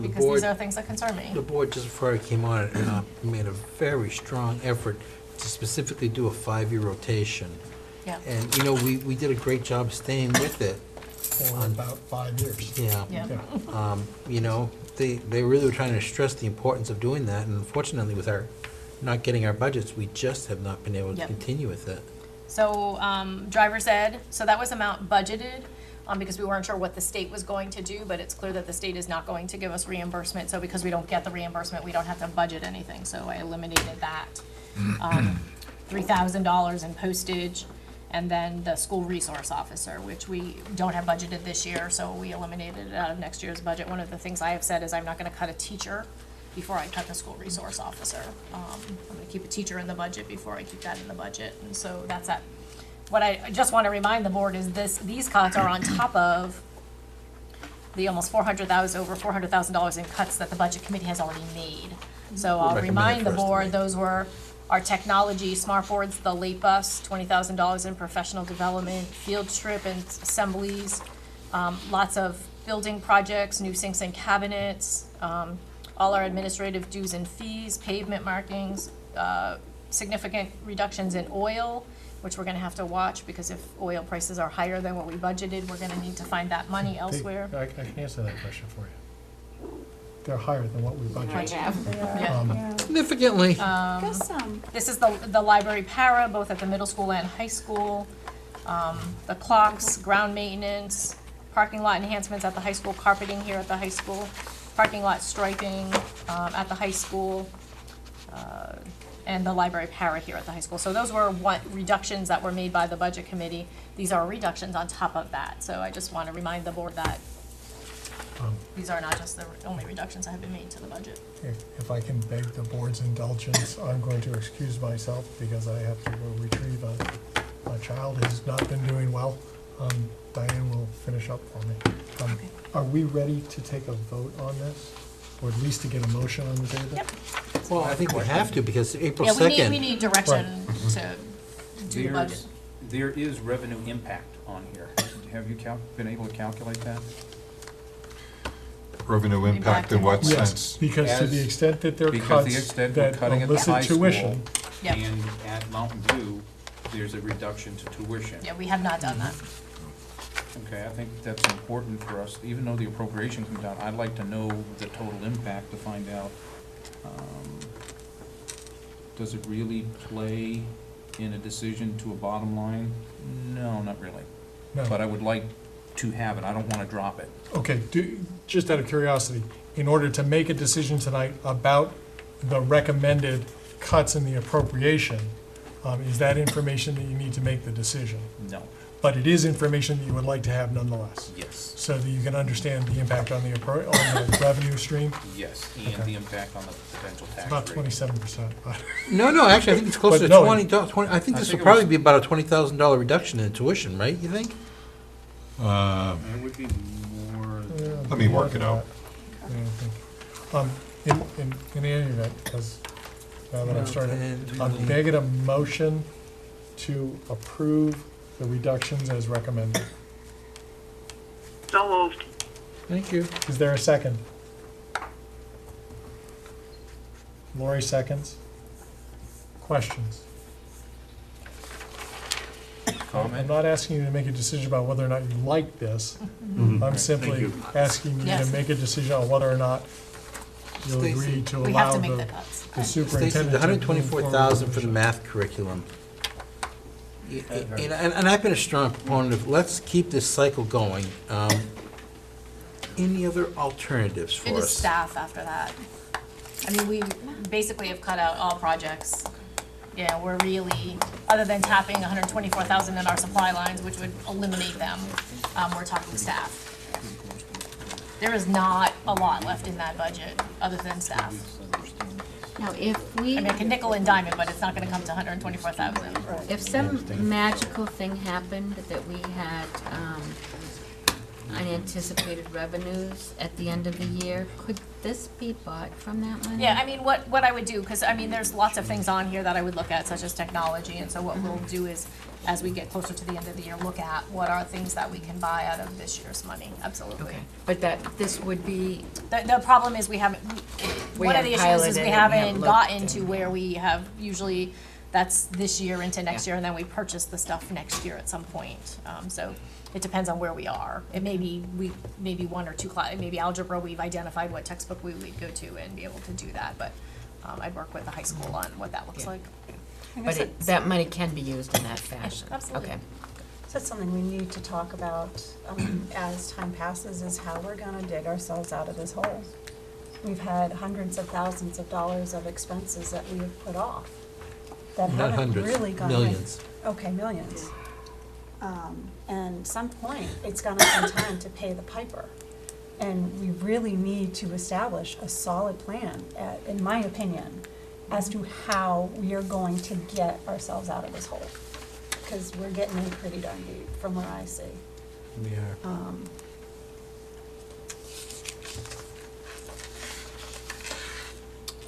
because these are things that concern me. The board, just before I came on, made a very strong effort to specifically do a 5-year rotation. Yeah. And, we did a great job staying with it. For about 5 years. Yeah. Yeah. They really were trying to stress the importance of doing that, and unfortunately, with our not getting our budgets, we just have not been able to Yep. continue with it. So, driver's ed, so that was amount budgeted, because we weren't sure what the state was going to do, but it's clear that the state is not going to give us reimbursement, so because we don't get the reimbursement, we don't have to budget anything, so I eliminated that. $3,000 in postage, and then the school resource officer, which we don't have budgeted this year, so we eliminated it out of next year's budget. One of the things I have said is I'm not gonna cut a teacher before I cut the school resource officer. I'm gonna keep a teacher in the budget before I keep that in the budget, and so that's that. What I just wanna remind the board is these cuts are on top of the almost over $400,000 in cuts that the budget committee has already made. So I'll remind the board, those were our technology, smart boards, the late bus, $20,000 in professional development, field trip and assemblies, lots of building projects, new sinks and cabinets, all our administrative dues and fees, pavement markings, significant reductions in oil, which we're gonna have to watch, because if oil prices are higher than what we budgeted, we're gonna need to find that money elsewhere. I can answer that question for you. They're higher than what we budgeted. Yeah. Significantly. This is the library para, both at the middle school and high school. The clocks, ground maintenance, parking lot enhancements at the high school, carpeting here at the high school, parking lot striping at the high school, and the library para here at the high school. So those were reductions that were made by the budget committee. These are reductions on top of that. So I just want to remind the board that these are not just the only reductions that have been made to the budget. If I can beg the board's indulgence, I'm going to excuse myself because I have to go retrieve a child who's not been doing well. Diane will finish up for me. Are we ready to take a vote on this? Or at least to get a motion on the table? Yep. Well, I think we have to, because April Yeah, 2nd. we need direction to do the budget. There is revenue impact on here. Have you been able to calculate that? Revenue impact in what Yes, sense? because to the extent that there are Because the cuts extent we're that cutting at the high elicit school tuition. Yep. and at Mountain View, there's a reduction to tuition. Yeah, we have not done that. Okay, I think that's important for us, even though the appropriation comes down, I'd like to know the total impact to find out, does it really play in a decision to a bottom line? No, not really. No. But I would like to have it, I don't wanna drop it. Okay, just out of curiosity, in order to make a decision tonight about the recommended cuts in the appropriation, is that information that you need to make the decision? No, But it is information that you would like to have nonetheless? yes, So that you can understand the impact on the revenue stream? yes, and Okay. the impact on the potential tax It's rate. about 27%. No, actually, I think it's closer to But no, 20, I think I this think will it probably was- be about a $20,000 reduction in tuition, right, you think? It would be more. Let me work it out. In any event, because now that I've started, 10, I'm 20. begging a motion to approve the reductions as recommended. So moved. Thank you. Is there a second? Lori seconds. Questions? I'm Comment? not asking you to make a decision about whether or not you like this. I'm simply asking you to Yes. make a decision on whether or not you'll Stacy, agree to We have allow to make the the cuts. the Stacy, superintendent. the to move forward $124,000 with for the the math curriculum. And I've been a strong proponent of, let's keep this cycle going. Any other alternatives It for is us? staff after that. I mean, we basically have cut out all projects. Yeah, we're really, other than tapping 124,000 in our supply lines, which would eliminate them, we're talking staff. There is not a lot left in that budget, other than staff. Now, if we. I mean, I can nickel and dime it, but it's not gonna come to 124,000. If some magical thing happened that we had unanticipated revenues at the end of the year, could this be bought from that money? Yeah, I mean, what I would do, because I mean, there's lots of things on here that I would look at, such as technology, and so what we'll do is, as we get closer to the end of the year, look at what are things that we can buy out of this year's money, absolutely. Okay, but this would be, The problem is we haven't, We one of the have issues is piloted we it, we haven't haven't gotten looked, to and- where we have usually, that's this year into next Yeah. year, and then we purchase the stuff next year at some point. So it depends on where we are. It may be, maybe one or two maybe algebra, we've identified what textbook we would go to and be able to do that, but I'd work with the high school on what that looks Yeah. like. but that money can be used in that fashion? absolutely. Okay. So that's something we need to talk about as time passes, is how we're gonna dig ourselves out of this hole. We've had hundreds of thousands of dollars of expenses that we have put off that Not haven't hundreds, really gone. millions. Okay, millions. And some point, it's gonna come time to pay the piper. And we really need to establish a solid plan, in my opinion, as to how we are going to get ourselves out of this hole. Because we're getting in pretty darn deep from where I see. We are.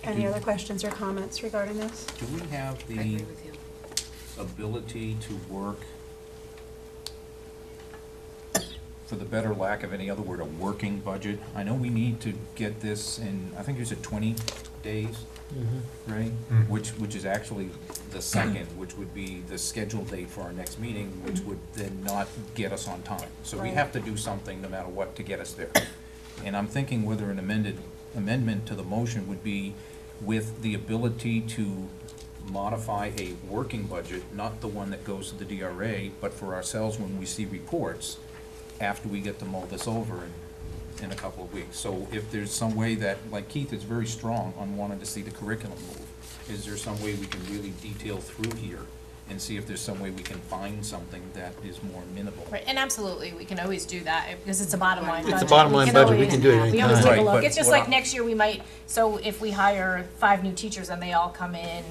Any other questions or comments regarding this? Do we have I agree the with you. ability to work, for the better lack of any other word, a working budget? I know we need to get this in, I think you said 20 days, right? Mm. Which is actually the second, which would be the scheduled date for our next meeting, which would then not get us on time. So we Right. have to do something no matter what to get us there. And I'm thinking whether an amendment to the motion would be with the ability to modify a working budget, not the one that goes to the DRA, but for ourselves when we see reports, after we get to mull this over in a couple of weeks. So if there's some way that, like Keith is very strong on wanting to see the curriculum move, is there some way we can really detail through here and see if there's some way we can find something that is more minimal? Right, and absolutely, we can always do that, because it's a bottom line budget. It's a bottom line budget, we can do it We always anytime. take a Right, look, but it's just what like I- next year we might, so if we hire 5 new teachers and they all come in,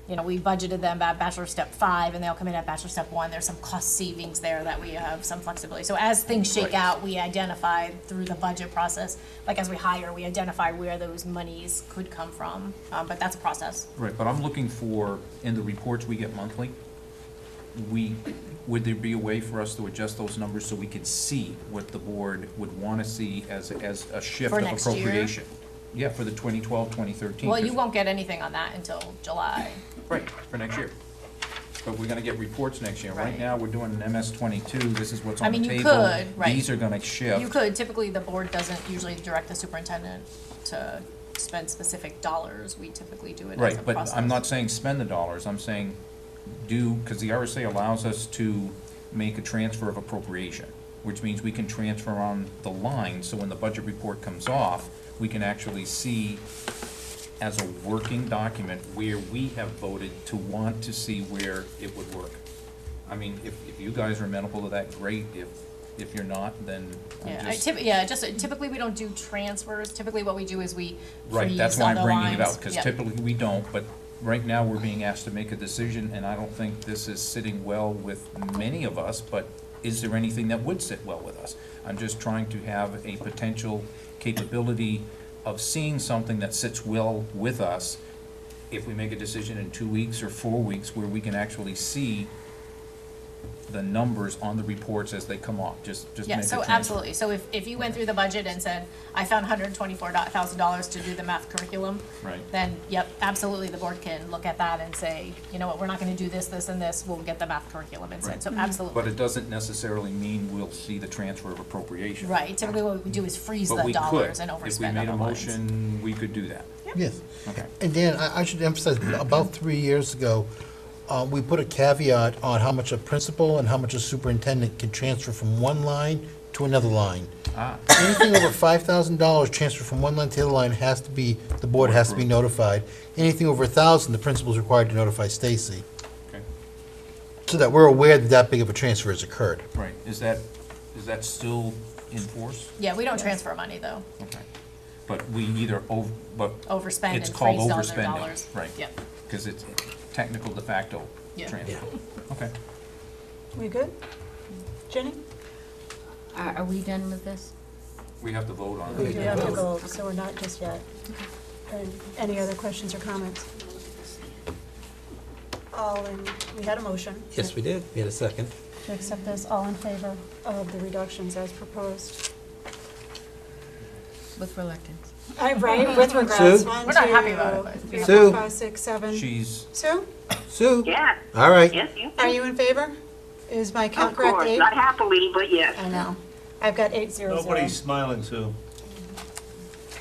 you know, we budgeted them at Bachelor Step 5 and they all come in at Bachelor Step 1, there's some cost savings there that we have some flexibility. So as things shake Right. out, we identify through the budget process, like as we hire, we identify where those monies could come from, but that's a process. Right, but I'm looking for, in the reports we get monthly, would there be a way for us to adjust those numbers so we could see what the board would want to see as a shift For of next year? appropriation? Yeah, for the 2012, 2013. Well, you won't get anything on that until July. Right, for next year. But we're gonna get reports next year. Right Right. now, we're doing an MS-22, this is what's I on the mean, table. you could, right. These are gonna shift. You could, typically the board doesn't usually direct the superintendent to spend specific dollars, we typically do it as a Right, process. but I'm not saying spend the dollars, I'm saying do, because the RSA allows us to make a transfer of appropriation, which means we can transfer on the line, so when the budget report comes off, we can actually see as a working document where we have voted to want to see where it would work. I mean, if you guys are amenable to that, great, if you're not, then I'm Yeah, just typically we don't do transfers, typically what we do is we Right, freeze that's why I'm other bringing it lines. out, because Yep. typically we don't, but right now we're being asked to make a decision, and I don't think this is sitting well with many of us, but is there anything that would sit well with us? I'm just trying to have a potential capability of seeing something that sits well with us if we make a decision in 2 weeks or 4 weeks, where we can actually see the numbers on the reports as they come off, just make a Yeah, so transfer. absolutely, so if you went through the budget and said, I found $124,000 to do the math curriculum, Right. then, yep, absolutely, the board can look at that and say, you know what, we're not gonna do this, this, and this, we'll get the math curriculum instead, so absolutely. But it doesn't necessarily mean we'll see the transfer of appropriation. Right, typically what we do is freeze But the we dollars could. and overspend other If we made a lines. motion, we could do that. Yes. Okay. And Dan, I should emphasize, about 3 years ago, we put a caveat on how much a principal and how much a superintendent can transfer from one line to another line. Ah, Anything over $5,000 transferred from one line to the other line has to be, the board has to be notified. Anything over 1,000, the principal is required to notify Stacy, okay, so that we're aware that that big of a transfer has occurred. right. Is that still in force? Yeah, we don't transfer money, though, Okay. But we either overspend and it's called freeze other overspending, dollars. right? Yep. Because it's technical de facto Yeah. transfer. Okay. We good? Jenny? Are we done with this? We have to vote on We it. do have to go, so we're not just yet. Any other questions or comments? We had a motion. Yes, we did. We had a second. To accept this, all in favor of the reductions as proposed? With reluctance. Right, with regrets. Sue? One, We're not two, happy about it, but- 3, Sue? 4, 5, 6, 7. She's, Sue, Sue? Yeah, All right. yes, you. are you in favor? Is my count Of correct, course, 8? not happily, but yes. I know. I've got 800. Nobody's smiling, Sue.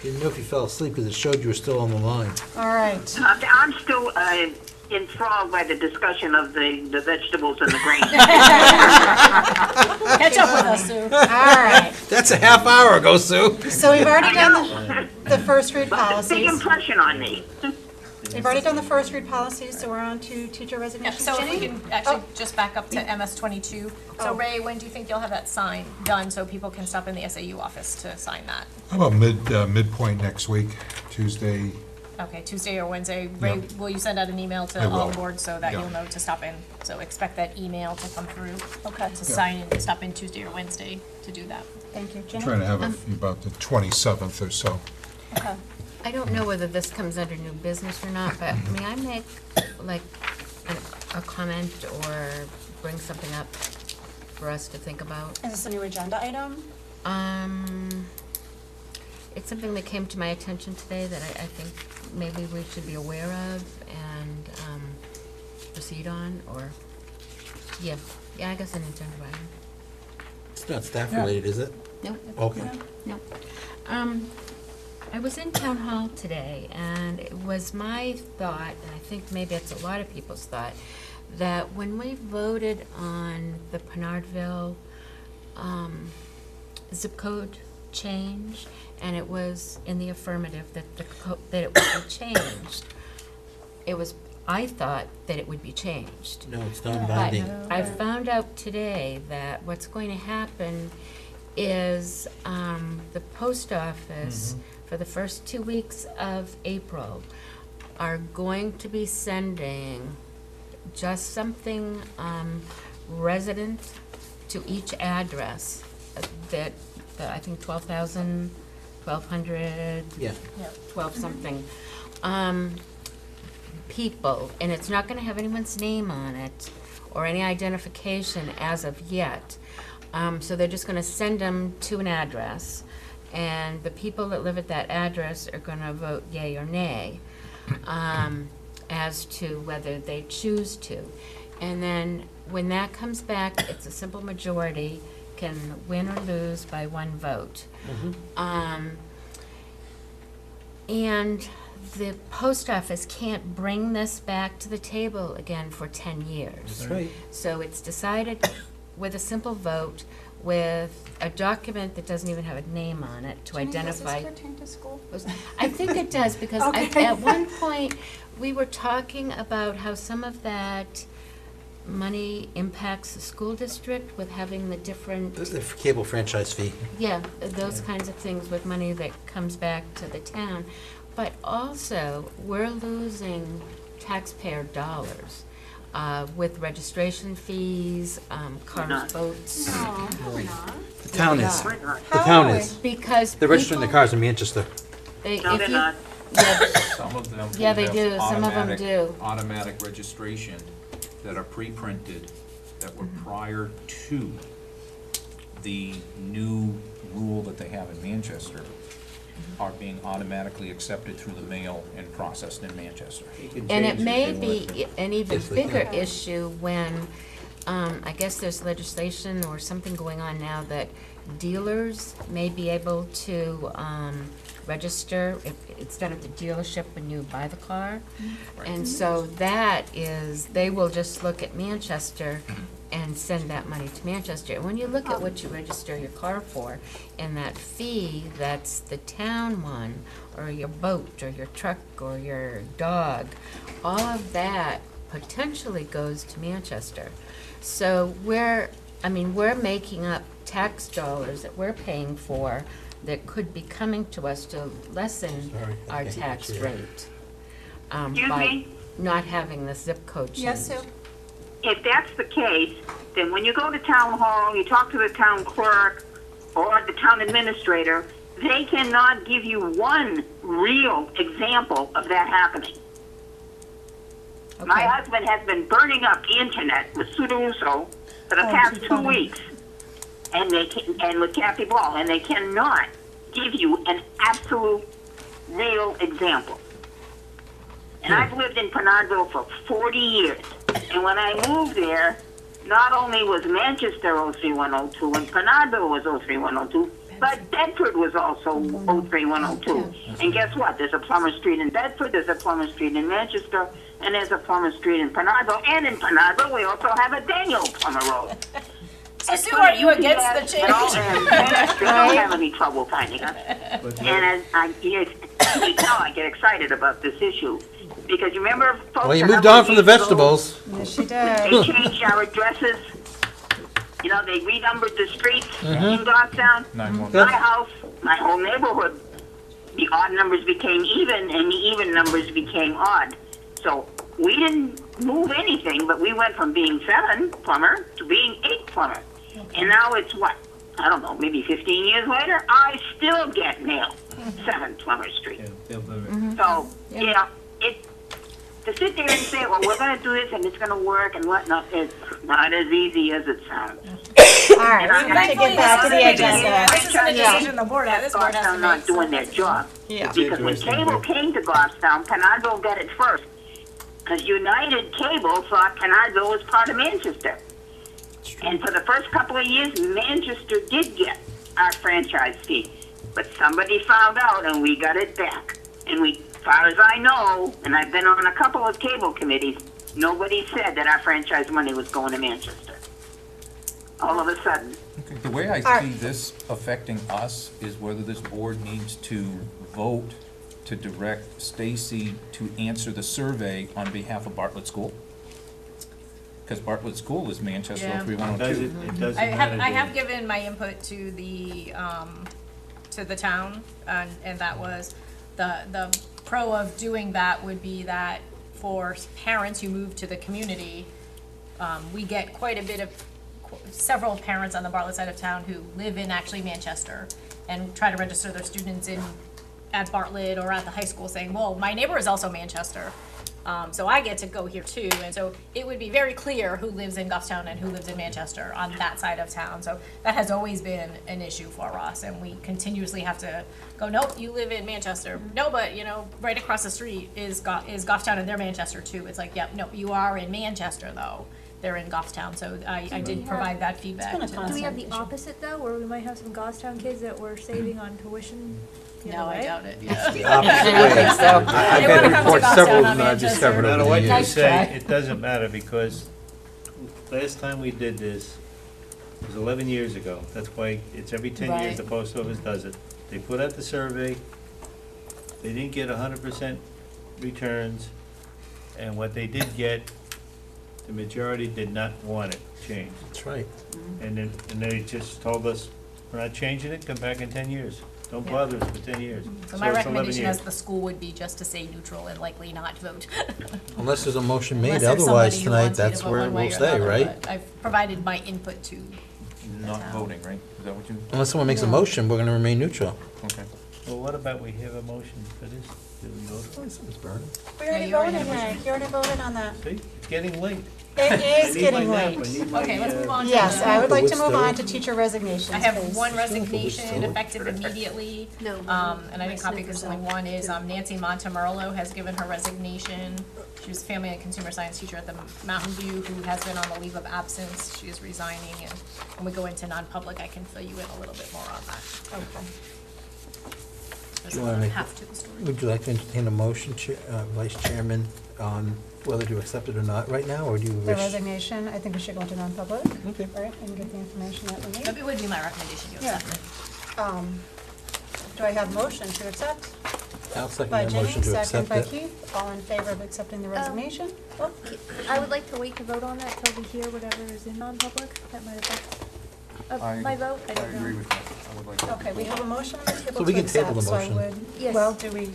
Didn't know if you fell asleep because it showed you were still on the line. All right. I'm still enthralled by the discussion of the vegetables and the grains. Catch up with us, Sue. All right. That's a half hour ago, Sue. So we've already done the first read Big policies. impression on me. We've already done the first read policies, so we're on to teacher Yeah, resignations. so if we Jenny? can actually just back up to MS-22. So Oh. Ray, when do you think you'll have that sign done so people can stop in the SAU office to sign that? How about midpoint next week, Tuesday? Okay, Tuesday or Wednesday. Ray, Yep. will you send out an email to I all will. boards so that Yeah. you'll know to stop in? So expect that email to come through. Okay. To Yeah. sign in, stop in Tuesday or Wednesday to do that. Thank you. Jenny? Trying to have about the 27th or so. Okay. I don't know whether this comes under new business or not, but may I make like a comment or bring something up for us to think about? Is this a new agenda item? It's something that came to my attention today that I think maybe we should be aware of and proceed on, or, yeah, I guess an agenda item. It's not staff related, is it? No. Okay. No. I was in town hall today, and it was my thought, and I think maybe it's a lot of people's thought, that when we voted on the Penardville zip code change, and it was in the affirmative that that it would be changed. I thought that it would be changed. No, it's non-binding. But I found out today that what's going to happen is the post office, for the first 2 weeks of April, are going to be sending just something resident to each address that I think 1,200, Yeah. 12 something people, and it's not going to have anyone's name on it or any identification as of yet. So they're just going to send them to an address, and the people that live at that address are going to vote yay or nay as to whether they choose to. And then when that comes back, it's a simple majority, can win or lose by one vote. And the post office can't bring this back to the table again for 10 years. That's right. So it's decided with a simple vote, with a document that doesn't even have a name on it to identify. Does this pertain to school? I think it does, because at one point, we were talking about how some of that money impacts the school district with having the different, The cable franchise fee. yeah, those kinds of things with money that comes back to the town. But also, we're losing taxpayer dollars with registration fees, cars, boats. No, we're not. The town is. We're not. The town is. Because They're registering their people- cars in Manchester. No, they're not. Some of them Yeah, they have do. Some of them automatic- do. Automatic registration that are pre-printed, that were prior to the new rule that they have in Manchester, are being automatically accepted through the mail and processed in Manchester. And it may be an even Yes, they bigger can. issue when, I guess there's legislation or something going on now that dealers may be able to register if it's done at the dealership when you buy the car. And so that is, they will just look at Manchester and send that money to Manchester. And when you look at what you register your car for, and that fee, that's the town one, or your boat, or your truck, or your dog, all of that potentially goes to Manchester. So we're making up tax dollars that we're paying for that could be coming to us to lessen Sorry, I our can't tax hear you. rate Excuse by me? not having the zip code change. Yes, Sue? If that's the case, then when you go to town hall, you talk to the town clerk or the town administrator, they cannot give you one real example of that happening. My Okay. husband has been burning up the internet with Sue Russo for the past 2 weeks, and with Kathy Ball, and they cannot give you an absolute real example. And I've lived in Penardville for 40 years. And when I moved there, not only was Manchester 03102 and Penardville was 03102, but Bedford was also 03102. And guess what? There's a Plummer Street in Bedford, there's a Plummer Street in Manchester, and there's a Plummer Street in Penardville. And in Penardville, we also have a Daniel Plummer Road. So Sue, are you against the change? And Manchester don't have any trouble finding us. And as you can tell, I get excited about this issue. Because you remember, folks, Well, you a moved number on of from the years ago, vegetables. Yes, she They did. changed our addresses. You know, they renumbered the streets Mm-hmm. in Goffstown. 911. My house, my whole neighborhood, the odd numbers became even and the even numbers became odd. So we didn't move anything, but we went from being 7 plumber to being 8 plumber. And now it's what? I don't know, maybe 15 years later, I still get mail. 7 Plummer Street. So, yeah, to sit there and say, well, we're going to do this and it's going to work and whatnot, it's not as easy as it sounds. All right, And we have to get back to the agenda. This isn't a decision the board has, this board has to Goffstown not make. doing their job. Yeah. Because when cable came to Goffstown, Penardville got it first. Because United Cable thought Penardville was part of Manchester. And for the first couple of years, Manchester did get our franchise fee. But somebody found out and we got it back. And we, as far as I know, and I've been on a couple of cable committees, nobody said that our franchise money was going to Manchester. all of a sudden. Okay, the way I see this affecting us is whether this board needs to vote to direct Stacy to answer the survey on behalf of Bartlett School. Because Bartlett School is Manchester Yeah. 03102. It doesn't I matter. have given my input to the town, and that was, the pro of doing that would be that for parents who move to the community, we get quite a bit of, several parents on the Bartlett side of town who live in actually Manchester and try to register their students at Bartlett or at the high school saying, well, my neighbor is also Manchester. So I get to go here too, and so it would be very clear who lives in Goffstown and who lives in Manchester on that side of town. So that has always been an issue for us, and we continuously have to go, nope, you live in Manchester. No, but, you know, right across the street is Goffstown, and they're Manchester too. It's like, yep, no, you are in Manchester though. They're in Goffstown, so I did provide that feedback. Do we have the opposite though, where we might have some Goffstown kids that were saving on tuition? the No, other I way? doubt it. It's the Yeah. opposite I don't way. think so. I've They had wanna to come to report Goffstown several of on them that I've Manchester. discovered No over matter the what you years. say, it doesn't matter, because last time we did this was 11 years ago. That's why it's every 10 years Right. the post office does it. They put out the survey, they didn't get 100% returns, and what they did get, the majority did not want it changed. That's right. And they just told us, we're not changing it, come back in 10 years. Don't Yeah. bother us for 10 years. So my it's 11 recommendation years. as the school would be just to say neutral and likely not vote. Unless there's a motion Unless made there's otherwise somebody who tonight, wants me to that's vote where one way we'll or stay, another, right? but I've provided my input to. Not voting, right? Is that what you? Unless someone makes a motion, we're gonna remain neutral. Okay. Well, what about we have a motion for this? Did we vote? We already you already voted, had a Hank, you already voted on that. See, it's getting late. It I is need getting my late. nap. I need my, Okay, let's move on to Yes, the- I would like to Still- move on to teacher resignations, I have please. one Still. resignation effective immediately. No, And my I didn't copy because Snickers only out, one is, too. Nancy Montemurlo has given her resignation. She was a family and consumer science teacher at the Mountain View who has been on a leave of absence. She is resigning, and when we go into non-public, I can fill you in a little bit more on that. Okay. There's Do you wanna make- half to the story. Would you like to entertain a motion, Vice Chairman, on whether to accept it or not right now, or do you The wish? resignation, I think we should go into non-public, Okay. right, and get the information that we need. It would be my recommendation you Yeah. accept it. Do I have a motion to accept? I'll second By that Jenny, motion to second accept by it. Keith, all in favor of accepting the resignation? Oh, I would like to wait to vote on that till we hear whatever is in non-public. That might affect my vote. I don't know. agree with that. I would like to. okay, we have a motion on the table So we to can table accept, the so I motion. would, Yes. well, do we,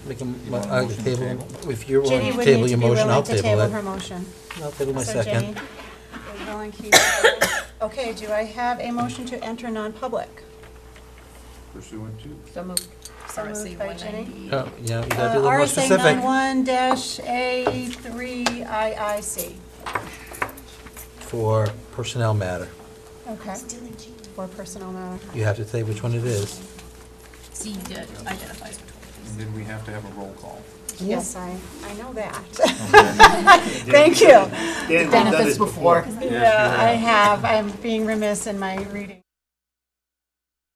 Make a, want a motion to table, table? if you're willing Jenny to would table need your to be motion, I'll willing to table table her it. motion. I'll table my So Jenny second. is willing, Keith. Okay, do I have a motion to enter non-public? Pursuant to. So moved. So moved RSA by Jenny. 190. Oh, yeah, you gotta be a little more RSA specific. 91-A3IIC. For personnel matter. Okay. For personnel matter. You have to say which one it is. C identifies which one it is. And then we have to have a roll call. Yes, I know that. Thank you. Dan's done Done this this before. before. Yeah, I have. I'm being remiss in my reading.